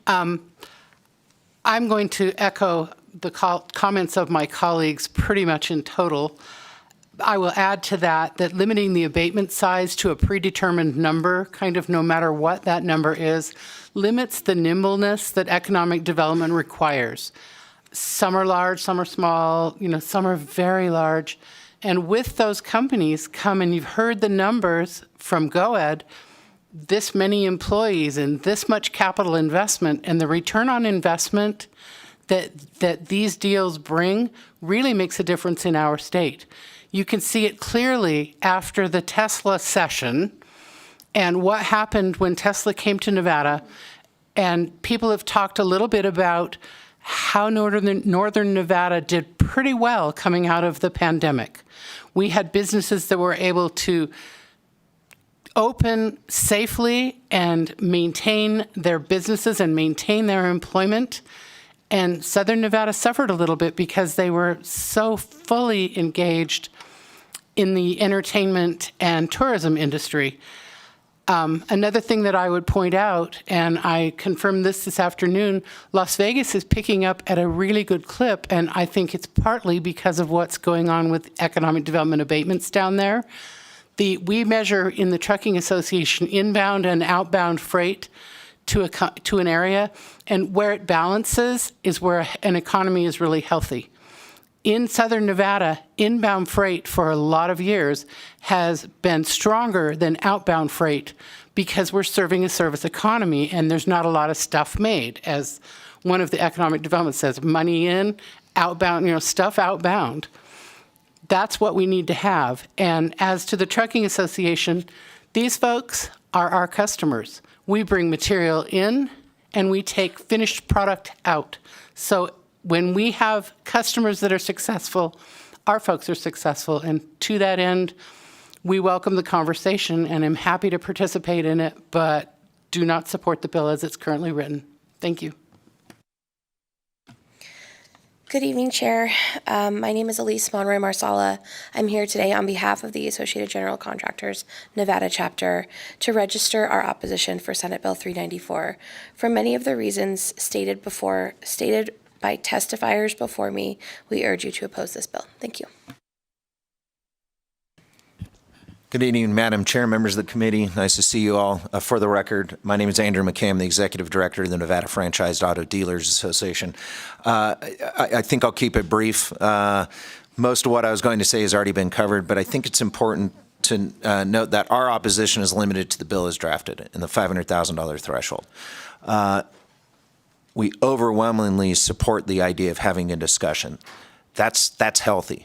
Speaker 23: I'm going to echo the comments of my colleagues pretty much in total. I will add to that limiting the abatement size to a predetermined number, kind of no matter what that number is, limits the nimbleness that economic development requires. Some are large, some are small, some are very large. And with those companies come, and you've heard the numbers from GoEd, this many employees and this much capital investment, and the return on investment that these deals bring really makes a difference in our state. You can see it clearly after the Tesla session and what happened when Tesla came to Nevada. And people have talked a little bit about how Northern Nevada did pretty well coming out of the pandemic. We had businesses that were able to open safely and maintain their businesses and maintain their employment. And Southern Nevada suffered a little bit because they were so fully engaged in the entertainment and tourism industry. Another thing that I would point out, and I confirmed this afternoon, Las Vegas is picking up at a really good clip, and I think it's partly because of what's going on with economic development abatements down there. We measure in the Trucking Association inbound and outbound freight to an area, and where it balances is where an economy is really healthy. In Southern Nevada, inbound freight for a lot of years has been stronger than outbound freight because we're serving a service economy and there's not a lot of stuff made, as one of the economic development says money in, outbound, stuff outbound. That's what we need to have. And as to the Trucking Association, these folks are our customers. We bring material in and we take finished product out. So when we have customers that are successful, our folks are successful. And to that end, we welcome the conversation and I'm happy to participate in it, but do not support the bill as it's currently written. Thank you.
Speaker 4: Good evening, Chair. My name is Elise Monroy Marsala. I'm here today on behalf of the Associated General Contractors Nevada chapter to register our opposition for Senate Bill 394. For many of the reasons stated by testifiers before me, we urge you to oppose this bill. Thank you.
Speaker 5: Good evening, Madam Chair, members of the committee. Nice to see you all. For the record, my name is Andrew McKay. I'm the Executive Director of the Nevada Franchised Auto Dealers Association. I think I'll keep it brief. Most of what I was going to say has already been covered, but I think it's important to note that our opposition is limited to the bill as drafted and the $500,000 threshold. We overwhelmingly support the idea of having a discussion. That's healthy.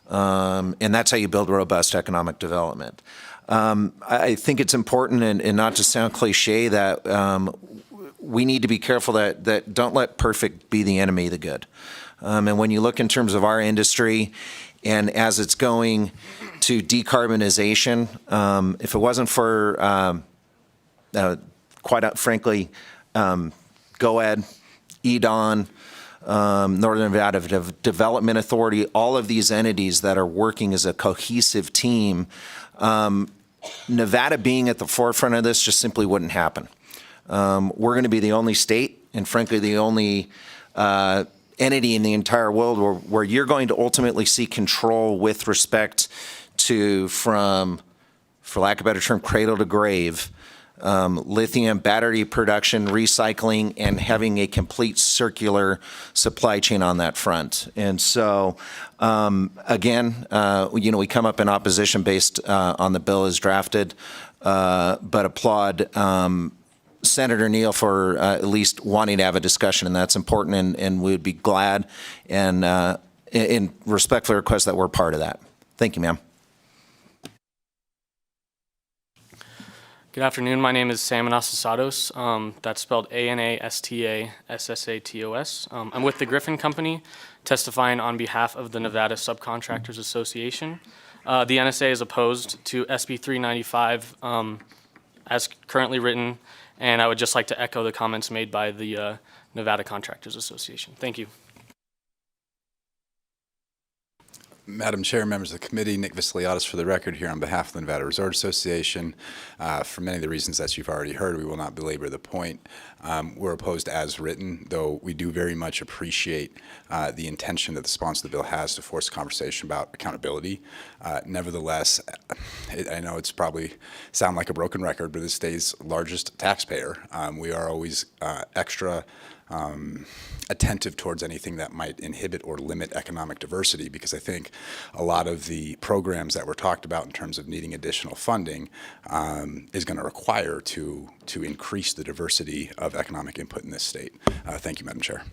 Speaker 5: And that's how you build robust economic development. I think it's important, and not to sound cliche, that we need to be careful that don't let perfect be the enemy of the good. And when you look in terms of our industry, and as it's going to decarbonization, if it wasn't for, quite frankly, GOED, EDON, Northern Nevada Development Authority, all of these entities that are working as a cohesive team, Nevada being at the forefront of this just simply wouldn't happen. We're going to be the only state, and frankly the only entity in the entire world where you're going to ultimately see control with respect to, from, for lack of a better term, cradle to grave, lithium battery production, recycling, and having a complete circular supply chain on that front. And so, again, we come up in opposition based on the bill as drafted, but applaud Senator Neal for at least wanting to have a discussion, and that's important, and we would be glad and respectfully request that we're part of that. Thank you, ma'am.
Speaker 7: Good afternoon. My name is Sam Anastasados. That's spelled Anastasatos. I'm with the Griffin Company, testifying on behalf of the Nevada Subcontractors Association. The NSA is opposed to SB 395 as currently written, and I would just like to echo the comments made by the Nevada Contractors Association. Thank you.
Speaker 24: Madam Chair, members of the committee, Nick Vasiliadis for the record here on behalf of the Nevada Resort Association. For many of the reasons that you've already heard, we will not belabor the point. We're opposed as written, though we do very much appreciate the intention that the sponsor of the bill has to force a conversation about accountability. Nevertheless, I know it's probably sound like a broken record, but the state's largest taxpayer. We are always extra attentive towards anything that might inhibit or limit economic diversity, because I think a lot of the programs that were talked about in terms of needing additional funding is going to require to increase the diversity of economic input in this state. Thank you, Madam Chair.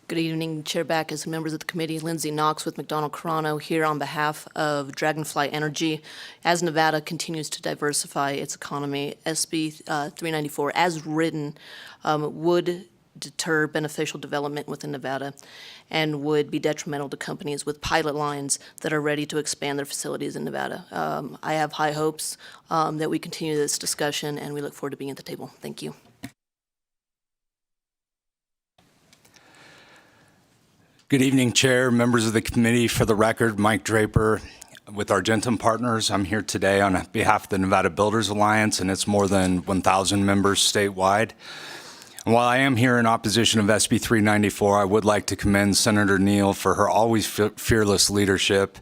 Speaker 25: Good evening, Chair Backus and members of the committee. Lindsay Knox with McDonald Carano here on behalf of Dragonfly Energy. As Nevada continues to diversify its economy, SB 394, as written, would deter beneficial development within Nevada and would be detrimental to companies with pilot lines that are ready to expand their facilities in Nevada. I have high hopes that we continue this discussion, and we look forward to being at the table. Thank you.
Speaker 26: Good evening, Chair, members of the committee. For the record, Mike Draper with Argentum Partners. I'm here today on behalf of the Nevada Builders Alliance and its more than 1,000 members statewide. And while I am here in opposition of SB 394, I would like to commend Senator Neal for her always fearless leadership.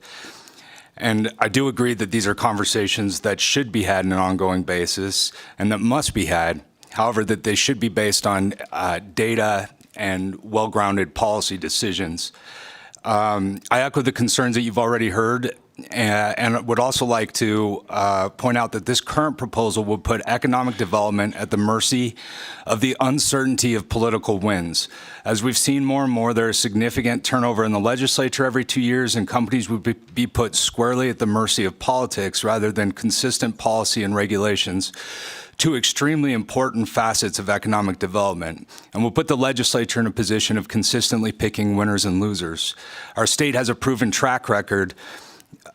Speaker 26: And I do agree that these are conversations that should be had on an ongoing basis and that must be had. However, that they should be based on data and well-grounded policy decisions. I echo the concerns that you've already heard and would also like to point out that this current proposal would put economic development at the mercy of the uncertainty of political winds. As we've seen more and more, there is significant turnover in the legislature every 2 years, and companies would be put squarely at the mercy of politics rather than consistent policy and regulations, two extremely important facets of economic development, and will put the legislature in a position of consistently picking winners and losers. Our state has a proven track record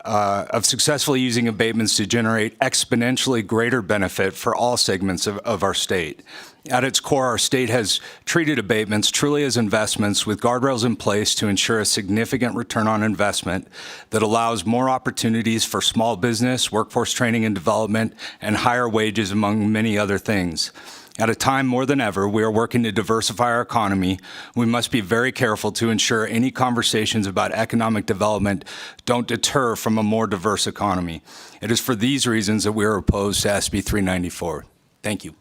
Speaker 26: of successfully using abatements to generate exponentially greater benefit for all segments of our state. At its core, our state has treated abatements truly as investments with guardrails in place to ensure a significant return on investment that allows more opportunities for small business, workforce training and development, and higher wages, among many other things. At a time more than ever, we are working to diversify our economy. We must be very careful to ensure any conversations about economic development don't deter from a more diverse economy. It is for these reasons that we are opposed to SB 394. Thank you.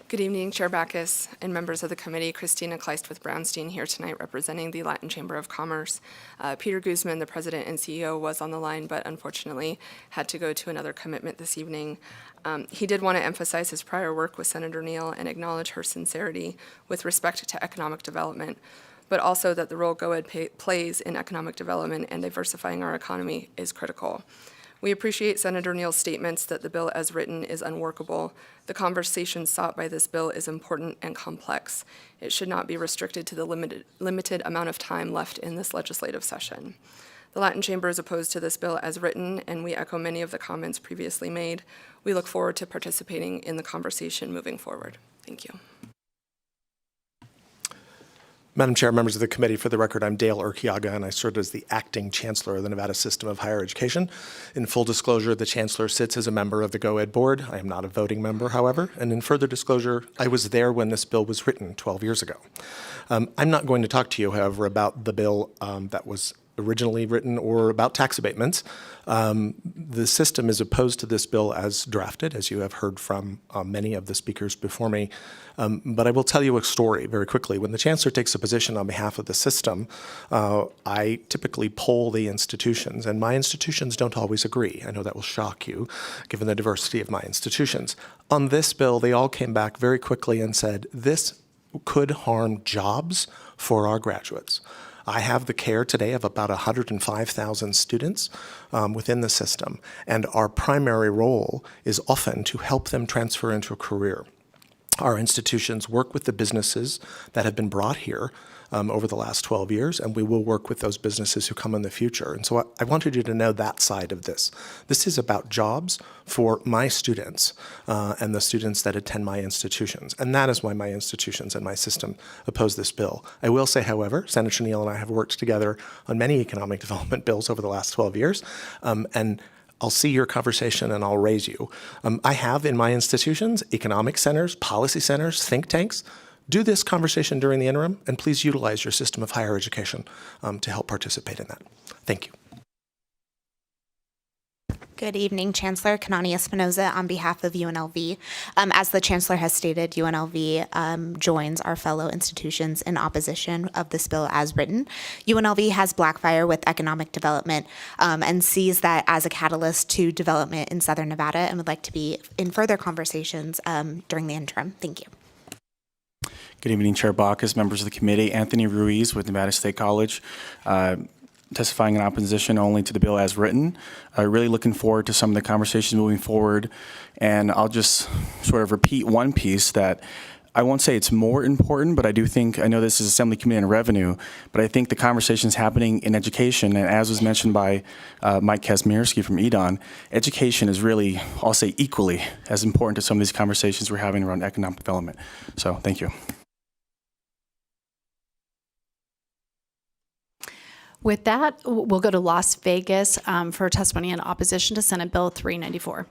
Speaker 3: Good evening, Chair Backus and members of the committee. Christina Kleist with Brownstein here tonight representing the Latin Chamber of Commerce. Peter Guzman, the president and CEO, was on the line, but unfortunately had to go to another commitment this evening. He did want to emphasize his prior work with Senator Neal and acknowledge her sincerity with respect to economic development, but also that the role GOED plays in economic development and diversifying our economy is critical. We appreciate Senator Neal's statements that the bill as written is unworkable. The conversation sought by this bill is important and complex. It should not be restricted to the limited amount of time left in this legislative session. The Latin Chamber is opposed to this bill as written, and we echo many of the comments previously made. We look forward to participating in the conversation moving forward. Thank you.
Speaker 8: Madam Chair, members of the committee, for the record, I'm Dale Urquiaga, and I served as the acting chancellor of the Nevada System of Higher Education. In full disclosure, the chancellor sits as a member of the GOED board. I am not a voting member, however, and in further disclosure, I was there when this bill was written 12 years ago. I'm not going to talk to you, however, about the bill that was originally written or about tax abatements. The system is opposed to this bill as drafted, as you have heard from many of the speakers before me. But I will tell you a story very quickly. When the chancellor takes a position on behalf of the system, I typically poll the institutions, and my institutions don't always agree. I know that will shock you, given the diversity of my institutions. On this bill, they all came back very quickly and said, this could harm jobs for our graduates. I have the care today of about 105,000 students within the system, and our primary role is often to help them transfer into a career. Our institutions work with the businesses that have been brought here over the last 12 years, and we will work with those businesses who come in the future. And so I wanted you to know that side of this. This is about jobs for my students and the students that attend my institutions. And that is why my institutions and my system oppose this bill. I will say, however, Senator Neal and I have worked together on many economic development bills over the last 12 years, and I'll see your conversation and I'll raise you. I have in my institutions economic centers, policy centers, think tanks. Do this conversation during the interim, and please utilize your system of higher education to help participate in that. Thank you.
Speaker 9: Good evening, Chancellor Kanani Espinoza on behalf of UNLV. As the Chancellor has stated, UNLV joins our fellow institutions in opposition of this bill as written. UNLV has Blackfire with economic development and sees that as a catalyst to development in Southern Nevada and would like to be in further conversations during the interim. Thank you.
Speaker 12: Good evening, Chair Backus, members of the committee. Anthony Ruiz with Nevada State College, testifying in opposition only to the bill as written. Really looking forward to some of the conversations moving forward. And I'll just sort of repeat one piece that I won't say it's more important, but I do think, I know this is Assembly Committee on Revenue, but I think the conversations happening in education, and as was mentioned by Mike Kazmierski from EDON, education is really, I'll say, equally as important to some of these conversations we're having around economic development. So thank you.
Speaker 1: With that, we'll go to Las Vegas for testimony in opposition to Senate Bill 394.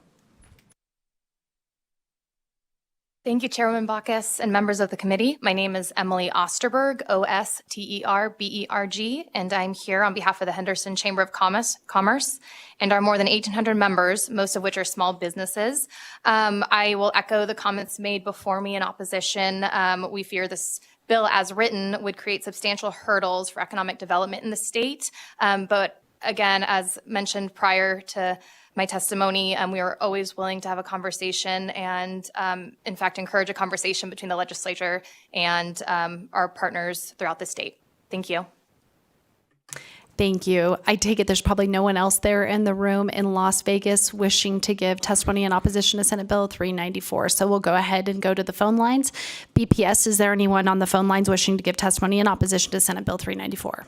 Speaker 13: Thank you, Chairwoman Backus and members of the committee. My name is Emily Osterberg, Osterberg, and I'm here on behalf of the Henderson Chamber of Commerce and our more than 1,800 members, most of which are small businesses. I will echo the comments made before me in opposition. We fear this bill as written would create substantial hurdles for economic development in the state. But again, as mentioned prior to my testimony, we are always willing to have a conversation and, in fact, encourage a conversation between the legislature and our partners throughout the state. Thank you.
Speaker 1: Thank you. I take it there's probably no one else there in the room in Las Vegas wishing to give testimony in opposition to Senate Bill 394. So we'll go ahead and go to the phone lines. BPS, is there anyone on the phone lines wishing to give testimony in opposition to Senate Bill 394?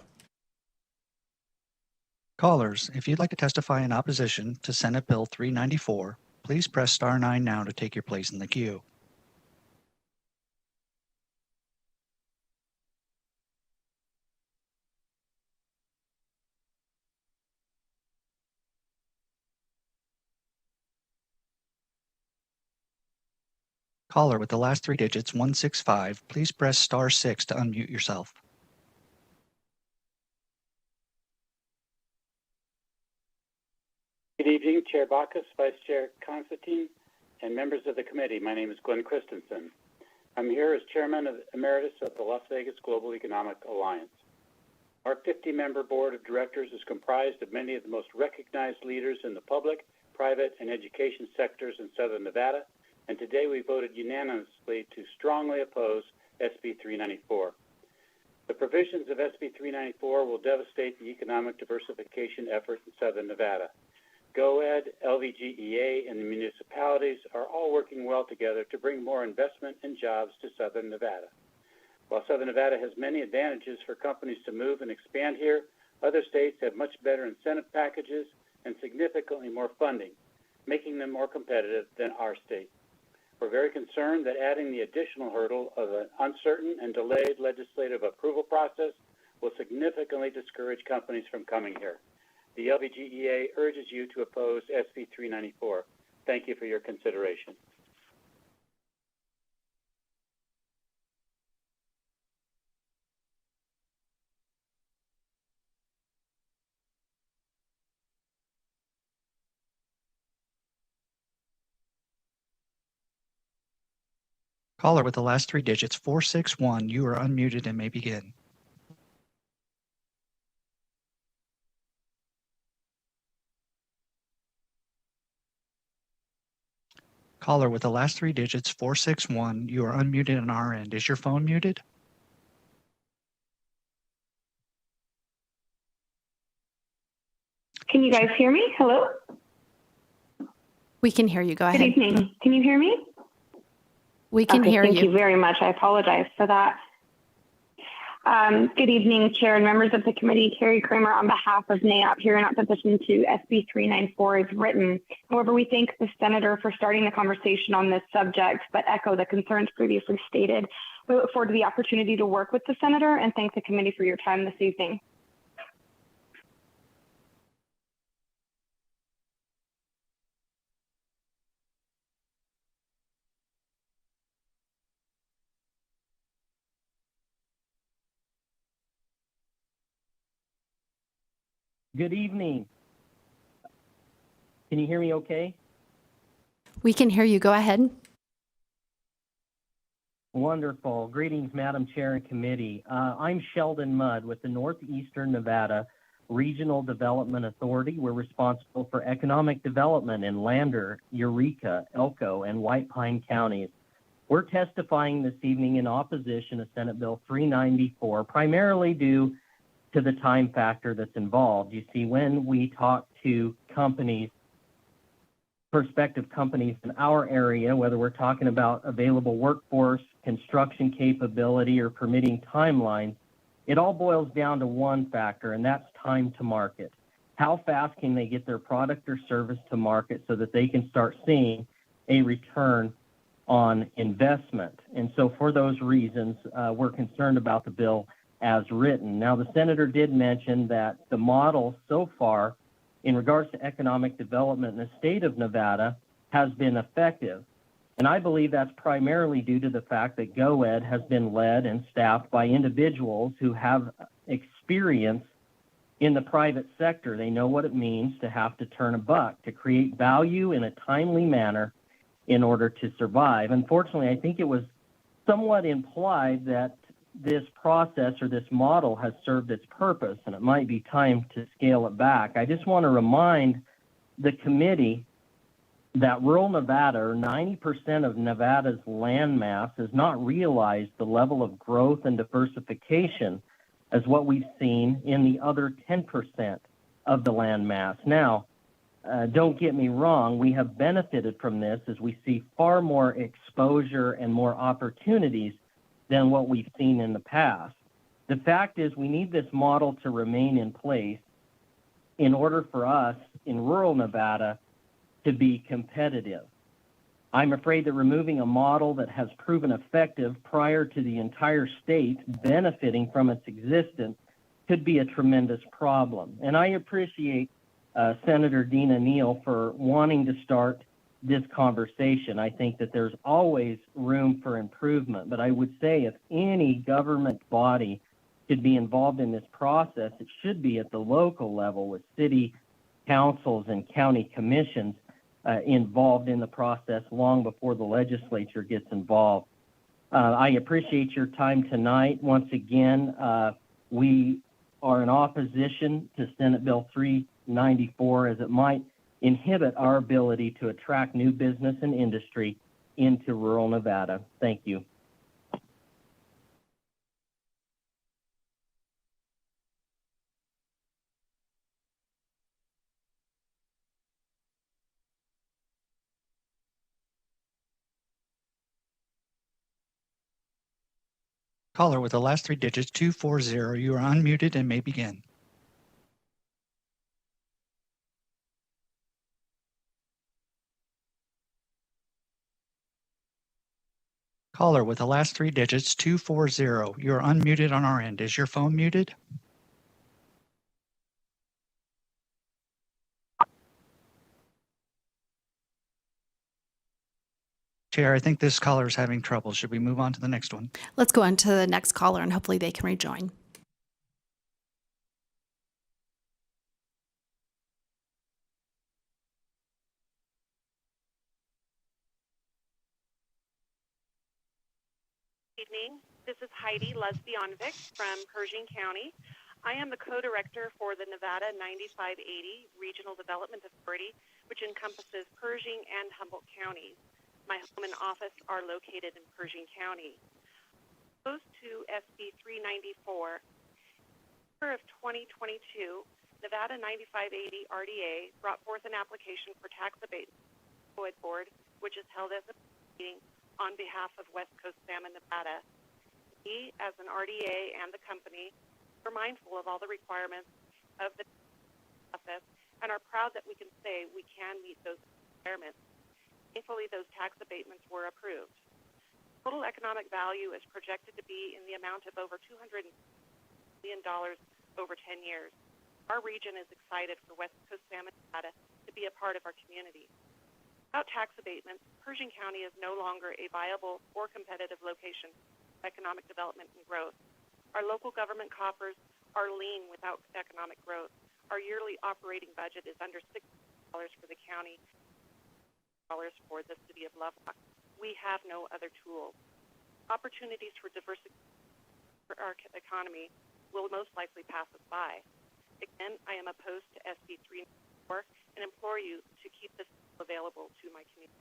Speaker 6: Callers, if you'd like to testify in opposition to Senate Bill 394, please press star 9 now to take your place in the queue. Caller with the last 3 digits 165, please press star 6 to unmute yourself.
Speaker 14: Good evening, Chair Bacchus, Vice Chair Constantine, and members of the committee. My name is Glenn Christensen. I'm here as Chairman Emeritus of the Las Vegas Global Economic Alliance. Our 50-member board of directors is comprised of many of the most recognized leaders in the public, private, and education sectors in Southern Nevada, and today we voted unanimously to strongly oppose SB 394. The provisions of SB 394 will devastate the economic diversification effort in Southern Nevada. GOED, LVGEA, and the municipalities are all working well together to bring more investment and jobs to Southern Nevada. While Southern Nevada has many advantages for companies to move and expand here, other states have much better incentive packages and significantly more funding, making them more competitive than our state. We're very concerned that adding the additional hurdle of an uncertain and delayed legislative approval process will significantly discourage companies from coming here. The LVGEA urges you to oppose SB 394. Thank you for your consideration.
Speaker 6: Caller with the last 3 digits 461, you are unmuted and may begin. Caller with the last 3 digits 461, you are unmuted on our end. Is your phone muted?
Speaker 15: Can you guys hear me? Hello?
Speaker 1: We can hear you. Go ahead.
Speaker 15: Good evening. Can you hear me?
Speaker 1: We can hear you.
Speaker 15: Thank you very much. I apologize for that. Good evening, Chair and members of the committee. Carrie Kramer on behalf of NAAP here in opposition to SB 394 as written. However, we thank the Senator for starting the conversation on this subject, but echo the concerns previously stated. We look forward to the opportunity to work with the Senator and thank the committee for your time this evening.
Speaker 16: Good evening. Can you hear me okay?
Speaker 1: We can hear you. Go ahead.
Speaker 16: Wonderful. Greetings, Madam Chair and Committee. I'm Sheldon Mudd with the Northeastern Nevada Regional Development Authority. We're responsible for economic development in Lander, Eureka, Elko, and White Pine counties. We're testifying this evening in opposition to Senate Bill 394, primarily due to the time factor that's involved. You see, when we talk to companies, prospective companies in our area, whether we're talking about available workforce, construction capability, or permitting timelines, it all boils down to one factor, and that's time to market. How fast can they get their product or service to market so that they can start seeing a return on investment? And so for those reasons, we're concerned about the bill as written. Now, the Senator did mention that the model so far in regards to economic development in the state of Nevada has been effective. And I believe that's primarily due to the fact that GOED has been led and staffed by individuals who have experience in the private sector. They know what it means to have to turn a buck, to create value in a timely manner in order to survive. Unfortunately, I think it was somewhat implied that this process or this model has served its purpose, and it might be time to scale it back. I just want to remind the committee that rural Nevada, or 90% of Nevada's land mass, has not realized the level of growth and diversification as what we've seen in the other 10% of the land mass. Now, don't get me wrong, we have benefited from this as we see far more exposure and more opportunities than what we've seen in the past. The fact is we need this model to remain in place in order for us in rural Nevada to be competitive. I'm afraid that removing a model that has proven effective prior to the entire state benefiting from its existence could be a tremendous problem. And I appreciate Senator Dina Neal for wanting to start this conversation. I think that there's always room for improvement, but I would say if any government body could be involved in this process, it should be at the local level with city councils and county commissions involved in the process long before the legislature gets involved. I appreciate your time tonight. Once again, we are in opposition to Senate Bill 394 as it might inhibit our ability to attract new business and industry into rural Nevada. Thank you.
Speaker 6: Caller with the last three digits, 240, you are unmuted and may begin. Caller with the last three digits, 240, you are unmuted on our end. Is your phone muted? Chair, I think this caller is having trouble. Should we move on to the next one?
Speaker 1: Let's go on to the next caller and hopefully they can rejoin.
Speaker 10: Evening. This is Heidi Lesbionovic from Pershing County. I am the co-director for the Nevada 9580 Regional Development Authority, which encompasses Pershing and Humboldt counties. My home and office are located in Pershing County. Opposed to SB 394, of 2022, Nevada 9580 RDA brought forth an application for tax abatement board, which is held as a meeting on behalf of West Coast Salmon Nevada. We, as an RDA and the company, are mindful of all the requirements of the process and are proud that we can say we can meet those requirements. Thankfully, those tax abatements were approved. Total economic value is projected to be in the amount of over $200 million over 10 years. Our region is excited for West Coast Salmon Nevada to be a part of our community. Without tax abatements, Pershing County is no longer a viable or competitive location for economic development and growth. Our local government coffers are lean without economic growth. Our yearly operating budget is under $6 for the county, for the city of Lovelock. We have no other tools. Opportunities for diversity for our economy will most likely pass us by. Again, I am opposed to SB 394 and implore you to keep this available to my community.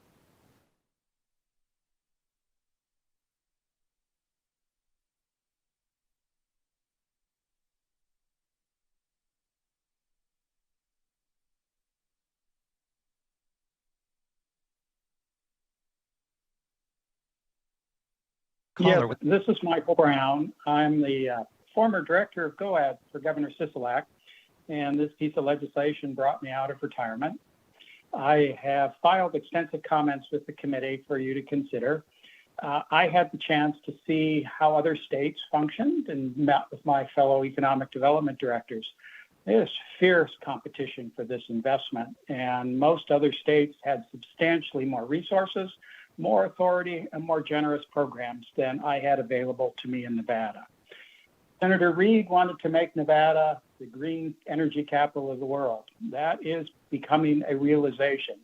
Speaker 11: Yes, this is Michael Brown. I'm the former director of GOAD for Governor Sisolak, and this piece of legislation brought me out of retirement. I have filed extensive comments with the committee for you to consider. I had the chance to see how other states functioned and met with my fellow economic development directors. There's fierce competition for this investment, and most other states had substantially more resources, more authority, and more generous programs than I had available to me in Nevada. Senator Reid wanted to make Nevada the green energy capital of the world. That is becoming a realization.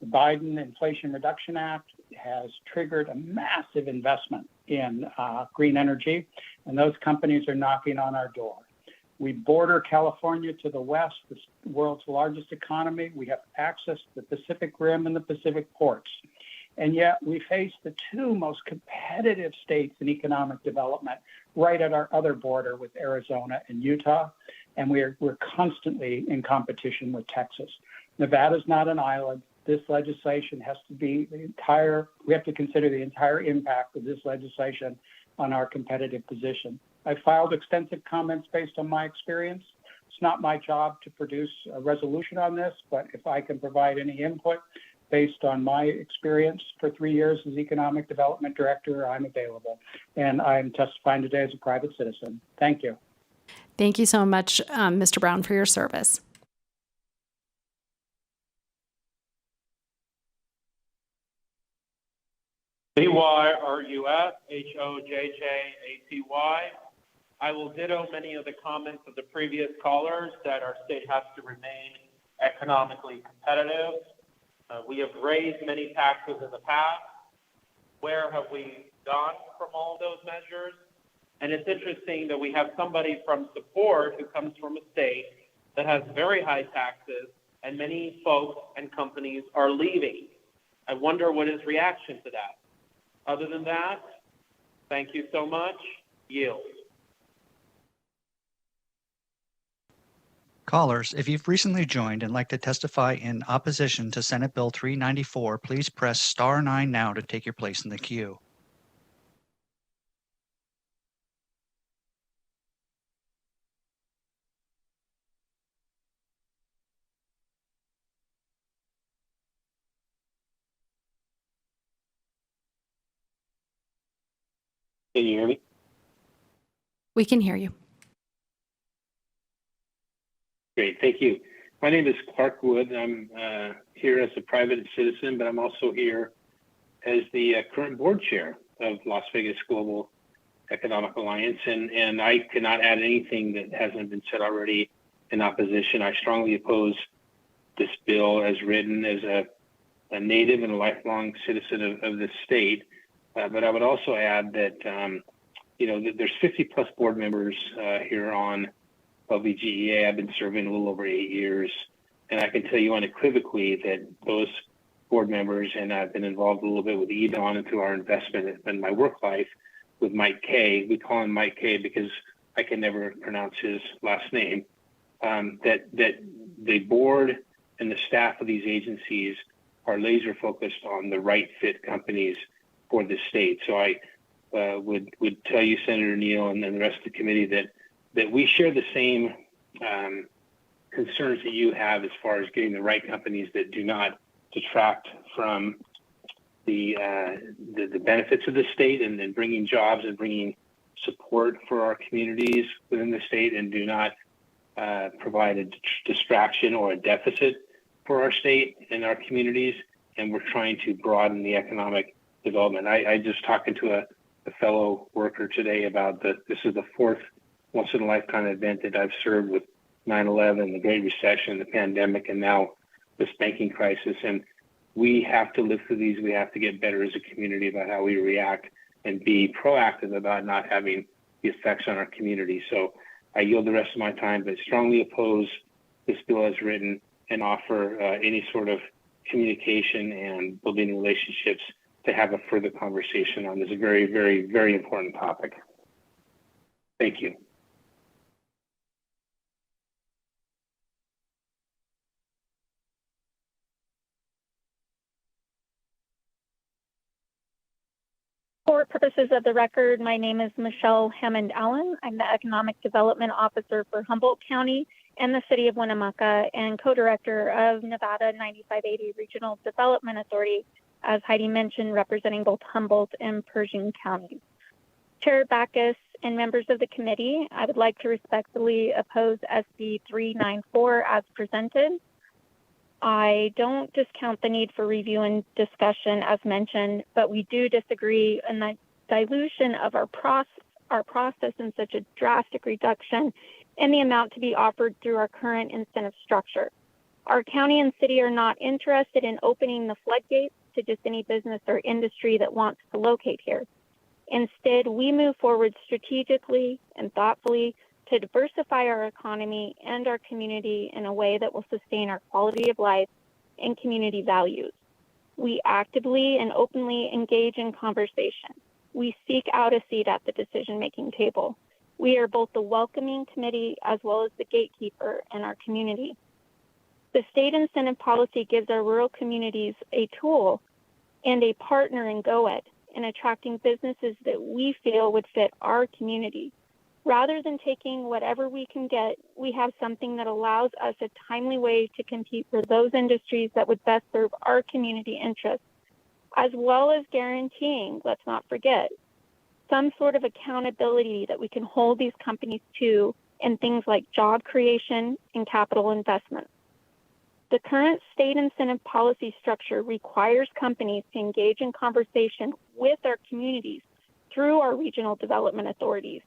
Speaker 11: The Biden Inflation Reduction Act has triggered a massive investment in green energy, and those companies are knocking on our door. We border California to the west, the world's largest economy. We have access to the Pacific Rim and the Pacific ports. And yet we face the two most competitive states in economic development right at our other border with Arizona and Utah. And we're constantly in competition with Texas. Nevada's not an island. This legislation has to be we have to consider the entire impact of this legislation on our competitive position. I filed extensive comments based on my experience. It's not my job to produce a resolution on this, but if I can provide any input based on my experience for 3 years as Economic Development Director, I'm available. And I'm testifying today as a private citizen. Thank you.
Speaker 1: Thank you so much, Mr. Brown, for your service.
Speaker 2: BYRUS-HOJJATY. I will ditto many of the comments of the previous callers that our state has to remain economically competitive. We have raised many taxes in the past. Where have we gone from all those measures? And it's interesting that we have somebody from support who comes from a state that has very high taxes, and many folks and companies are leaving. I wonder what his reaction to that. Other than that, thank you so much. Yield.
Speaker 6: Callers, if you've recently joined and like to testify in opposition to Senate Bill 394, please press star 9 now to take your place in the queue.
Speaker 2: Can you hear me?
Speaker 1: We can hear you.
Speaker 2: Great, thank you. My name is Clark Wood. I'm here as a private citizen, but I'm also here as the current board chair of Las Vegas Global Economic Alliance, and I cannot add anything that hasn't been said already in opposition. I strongly oppose this bill as written as a native and a lifelong citizen of this state. But I would also add that, there's 50 plus board members here on LVGEA. I've been serving a little over 8 years, and I can tell you unequivocally that those board members, and I've been involved a little bit with EDON and through our investment in my work life with Mike Kay. We call him Mike Kay because I can never pronounce his last name. That the board and the staff of these agencies are laser focused on the right fit companies for the state. So I would tell you, Senator Neal, and then the rest of the committee that we share the same concerns that you have as far as getting the right companies that do not detract from the benefits of the state and then bringing jobs and bringing support for our communities within the state and do not provide a distraction or a deficit for our state and our communities. And we're trying to broaden the economic development. I just talking to a fellow worker today about this is the fourth once in a lifetime event that I've served with 9/11, the Great Recession, the pandemic, and now this banking crisis. And we have to live through these. We have to get better as a community about how we react and be proactive about not having the effects on our community. So I yield the rest of my time, but strongly oppose this bill as written and offer any sort of communication and building relationships to have a further conversation on this very, very, very important topic. Thank you.
Speaker 17: For purposes of the record, my name is Michelle Hammond Allen. I'm the Economic Development Officer for Humboldt County and the City of Winnemucca and co-director of Nevada 9580 Regional Development Authority, as Heidi mentioned, representing both Humboldt and Pershing counties. Chair Backus and members of the committee, I would like to respectfully oppose SB 394 as presented. I don't discount the need for review and discussion as mentioned, but we do disagree in the dilution of our process in such a drastic reduction in the amount to be offered through our current incentive structure. Our county and city are not interested in opening the floodgates to just any business or industry that wants to locate here. Instead, we move forward strategically and thoughtfully to diversify our economy and our community in a way that will sustain our quality of life and community values. We actively and openly engage in conversation. We seek out a seat at the decision-making table. We are both the welcoming committee as well as the gatekeeper in our community. The state incentive policy gives our rural communities a tool and a partner in GoEd in attracting businesses that we feel would fit our community. Rather than taking whatever we can get, we have something that allows us a timely way to compete for those industries that would best serve our community interests, as well as guaranteeing, let's not forget, some sort of accountability that we can hold these companies to in things like job creation and capital investment. The current state incentive policy structure requires companies to engage in conversation with our communities through our regional development authorities.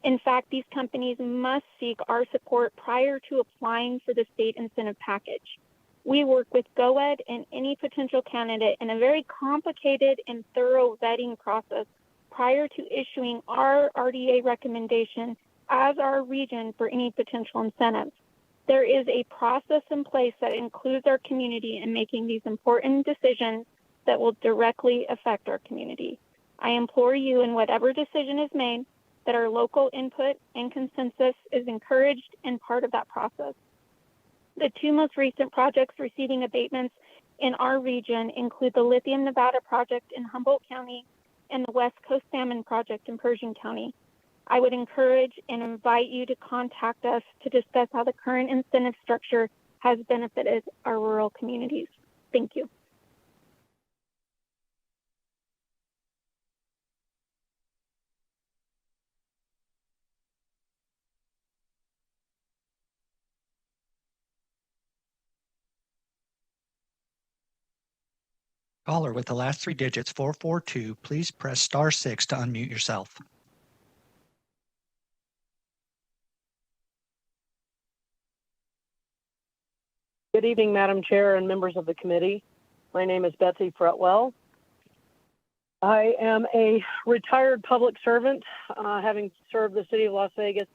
Speaker 17: In fact, these companies must seek our support prior to applying for the state incentive package. We work with GoEd and any potential candidate in a very complicated and thorough vetting process prior to issuing our RDA recommendation as our region for any potential incentives. There is a process in place that includes our community in making these important decisions that will directly affect our community. I implore you, in whatever decision is made, that our local input and consensus is encouraged and part of that process. The two most recent projects receiving abatements in our region include the Lithium Nevada project in Humboldt County and the West Coast Salmon project in Pershing County. I would encourage and invite you to contact us to discuss how the current incentive structure has benefited our rural communities. Thank you.
Speaker 6: Caller with the last three digits 442, please press *6 to unmute yourself.
Speaker 18: Good evening, Madam Chair and members of the committee. My name is Betsy Fretwell. I am a retired public servant, having served the city of Las Vegas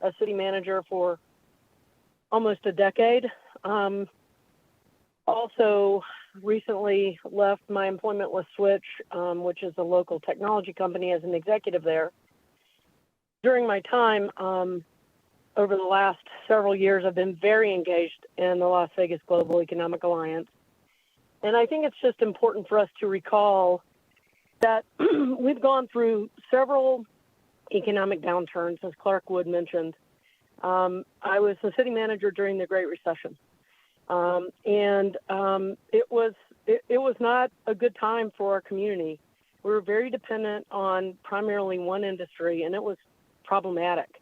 Speaker 18: as city manager for almost a decade. Also recently left my employment with Switch, which is a local technology company, as an executive there. During my time, over the last several years, I've been very engaged in the Las Vegas Global Economic Alliance. And I think it's just important for us to recall that we've gone through several economic downturns, as Clark Wood mentioned. I was the city manager during the Great Recession. It was not a good time for our community. We were very dependent on primarily one industry, and it was problematic.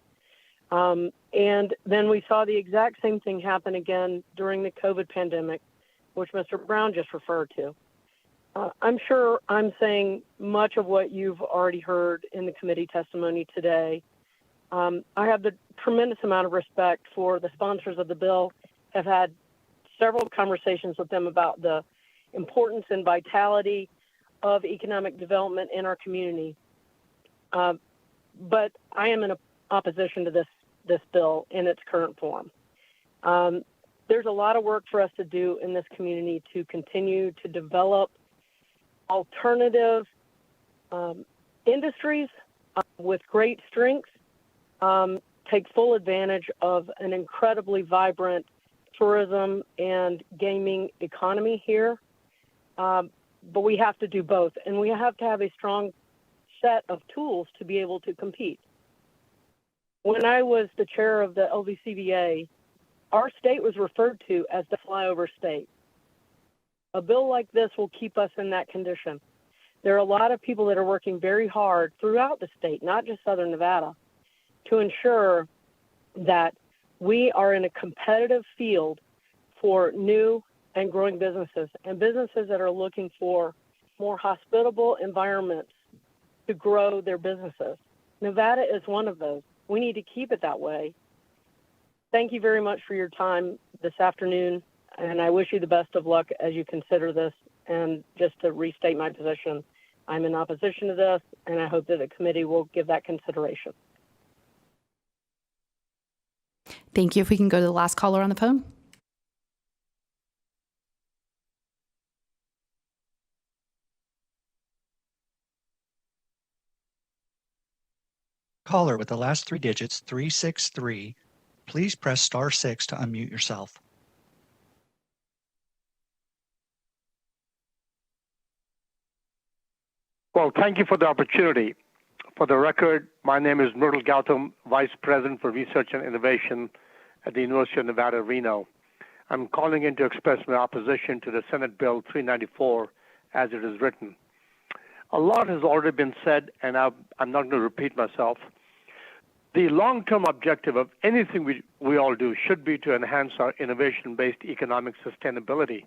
Speaker 18: And then we saw the exact same thing happen again during the COVID pandemic, which Mr. Brown just referred to. I'm sure I'm saying much of what you've already heard in the committee testimony today. I have the tremendous amount of respect for the sponsors of the bill, have had several conversations with them about the importance and vitality of economic development in our community. But I am in opposition to this bill in its current form. There's a lot of work for us to do in this community to continue to develop alternative industries with great strengths, take full advantage of an incredibly vibrant tourism and gaming economy here. But we have to do both, and we have to have a strong set of tools to be able to compete. When I was the chair of the LVCVA, our state was referred to as the flyover state. A bill like this will keep us in that condition. There are a lot of people that are working very hard throughout the state, not just Southern Nevada, to ensure that we are in a competitive field for new and growing businesses, and businesses that are looking for more hospitable environments to grow their businesses. Nevada is one of those. We need to keep it that way. Thank you very much for your time this afternoon, and I wish you the best of luck as you consider this. And just to restate my position, I'm in opposition to this, and I hope that the committee will give that consideration.
Speaker 1: Thank you. If we can go to the last caller on the phone.
Speaker 6: Caller with the last three digits, 363, please press *6 to unmute yourself.
Speaker 4: Well, thank you for the opportunity. For the record, my name is Myrtle Gautam, Vice President for Research and Innovation at the University of Nevada, Reno. I'm calling in to express my opposition to the Senate Bill 394 as it is written. A lot has already been said, and I'm not going to repeat myself. The long-term objective of anything we all do should be to enhance our innovation-based economic sustainability.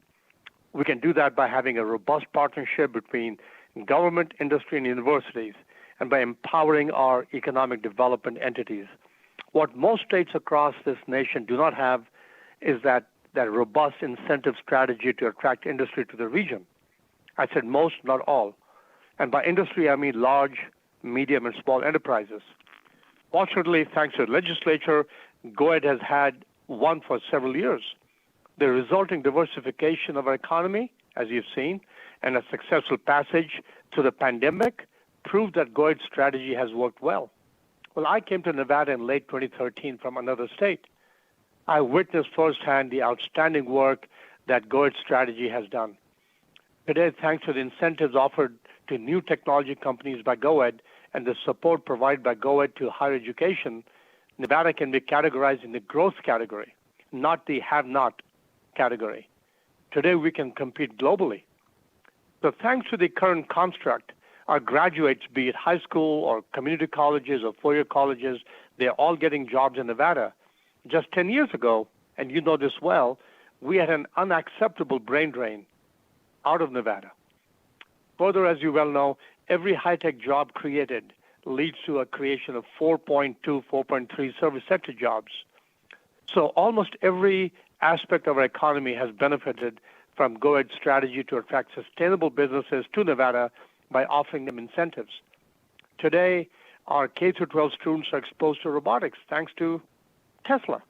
Speaker 4: We can do that by having a robust partnership between government, industry, and universities, and by empowering our economic development entities. What most states across this nation do not have is that robust incentive strategy to attract industry to the region. I said most, not all. And by industry, I mean large, medium, and small enterprises. Fortunately, thanks to the legislature, GOED has had one for several years. The resulting diversification of our economy, as you've seen, and a successful passage through the pandemic proved that GOED's strategy has worked well. Well, I came to Nevada in late 2013 from another state. I witnessed firsthand the outstanding work that GOED's strategy has done. Today, thanks to the incentives offered to new technology companies by GOED and the support provided by GOED to higher education, Nevada can be categorized in the growth category, not the have-not category. Today, we can compete globally. So thanks to the current construct, our graduates, be it high school or community colleges or four-year colleges, they're all getting jobs in Nevada. Just 10 years ago, and you know this well, we had an unacceptable brain drain out of Nevada. Further, as you well know, every high-tech job created leads to a creation of 4.2, 4.3 service sector jobs. So almost every aspect of our economy has benefited from GOED's strategy to attract sustainable businesses to Nevada by offering them incentives. Today, our K-12 students are exposed to robotics thanks to Tesla.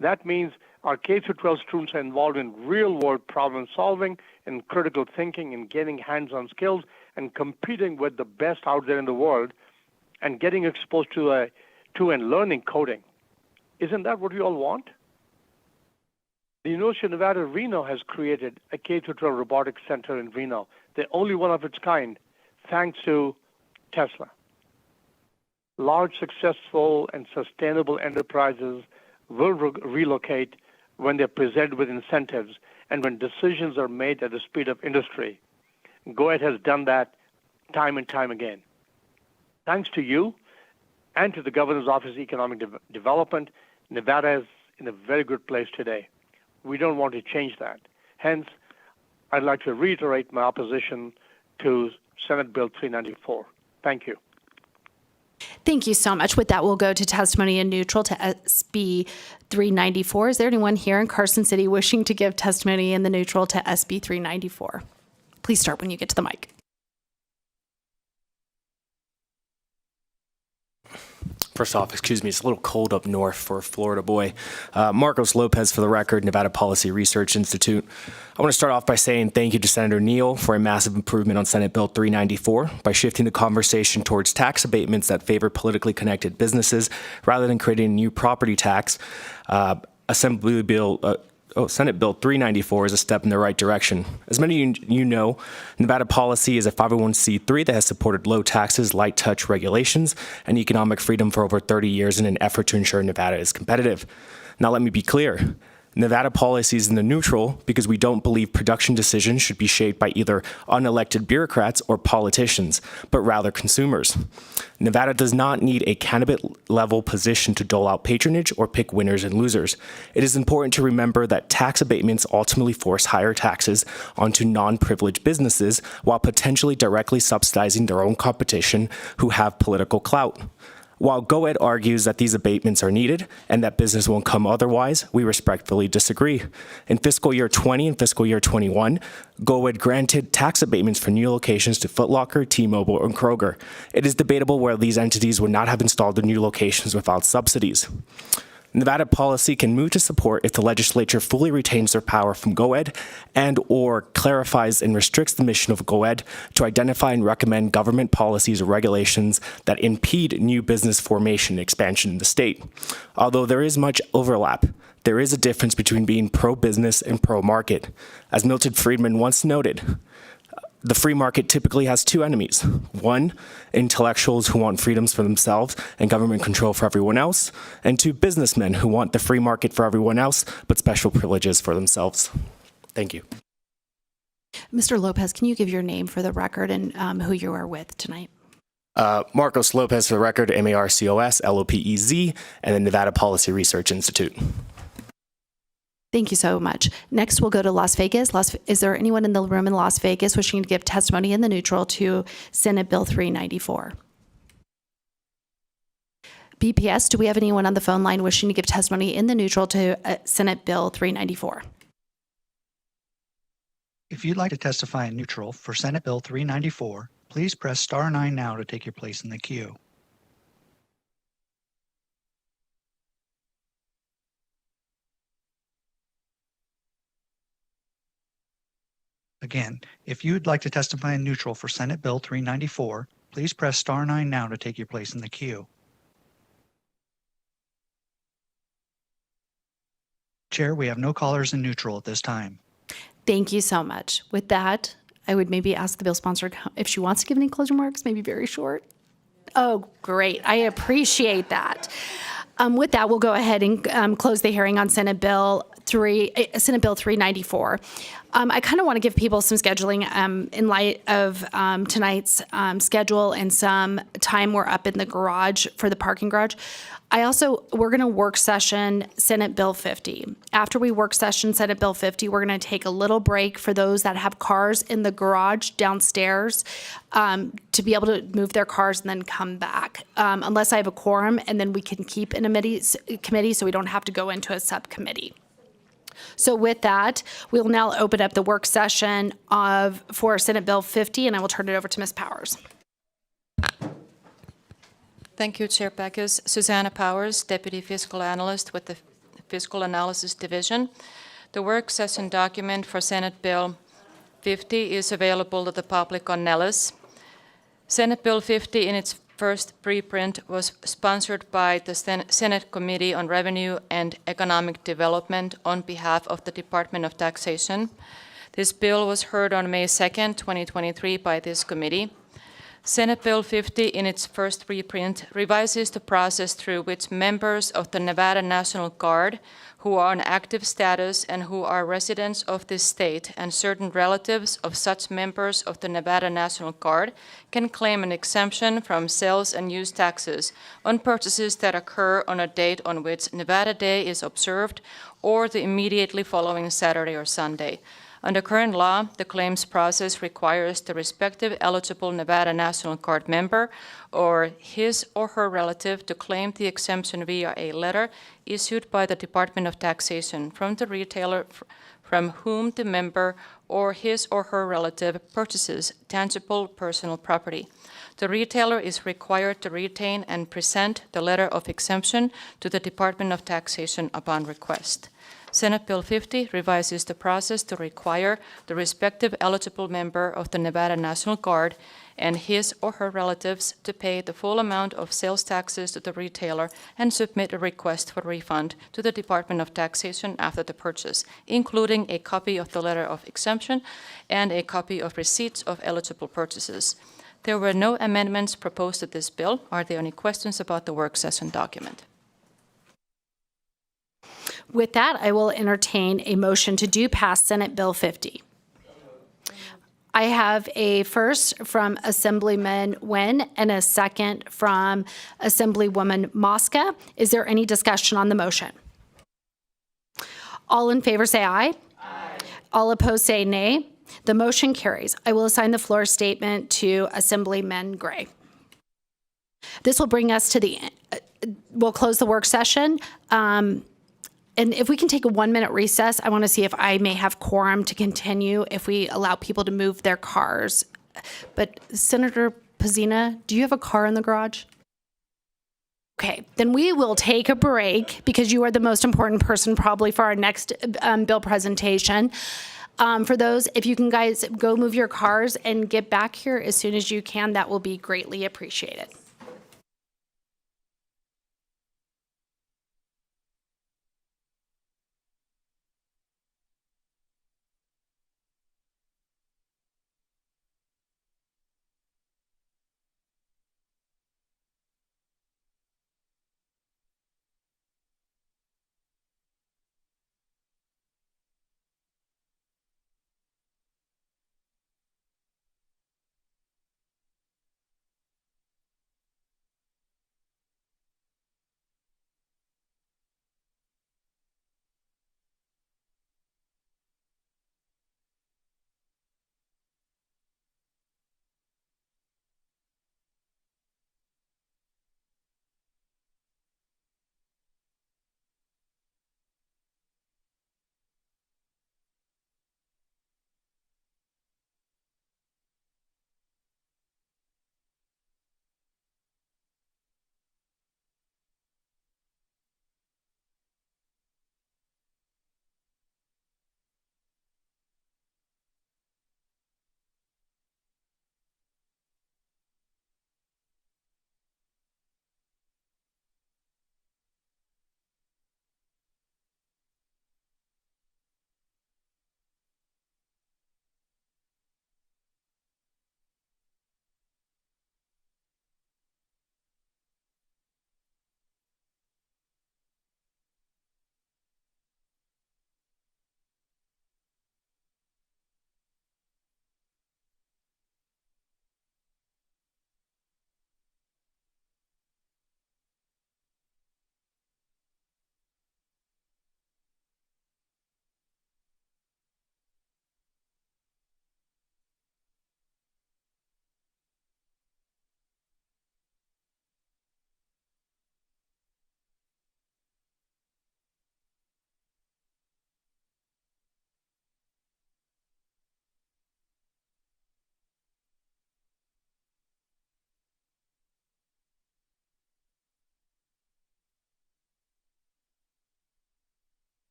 Speaker 4: That means our K-12 students are involved in real-world problem solving and critical thinking and gaining hands-on skills and competing with the best out there in the world and getting exposed to and learning coding. Isn't that what we all want? The University of Nevada, Reno has created a K-12 robotics center in Reno, the only one of its kind, thanks to Tesla. Large, successful, and sustainable enterprises will relocate when they're presented with incentives and when decisions are made at the speed of industry. GOED has done that time and time again. Thanks to you and to the Governor's Office of Economic Development, Nevada is in a very good place today. We don't want to change that. Hence, I'd like to reiterate my opposition to Senate Bill 394. Thank you.
Speaker 1: Thank you so much. With that, we'll go to testimony in neutral to SB 394. Is there anyone here in Carson City wishing to give testimony in the neutral to SB 394? Please start when you get to the mic.
Speaker 7: First off, excuse me, it's a little cold up north for a Florida boy. Marcos Lopez for the record, Nevada Policy Research Institute. I want to start off by saying thank you to Senator Neal for a massive improvement on Senate Bill 394 by shifting the conversation towards tax abatements that favor politically connected businesses rather than creating a new property tax. Senate Bill 394 is a step in the right direction. As many of you know, Nevada Policy is a 501c3 that has supported low taxes, light touch regulations, and economic freedom for over 30 years in an effort to ensure Nevada is competitive. Now let me be clear. Nevada Policy is in the neutral because we don't believe production decisions should be shaped by either unelected bureaucrats or politicians, but rather consumers. Nevada does not need a candidate-level position to dole out patronage or pick winners and losers. It is important to remember that tax abatements ultimately force higher taxes onto non-privileged businesses while potentially directly subsidizing their own competition who have political clout.
Speaker 5: While GoEd argues that these abatements are needed and that business won't come otherwise, we respectfully disagree. In fiscal year 20 and fiscal year 21, GoEd granted tax abatements for new locations to Foot Locker, T-Mobile, and Kroger. It is debatable whether these entities would not have installed the new locations without subsidies. Nevada policy can move to support if the legislature fully retains their power from GoEd and or clarifies and restricts the mission of GoEd to identify and recommend government policies or regulations that impede new business formation and expansion in the state. Although there is much overlap, there is a difference between being pro-business and pro-market. As Milton Friedman once noted, the free market typically has two enemies. One, intellectuals who want freedoms for themselves and government control for everyone else, and two, businessmen who want the free market for everyone else but special privileges for themselves. Thank you.
Speaker 1: Mr. Lopez, can you give your name for the record and who you are with tonight?
Speaker 5: Marcos Lopez for the record, MARCOS, LOPEZ, and the Nevada Policy Research Institute.
Speaker 1: Thank you so much. Next, we'll go to Las Vegas. Is there anyone in the room in Las Vegas wishing to give testimony in the neutral to Senate Bill 394? BPS, do we have anyone on the phone line wishing to give testimony in the neutral to Senate Bill 394?
Speaker 6: If you'd like to testify in neutral for Senate Bill 394, please press star 9 now to take your place in the queue. Again, if you'd like to testify in neutral for Senate Bill 394, please press star 9 now to take your place in the queue. Chair, we have no callers in neutral at this time.
Speaker 1: Thank you so much. With that, I would maybe ask the bill sponsor if she wants to give any closing remarks, maybe very short. Oh, great. I appreciate that. With that, we'll go ahead and close the hearing on Senate Bill 394. I kind of want to give people some scheduling in light of tonight's schedule and some time we're up in the garage for the parking garage. We're going to work session Senate Bill 50. After we work session Senate Bill 50, we're going to take a little break for those that have cars in the garage downstairs to be able to move their cars and then come back, unless I have a quorum, and then we can keep in a committee so we don't have to go into a subcommittee. So with that, we will now open up the work session for Senate Bill 50, and I will turn it over to Ms. Powers.
Speaker 19: Thank you, Chair Backus. Susanna Powers, Deputy Fiscal Analyst with the Fiscal Analysis Division. The work session document for Senate Bill 50 is available to the public on Nellis. Senate Bill 50 in its first preprint was sponsored by the Senate Committee on Revenue and Economic Development on behalf of the Department of Taxation. This bill was heard on May 2nd, 2023 by this committee. Senate Bill 50 in its first reprint revises the process through which members of the Nevada National Guard who are on active status and who are residents of this state and certain relatives of such members of the Nevada National Guard can claim an exemption from sales and use taxes on purchases that occur on a date on which Nevada Day is observed or the immediately following Saturday or Sunday. Under current law, the claims process requires the respective eligible Nevada National Guard member or his or her relative to claim the exemption via a letter issued by the Department of Taxation from the retailer from whom the member or his or her relative purchases tangible personal property. The retailer is required to retain and present the letter of exemption to the Department of Taxation upon request. Senate Bill 50 revises the process to require the respective eligible member of the Nevada National Guard and his or her relatives to pay the full amount of sales taxes to the retailer and submit a request for refund to the Department of Taxation after the purchase, including a copy of the letter of exemption and a copy of receipts of eligible purchases. There were no amendments proposed to this bill. Are there any questions about the work session document?
Speaker 1: With that, I will entertain a motion to do pass Senate Bill 50. I have a first from Assemblyman Nguyen and a second from Assemblywoman Mosca. Is there any discussion on the motion? All in favor say aye. Aye. All opposed say nay. The motion carries. I will assign the floor statement to Assemblyman Gray. This will bring us to we'll close the work session. And if we can take a 1-minute recess, I want to see if I may have quorum to continue if we allow people to move their cars. But Senator Pazina, do you have a car in the garage? Okay, then we will take a break because you are the most important person probably for our next bill presentation. For those, if you can guys go move your cars and get back here as soon as you can, that will be greatly appreciated.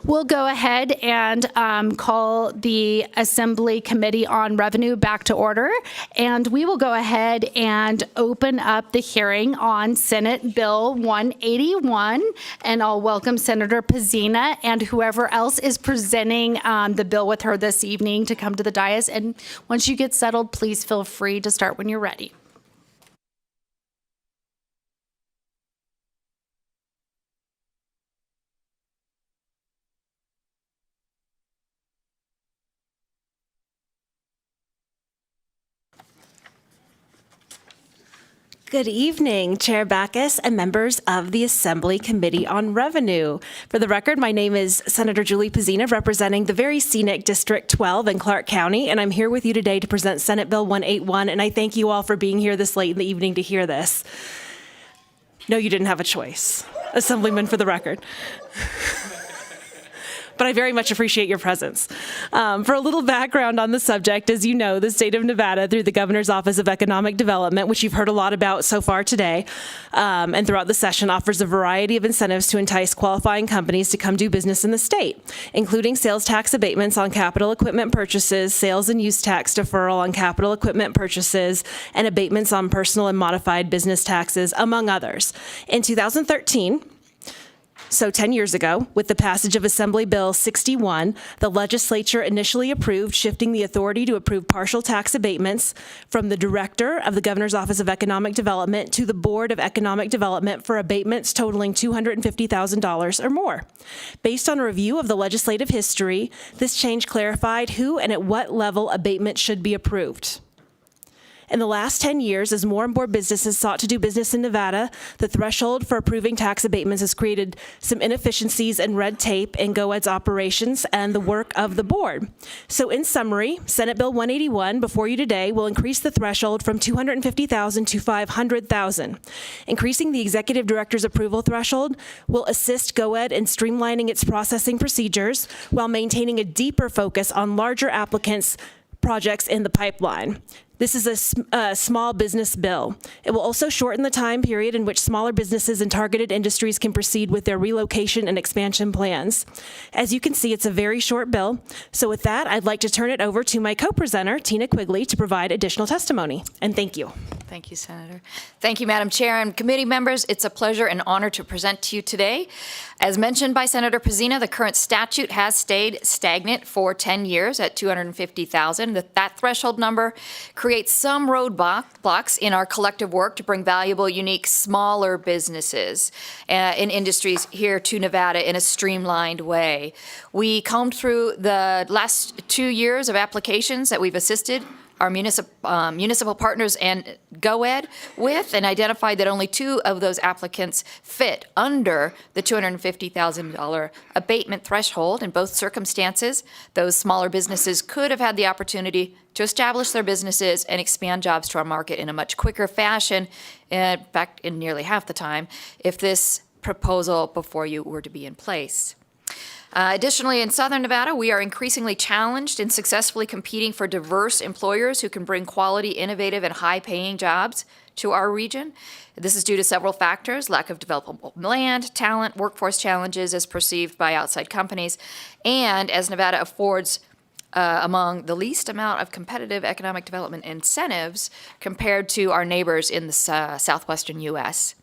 Speaker 1: We'll go ahead and call the Assembly Committee on Revenue back to order, and we will go ahead and open up the hearing on Senate Bill 181, and I'll welcome Senator Pezzina and whoever else is presenting the bill with her this evening to come to the dais. And once you get settled, please feel free to start when you're ready.
Speaker 20: Good evening, Chair Backus and members of the Assembly Committee on Revenue. For the record, my name is Senator Julie Pezzina, representing the very scenic District 12 in Clark County, and I'm here with you today to present Senate Bill 181, and I thank you all for being here this late in the evening to hear this. No, you didn't have a choice, Assemblyman, for the record. But I very much appreciate your presence. For a little background on the subject, as you know, the state of Nevada, through the Governor's Office of Economic Development, which you've heard a lot about so far today, and throughout the session, offers a variety of incentives to entice qualifying companies to come do business in the state, including sales tax abatements on capital equipment purchases, sales and use tax deferral on capital equipment purchases, and abatements on personal and modified business taxes, among others. In 2013, so 10 years ago, with the passage of Assembly Bill 61, the legislature initially approved shifting the authority to approve partial tax abatements from the director of the Governor's Office of Economic Development to the Board of Economic Development for abatements totaling $250,000 or more. Based on a review of the legislative history, this change clarified who and at what level abatements should be approved. In the last 10 years, as more and more businesses sought to do business in Nevada, the threshold for approving tax abatements has created some inefficiencies and red tape in GOED's operations and the work of the board. So in summary, Senate Bill 181 before you today will increase the threshold from $250,000 to $500,000. Increasing the executive director's approval threshold will assist GOED in streamlining its processing procedures while maintaining a deeper focus on larger applicants' projects in the pipeline. This is a small business bill. It will also shorten the time period in which smaller businesses and targeted industries can proceed with their relocation and expansion plans. As you can see, it's a very short bill. So with that, I'd like to turn it over to my co-presenter, Tina Quigley, to provide additional testimony. And thank you.
Speaker 21: Thank you, Senator. Thank you, Madam Chair and committee members. It's a pleasure and honor to present to you today. As mentioned by Senator Pezzina, the current statute has stayed stagnant for 10 years at $250,000. That threshold number creates some roadblocks in our collective work to bring valuable, unique, smaller businesses in industries here to Nevada in a streamlined way. We combed through the last 2 years of applications that we've assisted our municipal partners and GOED with, and identified that only 2 of those applicants fit under the $250,000 abatement threshold. In both circumstances, those smaller businesses could have had the opportunity to establish their businesses and expand jobs to our market in a much quicker fashion, in fact, in nearly half the time, if this proposal before you were to be in place. Additionally, in Southern Nevada, we are increasingly challenged in successfully competing for diverse employers who can bring quality, innovative, and high-paying jobs to our region. This is due to several factors: lack of developable land, talent, workforce challenges as perceived by outside companies, and as Nevada affords among the least amount of competitive economic development incentives compared to our neighbors in the southwestern U.S.,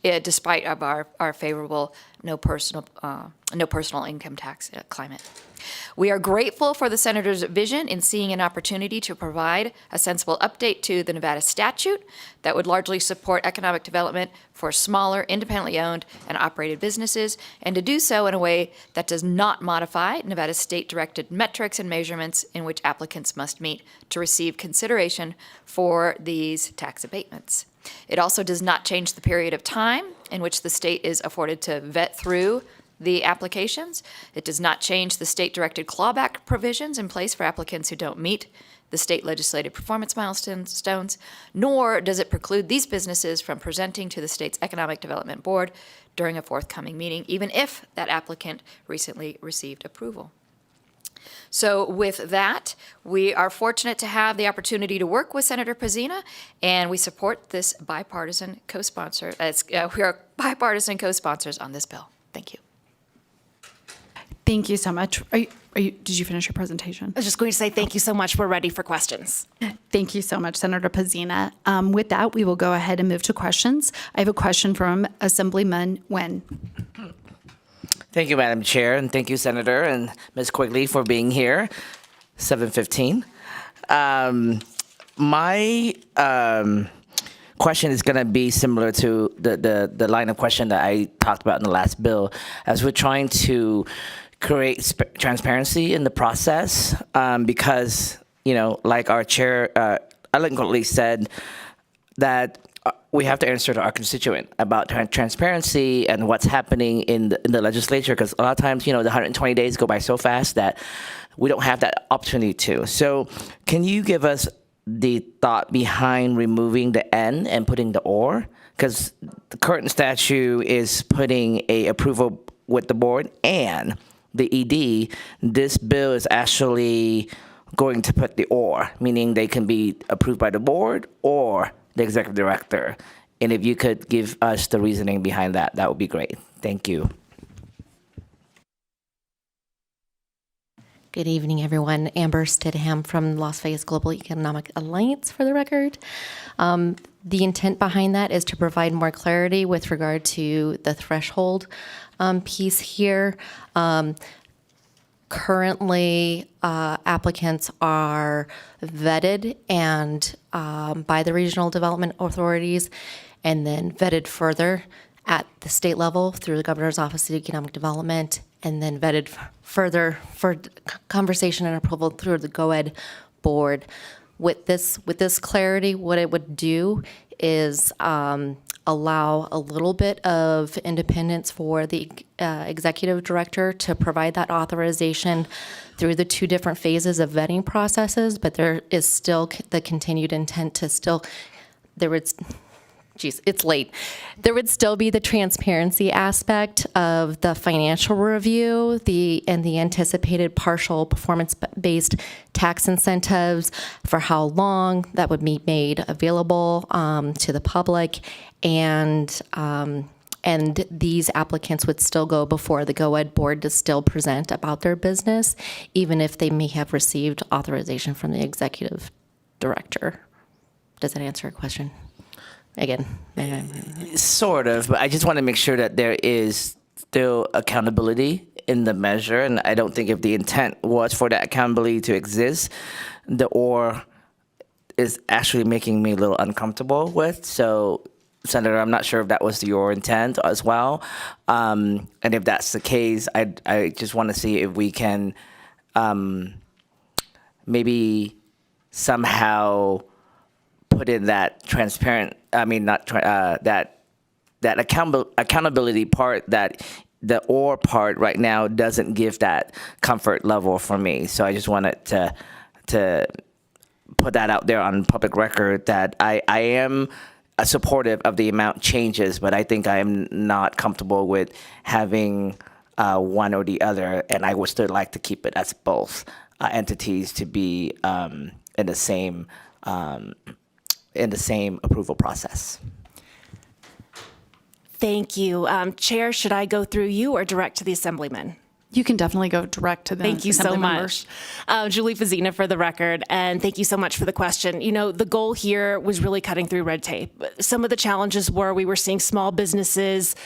Speaker 21: despite of our favorable no personal income tax climate. We are grateful for the Senator's vision in seeing an opportunity to provide a sensible update to the Nevada statute that would largely support economic development for smaller, independently owned and operated businesses, and to do so in a way that does not modify Nevada's state-directed metrics and measurements in which applicants must meet to receive consideration for these tax abatements. It also does not change the period of time in which the state is afforded to vet through the applications. It does not change the state-directed clawback provisions in place for applicants who don't meet the state legislative performance milestones, nor does it preclude these businesses from presenting to the state's Economic Development Board during a forthcoming meeting, even if that applicant recently received approval. So with that, we are fortunate to have the opportunity to work with Senator Pezzina, and we support this bipartisan we are bipartisan co-sponsors on this bill. Thank you.
Speaker 1: Thank you so much. Did you finish your presentation?
Speaker 20: I was just going to say thank you so much. We're ready for questions.
Speaker 1: Thank you so much, Senator Pazina. With that, we will go ahead and move to questions. I have a question from Assemblyman Nguyen.
Speaker 3: Thank you, Madam Chair, and thank you, Senator and Ms. Quigley, for being here. 7:15. My question is going to be similar to the line of question that I talked about in the last bill, as we're trying to create transparency in the process, because, like our chair eloquently said, that we have to answer to our constituent about transparency and what's happening in the legislature, because a lot of times, the 120 days go by so fast that we don't have that opportunity to. So can you give us the thought behind removing the N and putting the or? Because the current statute is putting a approval with the board and the ED. This bill is actually going to put the or, meaning they can be approved by the board or the executive director. And if you could give us the reasoning behind that, that would be great. Thank you.
Speaker 22: Good evening, everyone. Amber Stidham from Las Vegas Global Economic Alliance, for the record. The intent behind that is to provide more clarity with regard to the threshold piece here. Currently, applicants are vetted and by the regional development authorities, and then vetted further at the state level through the Governor's Office of Economic Development, and then vetted further for conversation and approval through the GOED board. With this clarity, what it would do is allow a little bit of independence for the executive director to provide that authorization through the two different phases of vetting processes, but there is still the continued intent to still, it's late. There would still be the transparency aspect of the financial review, and the anticipated partial performance-based tax incentives for how long that would be made available to the public, and these applicants would still go before the GOED board to still present about their business, even if they may have received authorization from the executive director. Does that answer your question? Again,
Speaker 3: sort of, but I just want to make sure that there is still accountability in the measure, and I don't think if the intent was for that accountability to exist, the or is actually making me a little uncomfortable with. So, Senator, I'm not sure if that was your intent as well, and if that's the case, I just want to see if we can maybe somehow put in that transparent, that accountability part, that the or part right now doesn't give that comfort level for me. So I just wanted to put that out there on public record that I am supportive of the amount changes, but I think I am not comfortable with having one or the other, and I would still like to keep it as both entities to be in the same approval process.
Speaker 20: Thank you. Chair, should I go through you or direct to the Assemblyman?
Speaker 1: You can definitely go direct to the
Speaker 20: Thank you so
Speaker 1: Assembly
Speaker 20: much.
Speaker 1: members.
Speaker 20: Julie Fazina for the record, and thank you so much for the question. The goal here was really cutting through red tape. Some of the challenges were we were seeing small businesses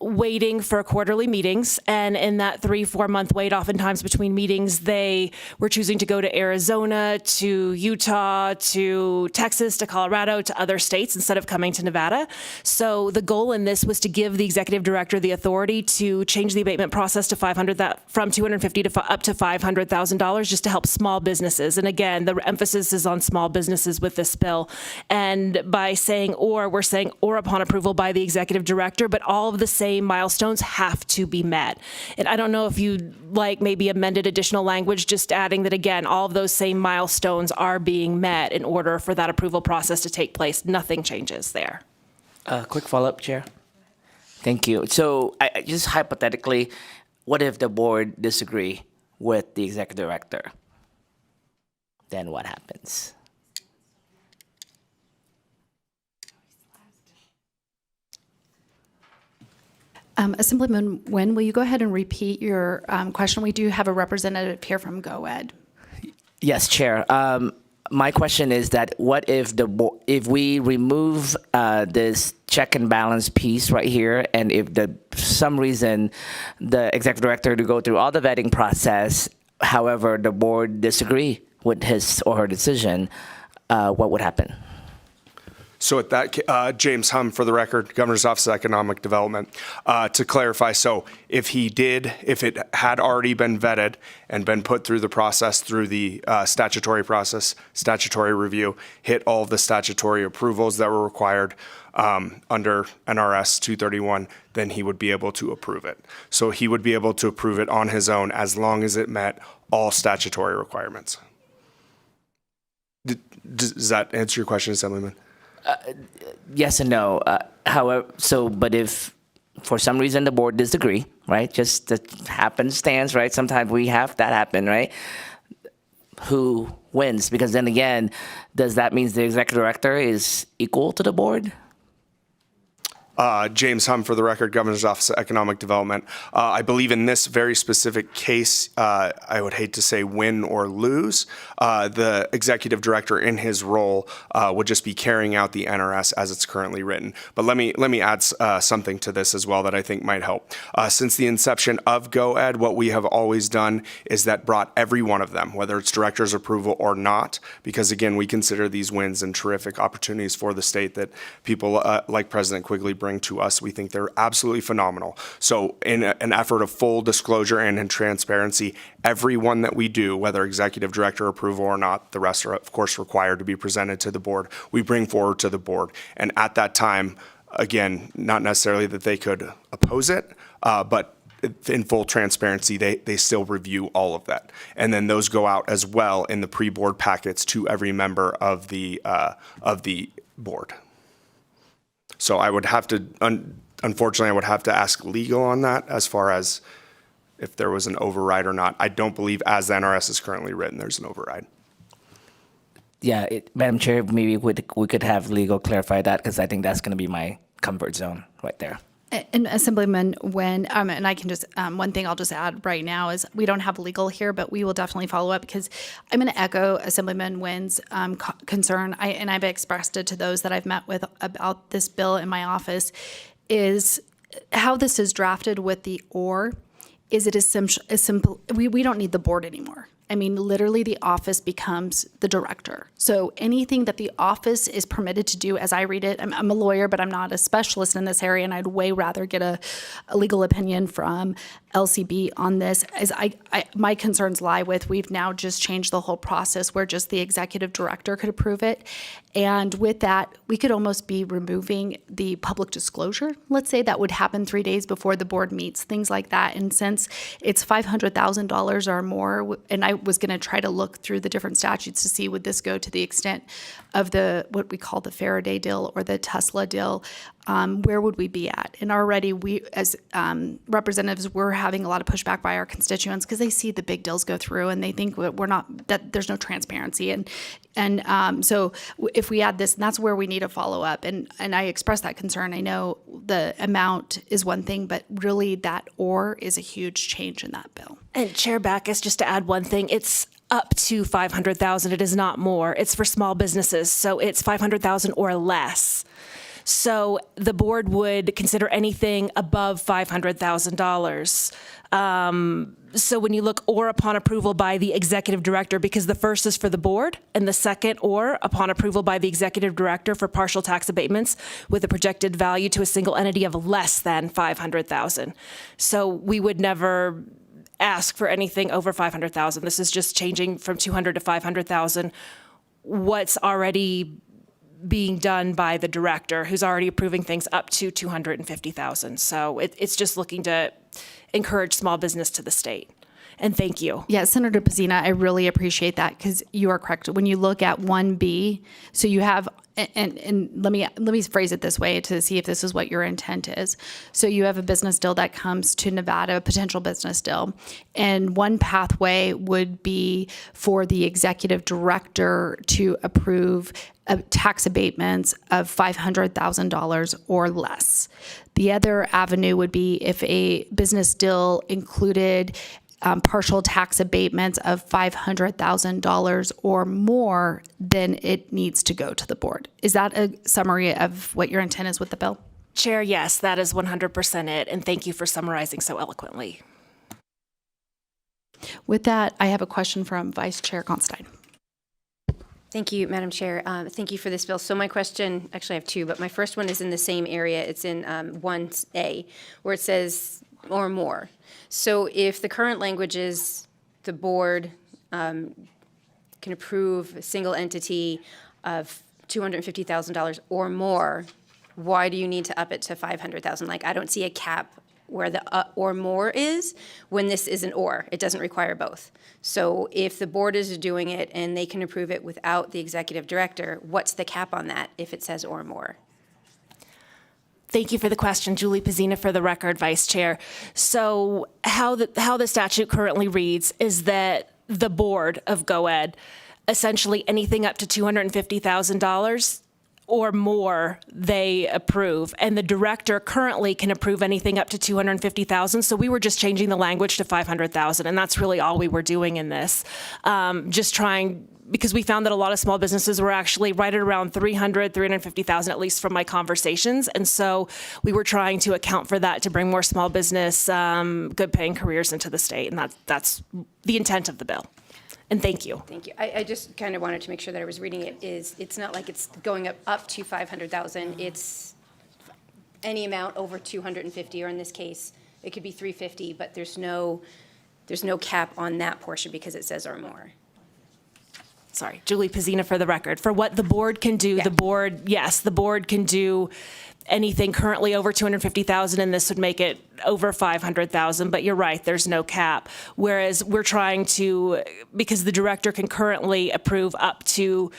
Speaker 20: waiting for quarterly meetings, and in that 3-4 month wait, oftentimes between meetings, they were choosing to go to Arizona, to Utah, to Texas, to Colorado, to other states instead of coming to Nevada. So the goal in this was to give the executive director the authority to change the abatement process to from $250,000 to up to $500,000, just to help small businesses. And again, the emphasis is on small businesses with this bill. And by saying or, we're saying or upon approval by the executive director, but all of the same milestones have to be met. And I don't know if you maybe amended additional language, just adding that, again, all of those same milestones are being met in order for that approval process to take place. Nothing changes there.
Speaker 3: Quick follow-up, Chair. Thank you. So I just hypothetically, what if the board disagree with the executive director? Then what happens?
Speaker 1: Assemblyman Nguyen, will you go ahead and repeat your question? We do have a representative here from GoEd.
Speaker 3: Yes, Chair. My question is that what if if we remove this check and balance piece right here, and if for some reason the executive director to go through all the vetting process, however the board disagree with his or her decision, what would happen?
Speaker 8: So at that, James Hum, for the record, Governor's Office of Economic Development. To clarify, so if it had already been vetted and been put through the process, through the statutory process, statutory review, hit all of the statutory approvals that were required under NRS 231, then he would be able to approve it. So he would be able to approve it on his own as long as it met all statutory requirements. Does that answer your question, Assemblyman?
Speaker 3: Yes and no. However, but if for some reason the board disagree, right? Just the happenstance, right? Sometimes we have that happen, right? Who wins? Because then again, does that mean the executive director is equal to the board?
Speaker 8: James Hum, for the record, Governor's Office of Economic Development. I believe in this very specific case, I would hate to say win or lose, the executive director in his role would just be carrying out the NRS as it's currently written. But let me add something to this as well that I think might help. Since the inception of GoEd, what we have always done is that brought every one of them, whether it's director's approval or not, because again, we consider these wins and terrific opportunities for the state that people like President Quigley bring to us. We think they're absolutely phenomenal. So in an effort of full disclosure and in transparency, every one that we do, whether executive director approval or not, the rest are of course required to be presented to the board. We bring forward to the board. And at that time, again, not necessarily that they could oppose it, but in full transparency, they still review all of that. And then those go out as well in the pre-board packets to every member of the board. So I would have to, unfortunately, I would have to ask legal on that as far as if there was an override or not. I don't believe, as the NRS is currently written, there's an override.
Speaker 3: Yeah, Madam Chair, maybe we could have legal clarify that, because I think that's going to be my comfort zone right there.
Speaker 1: And Assemblyman Nguyen, and I can just, one thing I'll just add right now is we don't have legal here, but we will definitely follow up, because I'm going to echo Assemblyman Nguyen's concern, and I've expressed it to those that I've met with about this bill in my office, is how this is drafted with the or, is it is simple, we don't need the board anymore. I mean, literally the office becomes the director. So anything that the office is permitted to do, as I read it, I'm a lawyer, but I'm not a specialist in this area, and I'd way rather get a legal opinion from LCB on this, as my concerns lie with, we've now just changed the whole process where just the executive director could approve it. And with that, we could almost be removing the public disclosure. Let's say that would happen 3 days before the board meets, things like that. And since it's $500,000 or more, and I was going to try to look through the different statutes to see would this go to the extent of what we call the Faraday deal or the Tesla deal, where would we be at? And already we, as representatives, we're having a lot of pushback by our constituents because they see the big deals go through and they think that there's no transparency. And so if we add this, and that's where we need to follow up. And I express that concern. I know the amount is one thing, but really that or is a huge change in that bill.
Speaker 20: And Chair Backus, just to add one thing, it's up to $500,000. It is not more. It's for small businesses, so it's $500,000 or less. So the board would consider anything above $500,000. So when you look or upon approval by the executive director, because the first is for the board and the second or upon approval by the executive director for partial tax abatements with a projected value to a single entity of less than $500,000. So we would never ask for anything over $500,000. This is just changing from $200,000 to $500,000. What's already being done by the director, who's already approving things up to $250,000. So it's just looking to encourage small business to the state. And thank you.
Speaker 1: Yeah, Senator Pazina, I really appreciate that because you are correct. When you look at 1B, so you have, and let me phrase it this way to see if this is what your intent is. So you have a business deal that comes to Nevada, a potential business deal, and one pathway would be for the executive director to approve tax abatements of $500,000 or less. The other avenue would be if a business deal included partial tax abatements of $500,000 or more, then it needs to go to the board. Is that a summary of what your intent is with the bill?
Speaker 20: Chair, yes, that is 100% it. And thank you for summarizing so eloquently.
Speaker 1: With that, I have a question from Vice Chair Constein.
Speaker 9: Thank you, Madam Chair. Thank you for this bill. So my question, actually I have two, but my first one is in the same area. It's in 1A, where it says or more. So if the current language is the board can approve a single entity of $250,000 or more, why do you need to up it to $500,000? Like, I don't see a cap where the or more is when this is an or. It doesn't require both. So if the board is doing it and they can approve it without the executive director, what's the cap on that if it says or more?
Speaker 20: Thank you for the question, Julie Pazina, for the record, Vice Chair. So how the statute currently reads is that the board of GOED, essentially anything up to $250,000 or more, they approve. And the director currently can approve anything up to $250,000. So we were just changing the language to $500,000, and that's really all we were doing in this. Just trying, because we found that a lot of small businesses were actually right at around $350,000, at least from my conversations. And so we were trying to account for that to bring more small business, good paying careers into the state. And that's the intent of the bill. And thank you.
Speaker 9: Thank you. I just kind of wanted to make sure that I was reading it. It's not like it's going up to $500,000. It's any amount over 250, or in this case, it could be 350. But there's no cap on that portion because it says or more.
Speaker 20: Sorry, Julie Pazina for the record. For what the board can do, the board can do anything currently over 250,000, and this would make it over 500,000. But you're right, there's no cap. Whereas we're trying to, because the director can currently approve up to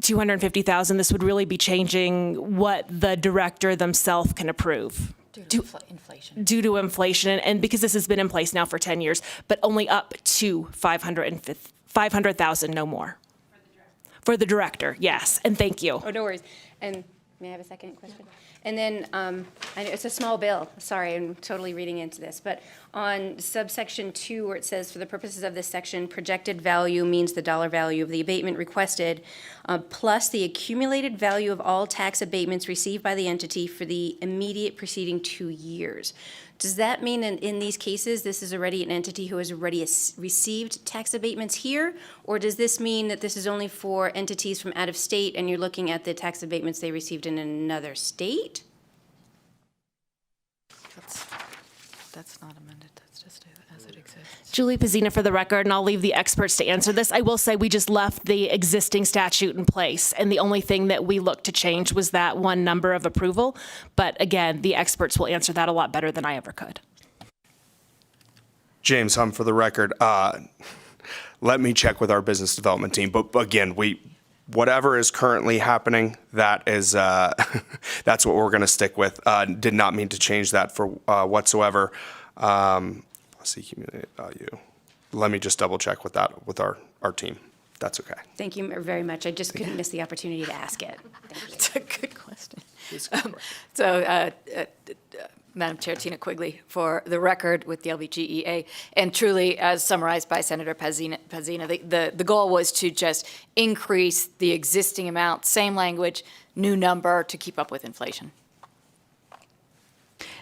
Speaker 20: 250,000, this would really be changing what the director themselves can approve. Due to inflation, and because this has been in place now for 10 years, but only up to 500,000, no more. For the director, yes, and thank you.
Speaker 9: Oh, no worries. And may I have a second question? And then, I know it's a small bill. Sorry, I'm totally reading into this. But on subsection 2, where it says, for the purposes of this section, projected value means the dollar value of the abatement requested, plus the accumulated value of all tax abatements received by the entity for the immediate preceding 2 years. Does that mean in these cases, this is already an entity who has already received tax abatements here? Or does this mean that this is only for entities from out of state and you're looking at the tax abatements they received in another state?
Speaker 12: That's not amended. That's just as it exists.
Speaker 20: Julie Pazina for the record, and I'll leave the experts to answer this. I will say we just left the existing statute in place, and the only thing that we looked to change was that one number of approval. But again, the experts will answer that a lot better than I ever could.
Speaker 8: James Hum for the record. Let me check with our business development team. But again, whatever is currently happening, that is that's what we're going to stick with. Did not mean to change that for whatsoever. Let's see, accumulated value. Let me just double check with that with our team. That's okay.
Speaker 9: Thank you very much. I just couldn't miss the opportunity to ask it. Thank you.
Speaker 12: It's a good question.
Speaker 21: Madam Chair, Tina Quigley, for the record with the LVGEA. And truly, as summarized by Senator Pazina, the goal was to just increase the existing amount, same language, new number to keep up with inflation.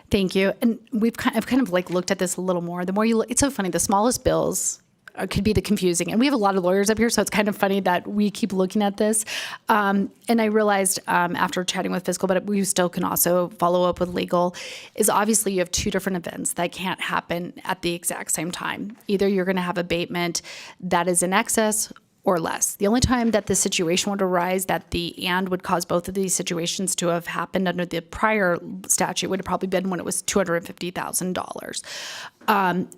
Speaker 1: Thank you. And I've kind of like looked at this a little more. The more you look, it's so funny, the smallest bills could be the confusing. And we have a lot of lawyers up here, so it's kind of funny that we keep looking at this. And I realized after chatting with fiscal, but we still can also follow up with legal, is obviously you have two different events that can't happen at the exact same time. Either you're going to have abatement that is in excess or less. The only time that the situation would arise that the and would cause both of these situations to have happened under the prior statute would have probably been when it was $250,000.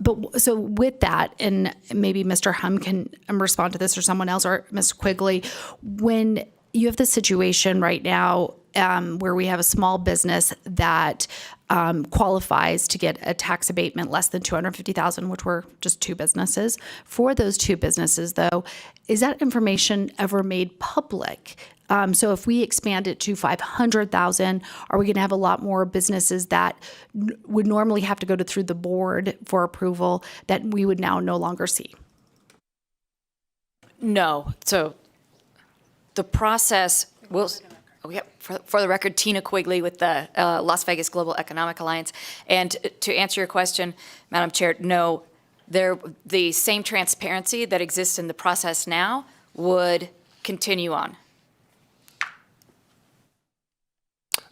Speaker 1: But so with that, and maybe Mr. Hum can respond to this, or someone else, or Ms. Quigley, when you have the situation right now where we have a small business that qualifies to get a tax abatement less than $250,000, which were just two businesses. For those two businesses, though, is that information ever made public? So if we expand it to 500,000, are we going to have a lot more businesses that would normally have to go through the board for approval that we would now no longer see?
Speaker 21: No. So the process will. Oh, yeah. For the record, Tina Quigley with the Las Vegas Global Economic Alliance. And to answer your question, Madam Chair, no, the same transparency that exists in the process now would continue on.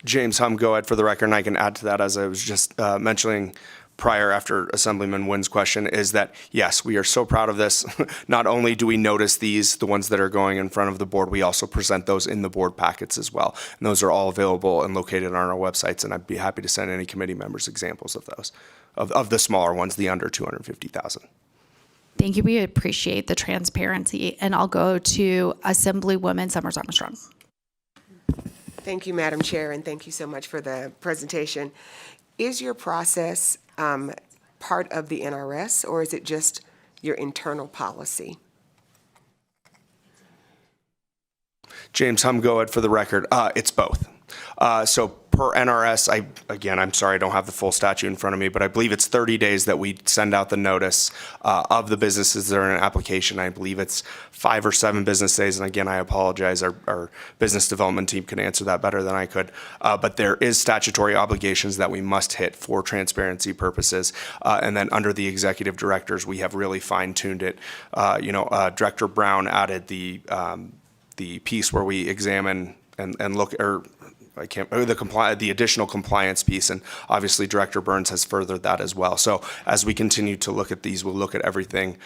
Speaker 8: James Hum, go ahead for the record, and I can add to that, as I was just mentioning prior after Assemblyman Wynn's question, is that, yes, we are so proud of this. Not only do we notice these, the ones that are going in front of the board, we also present those in the board packets as well. And those are all available and located on our websites, and I'd be happy to send any committee members examples of those, of the smaller ones, the under 250,000.
Speaker 1: Thank you. We appreciate the transparency. And I'll go to Assemblywoman Summers Armstrong.
Speaker 13: Thank you, Madam Chair, and thank you so much for the presentation. Is your process part of the NRS, or is it just your internal policy?
Speaker 8: James Hum, go ahead for the record. It's both. So per NRS, I'm sorry, I don't have the full statute in front of me, but I believe it's 30 days that we send out the notice of the businesses that are in an application. I believe it's 5 or 7 business days. And again, I apologize. Our business development team can answer that better than I could. But there is statutory obligations that we must hit for transparency purposes. And then under the executive directors, we have really fine-tuned it. Director Brown added the piece where we examine and look, the additional compliance piece, and obviously Director Burns has furthered that as well. So as we continue to look at these, we'll look at everything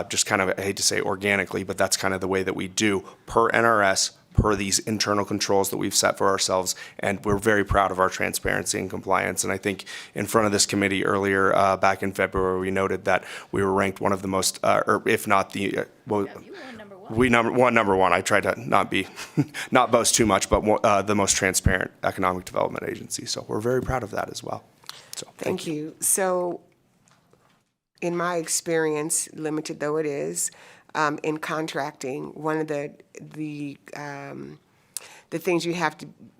Speaker 8: just kind of, I hate to say organically, but that's kind of the way that we do per NRS, per these internal controls that we've set for ourselves, and we're very proud of our transparency and compliance. And I think in front of this committee earlier, back in February, we noted that we were ranked one of the most, or if not the, number one. I try to not boast too much, but the most transparent economic development agency. So we're very proud of that as well. So
Speaker 13: Thank you. So in my experience, limited though it is, in contracting, one of the things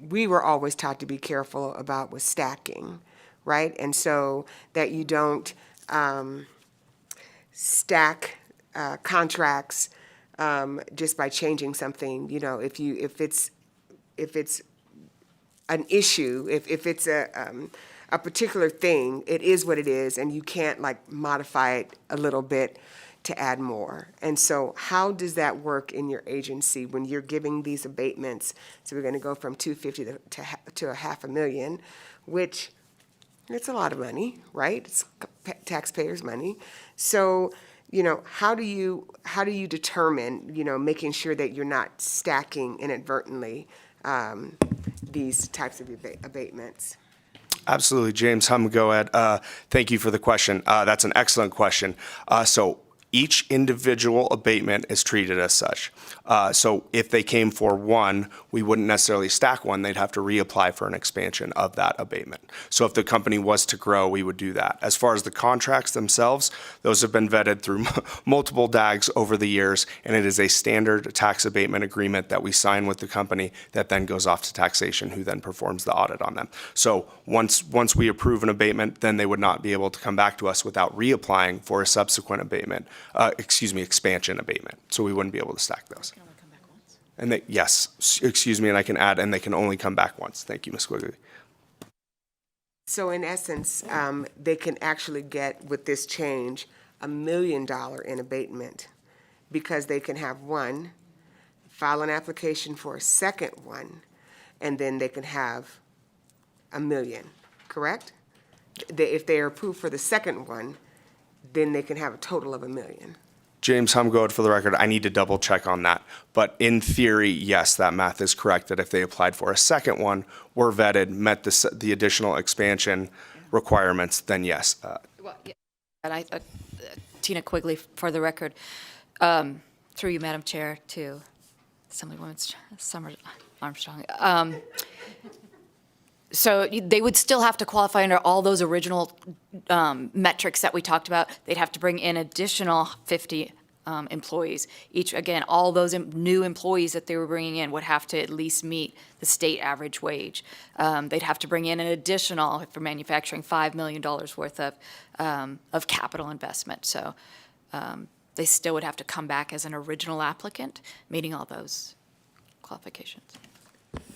Speaker 13: we were always taught to be careful about was stacking, right? And so that you don't stack contracts just by changing something. If it's an issue, if it's a particular thing, it is what it is, and you can't modify it a little bit to add more. And so how does that work in your agency when you're giving these abatements? So we're going to go from $250,000 to $500,000, which it's a lot of money, right? It's taxpayers' money. So how do you determine, making sure that you're not stacking inadvertently these types of abatements?
Speaker 8: Absolutely. James Hum, go ahead. Thank you for the question. That's an excellent question. So each individual abatement is treated as such. So if they came for one, we wouldn't necessarily stack one. They'd have to reapply for an expansion of that abatement. So if the company was to grow, we would do that. As far as the contracts themselves, those have been vetted through multiple DAGs over the years, and it is a standard tax abatement agreement that we sign with the company that then goes off to taxation, who then performs the audit on them. So once we approve an abatement, then they would not be able to come back to us without reapplying for a subsequent abatement. Expansion abatement. So we wouldn't be able to stack those. They can only come back once. And and I can add, and they can only come back once. Thank you, Ms. Quigley.
Speaker 13: So in essence, they can actually get, with this change, $1 million in abatement, because they can have one, file an application for a second one, and then they can have $1 million, correct? If they are approved for the second one, then they can have a total of $1 million.
Speaker 8: James Humgood, for the record, I need to double check on that. But in theory, yes, that math is correct, that if they applied for a second one, were vetted, met the additional expansion requirements, then yes.
Speaker 21: Well, yeah. And Tina Quigley, for the record, through you, Madam Chair, to Assemblywoman Summer Armstrong. So they would still have to qualify under all those original metrics that we talked about. They'd have to bring in additional 50 employees. Again, all those new employees that they were bringing in would have to at least meet the state average wage. They'd have to bring in an additional, for manufacturing, $5 million worth of capital investment. So they still would have to come back as an original applicant, meeting all those qualifications.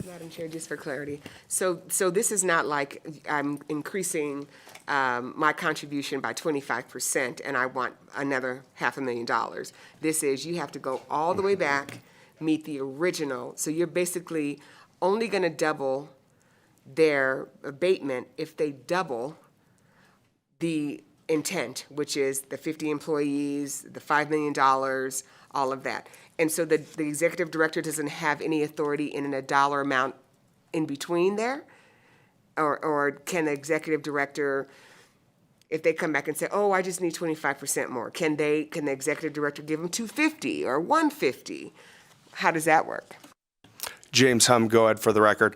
Speaker 13: Madam Chair, just for clarity, so this is not like I'm increasing my contribution by 25% and I want another $500,000. This is, you have to go all the way back, meet the original, so you're basically only going to double their abatement if they double the intent, which is the 50 employees, the $5 million, all of that. And so the executive director doesn't have any authority in a dollar amount in between there? Or can the executive director, if they come back and say, oh, I just need 25% more, can the executive director give them 250 or 150? How does that work?
Speaker 8: James Humgood, for the record.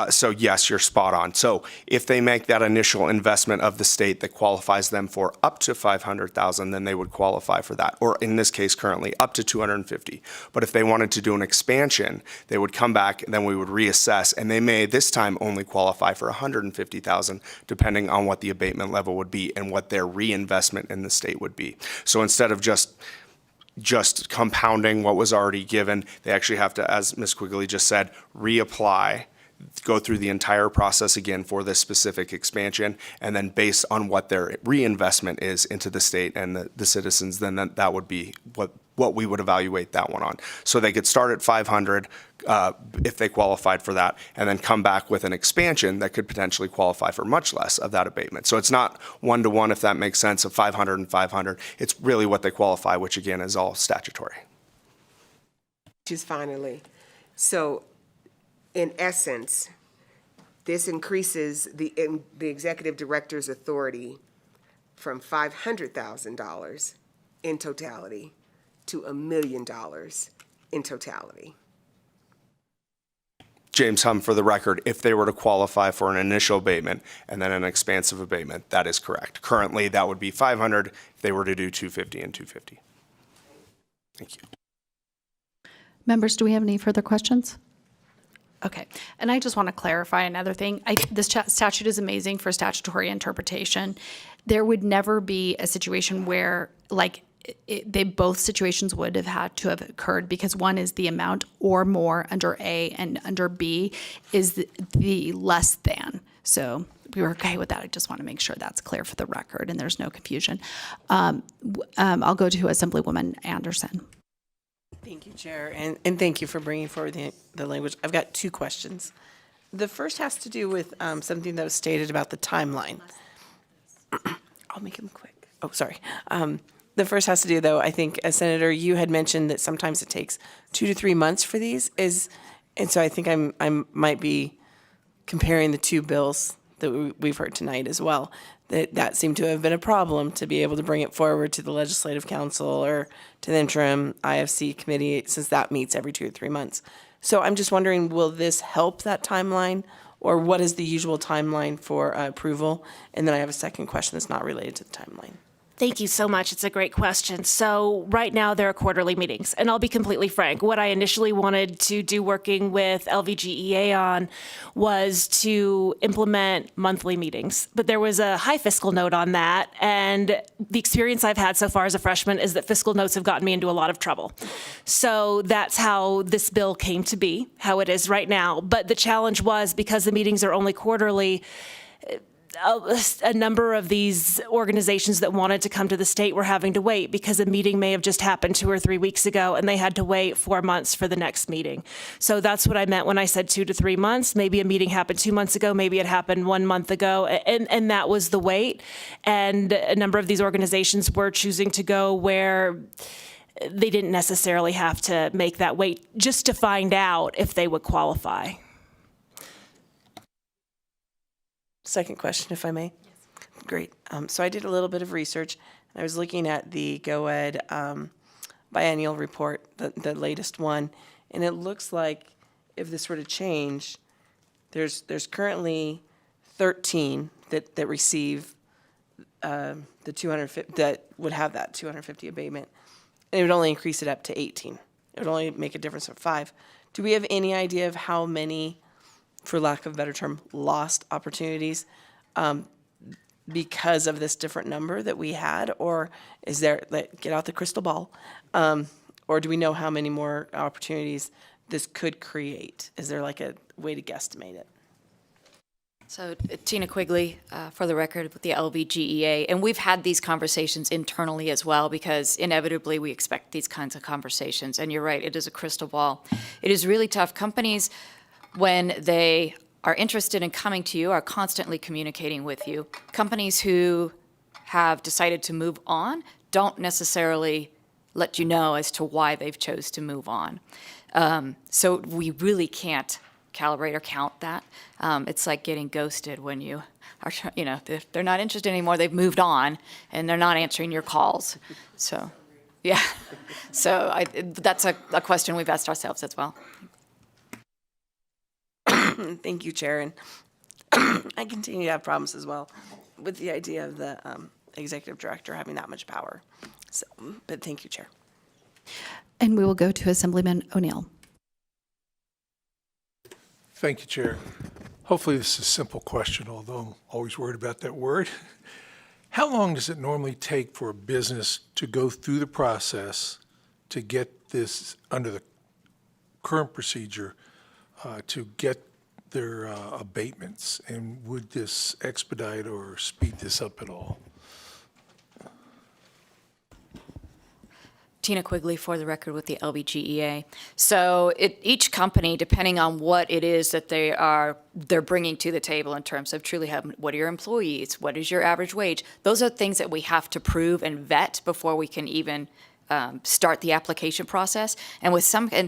Speaker 8: So yes, you're spot on. So if they make that initial investment of the state that qualifies them for up to $500,000, then they would qualify for that. Or in this case, currently up to $250. But if they wanted to do an expansion, they would come back and then we would reassess, and they may this time only qualify for $150,000, depending on what the abatement level would be and what their reinvestment in the state would be. So instead of just compounding what was already given, they actually have to, as Ms. Quigley just said, reapply, go through the entire process again for this specific expansion, and then based on what their reinvestment is into the state and the citizens, then that would be what we would evaluate that one on. So they could start at 500 if they qualified for that, and then come back with an expansion that could potentially qualify for much less of that abatement. So it's not one-to-one, if that makes sense, of 500 and 500. It's really what they qualify, which again is all statutory.
Speaker 13: Just finally, so in essence, this increases the executive director's authority from $500,000 in totality to $1 million in totality.
Speaker 8: James Hum, for the record, if they were to qualify for an initial abatement and then an expansive abatement, that is correct. Currently, that would be 500 if they were to do 250 and 250. Thank you.
Speaker 1: Members, do we have any further questions? Okay, and I just want to clarify another thing. This statute is amazing for statutory interpretation. There would never be a situation where, like, both situations would have had to have occurred, because one is the amount or more under A, and under B is the less than. So we were okay with that. I just want to make sure that's clear for the record and there's no confusion. I'll go to Assemblywoman Anderson.
Speaker 14: Thank you, Chair, and thank you for bringing forward the language. I've got two questions. The first has to do with something that was stated about the timeline. I'll make them quick. Oh, sorry. The first has to do, though, I think, as Senator, you had mentioned that sometimes it takes 2 to 3 months for these. And so I think I might be comparing the two bills that we've heard tonight as well. That seemed to have been a problem to be able to bring it forward to the Legislative Council or to the interim IFC committee, since that meets every 2 or 3 months. So I'm just wondering, will this help that timeline, or what is the usual timeline for approval? And then I have a second question that's not related to the timeline.
Speaker 20: Thank you so much. It's a great question. So right now there are quarterly meetings, and I'll be completely frank. What I initially wanted to do working with LVGEA on was to implement monthly meetings, but there was a high fiscal note on that. And the experience I've had so far as a freshman is that fiscal notes have gotten me into a lot of trouble. So that's how this bill came to be, how it is right now. But the challenge was, because the meetings are only quarterly, a number of these organizations that wanted to come to the state were having to wait, because a meeting may have just happened 2 or 3 weeks ago and they had to wait 4 months for the next meeting. So that's what I meant when I said 2 to 3 months. Maybe a meeting happened 2 months ago, maybe it happened 1 month ago, and that was the wait. And a number of these organizations were choosing to go where they didn't necessarily have to make that wait just to find out if they would qualify.
Speaker 14: Second question, if I may. Great. So I did a little bit of research. I was looking at the GOED biennial report, the latest one, and it looks like if this were to change, there's currently 13 that receive the 250 that would have that 250 abatement, and it would only increase it up to 18. It would only make a difference of 5. Do we have any idea of how many, for lack of a better term, lost opportunities because of this different number that we had? Or is there, get out the crystal ball, or do we know how many more opportunities this could create? Is there like a way to guesstimate it?
Speaker 21: So Tina Quigley, for the record, with the LVGEA, and we've had these conversations internally as well, because inevitably we expect these kinds of conversations. And you're right, it is a crystal ball. It is really tough. Companies, when they are interested in coming to you, are constantly communicating with you. Companies who have decided to move on don't necessarily let you know as to why they've chose to move on. So we really can't calibrate or count that. It's like getting ghosted when you are, they're not interested anymore. They've moved on and they're not answering your calls. So, yeah. So that's a question we've asked ourselves as well.
Speaker 14: Thank you, Chair. And I continue to have problems as well with the idea of the executive director having that much power. So, but thank you, Chair.
Speaker 1: And we will go to Assemblyman O'Neill.
Speaker 15: Thank you, Chair. Hopefully this is a simple question, although I'm always worried about that word. How long does it normally take for a business to go through the process to get this, under the current procedure, to get their abatements? And would this expedite or speed this up at all?
Speaker 21: Tina Quigley, for the record, with the LVGEA. So each company, depending on what it is that they're bringing to the table in terms of truly what are your employees, what is your average wage, those are things that we have to prove and vet before we can even start the application process. And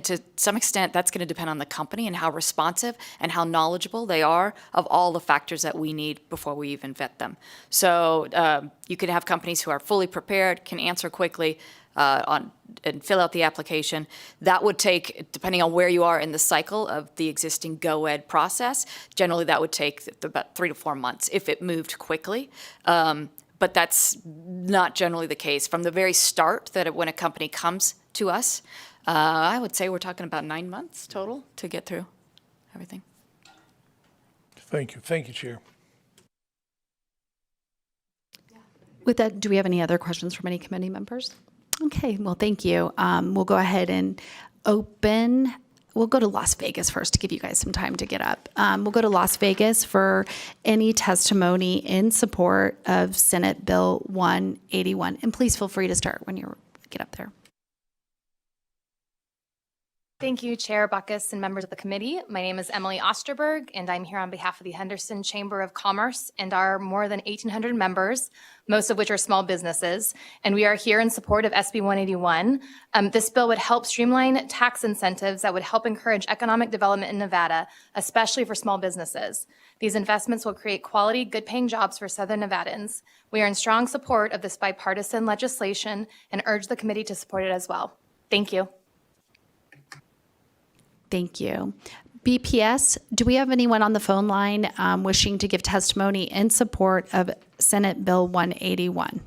Speaker 21: to some extent, that's going to depend on the company and how responsive and how knowledgeable they are of all the factors that we need before we even vet them. So you could have companies who are fully prepared, can answer quickly, and fill out the application. That would take, depending on where you are in the cycle of the existing GOED process, generally that would take about 3 to 4 months if it moved quickly. But that's not generally the case. From the very start, when a company comes to us, I would say we're talking about 9 months total to get through everything.
Speaker 15: Thank you. Thank you, Chair.
Speaker 1: With that, do we have any other questions from any committee members? Okay, well, thank you. We'll go ahead and we'll go to Las Vegas first to give you guys some time to get up. We'll go to Las Vegas for any testimony in support of Senate Bill 181. And please feel free to start when you get up there.
Speaker 16: Thank you, Chair Buckus and members of the committee. My name is Emily Osterberg, and I'm here on behalf of the Henderson Chamber of Commerce and our more than 1,800 members, most of which are small businesses. And we are here in support of SB 181. This bill would help streamline tax incentives that would help encourage economic development in Nevada, especially for small businesses. These investments will create quality, good-paying jobs for Southern Nevadans. We are in strong support of this bipartisan legislation and urge the committee to support it as well. Thank you.
Speaker 1: Thank you. BPS, do we have anyone on the phone line wishing to give testimony in support of Senate Bill 181?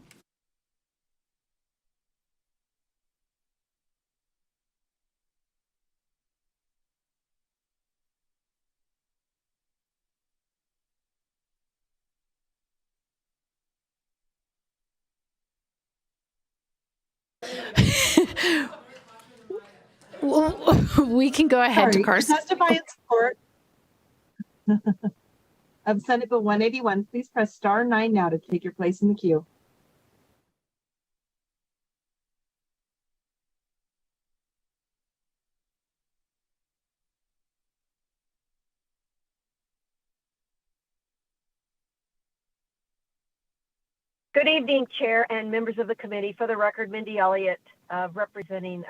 Speaker 1: We can go ahead to Carson.
Speaker 23: To testify in support of Senate Bill 181, please press *9 now to take your place in the queue.
Speaker 2: Good evening, Chair and members of the committee. For the record, Mindy Elliott, representing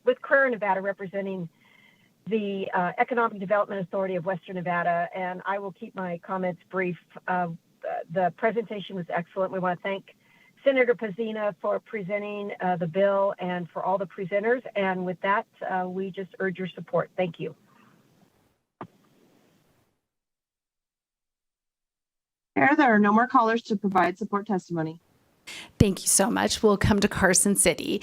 Speaker 2: with Career Nevada, representing the Economic Development Authority of Western Nevada, and I will keep my comments brief. The presentation was excellent. We want to thank Senator Pezzina for presenting the bill and for all the presenters. And with that, we just urge your support. Thank you.
Speaker 23: Chair, there are no more callers to provide support testimony.
Speaker 1: Thank you so much. We'll come to Carson City.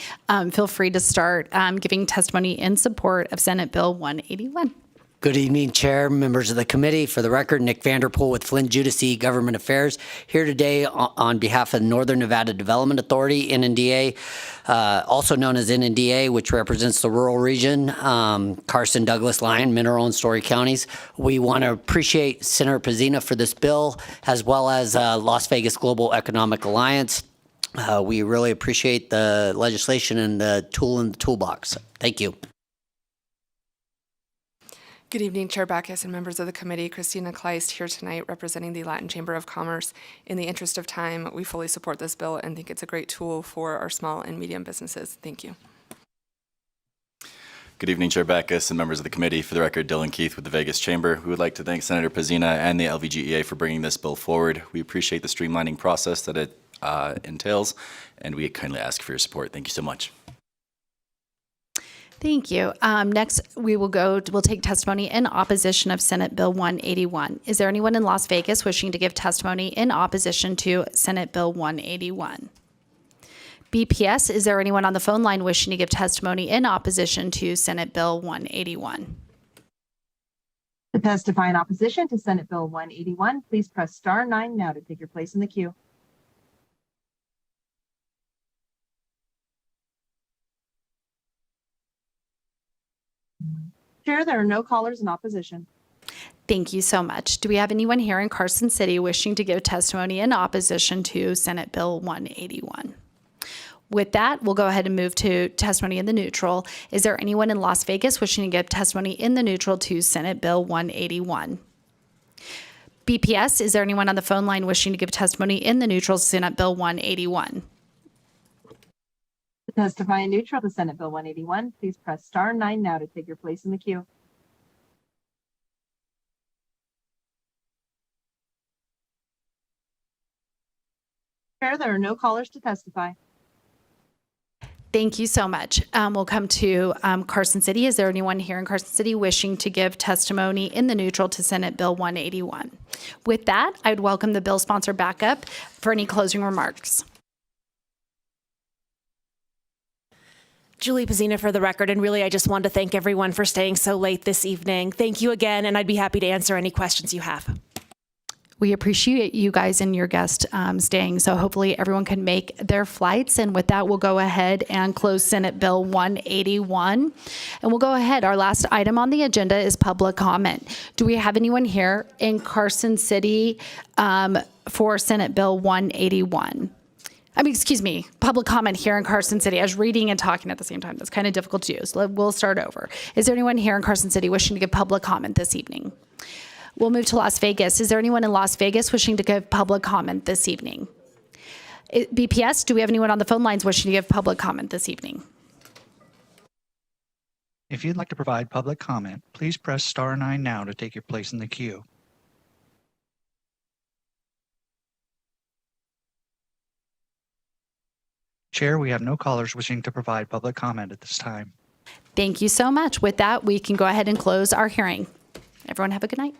Speaker 1: Feel free to start giving testimony in support of Senate Bill 181.
Speaker 10: Good evening, Chair, members of the committee. For the record, Nick Vanderpool with Flint Judici Government Affairs, here today on behalf of Northern Nevada Development Authority, NNDA, also known as NNDA, which represents the rural region, Carson, Douglas, Lyon, Mineral, and Story counties. We want to appreciate Senator Pezzina for this bill, as well as Las Vegas Global Economic Alliance. We really appreciate the legislation and the tool in the toolbox. Thank you.
Speaker 11: Good evening, Chair Backus and members of the committee. Christina Kleist here tonight representing the Latin Chamber of Commerce. In the interest of time, we fully support this bill and think it's a great tool for our small and medium businesses. Thank you.
Speaker 24: Good evening, Chair Backus and members of the committee. For the record, Dylan Keith with the Vegas Chamber. We would like to thank Senator Pezzina and the LVGEA for bringing this bill forward. We appreciate the streamlining process that it entails, and we kindly ask for your support. Thank you so much.
Speaker 1: Thank you. Next, we'll take testimony in opposition of Senate Bill 181. Is there anyone in Las Vegas wishing to give testimony in opposition to Senate Bill 181? BPS, is there anyone on the phone line wishing to give testimony in opposition to Senate Bill 181?
Speaker 23: To testify in opposition to Senate Bill 181, please press star 9 now to take your place in the queue. Chair, there are no callers in opposition.
Speaker 1: Thank you so much. Do we have anyone here in Carson City wishing to give testimony in opposition to Senate Bill 181? With that, we'll go ahead and move to testimony in the neutral. Is there anyone in Las Vegas wishing to give testimony in the neutral to Senate Bill 181? BPS, is there anyone on the phone line wishing to give testimony in the neutral to Senate Bill 181?
Speaker 23: To testify in neutral to Senate Bill 181, please press star 9 now to take your place in the queue. Chair, there are no callers to testify.
Speaker 1: Thank you so much. We'll come to Carson City. Is there anyone here in Carson City wishing to give testimony in the neutral to Senate Bill 181? With that, I'd welcome the bill sponsor back up for any closing remarks.
Speaker 20: Julie Pezzina for the record, and really I just wanted to thank everyone for staying so late this evening. Thank you again, and I'd be happy to answer any questions you have.
Speaker 1: We appreciate you guys and your guests staying, so hopefully everyone can make their flights. And with that, we'll go ahead and close Senate Bill 181. And we'll go ahead. Our last item on the agenda is public comment. Do we have anyone here in Carson City for Senate Bill 181? Public comment here in Carson City. I was reading and talking at the same time. That's kind of difficult to do, so we'll start over. Is there anyone here in Carson City wishing to give public comment this evening? We'll move to Las Vegas. Is there anyone in Las Vegas wishing to give public comment this evening? BPS, do we have anyone on the phone lines wishing to give public comment this evening?
Speaker 6: If you'd like to provide public comment, please press star 9 now to take your place in the queue. Chair, we have no callers wishing to provide public comment at this time.
Speaker 1: Thank you so much. With that, we can go ahead and close our hearing. Everyone have a good night.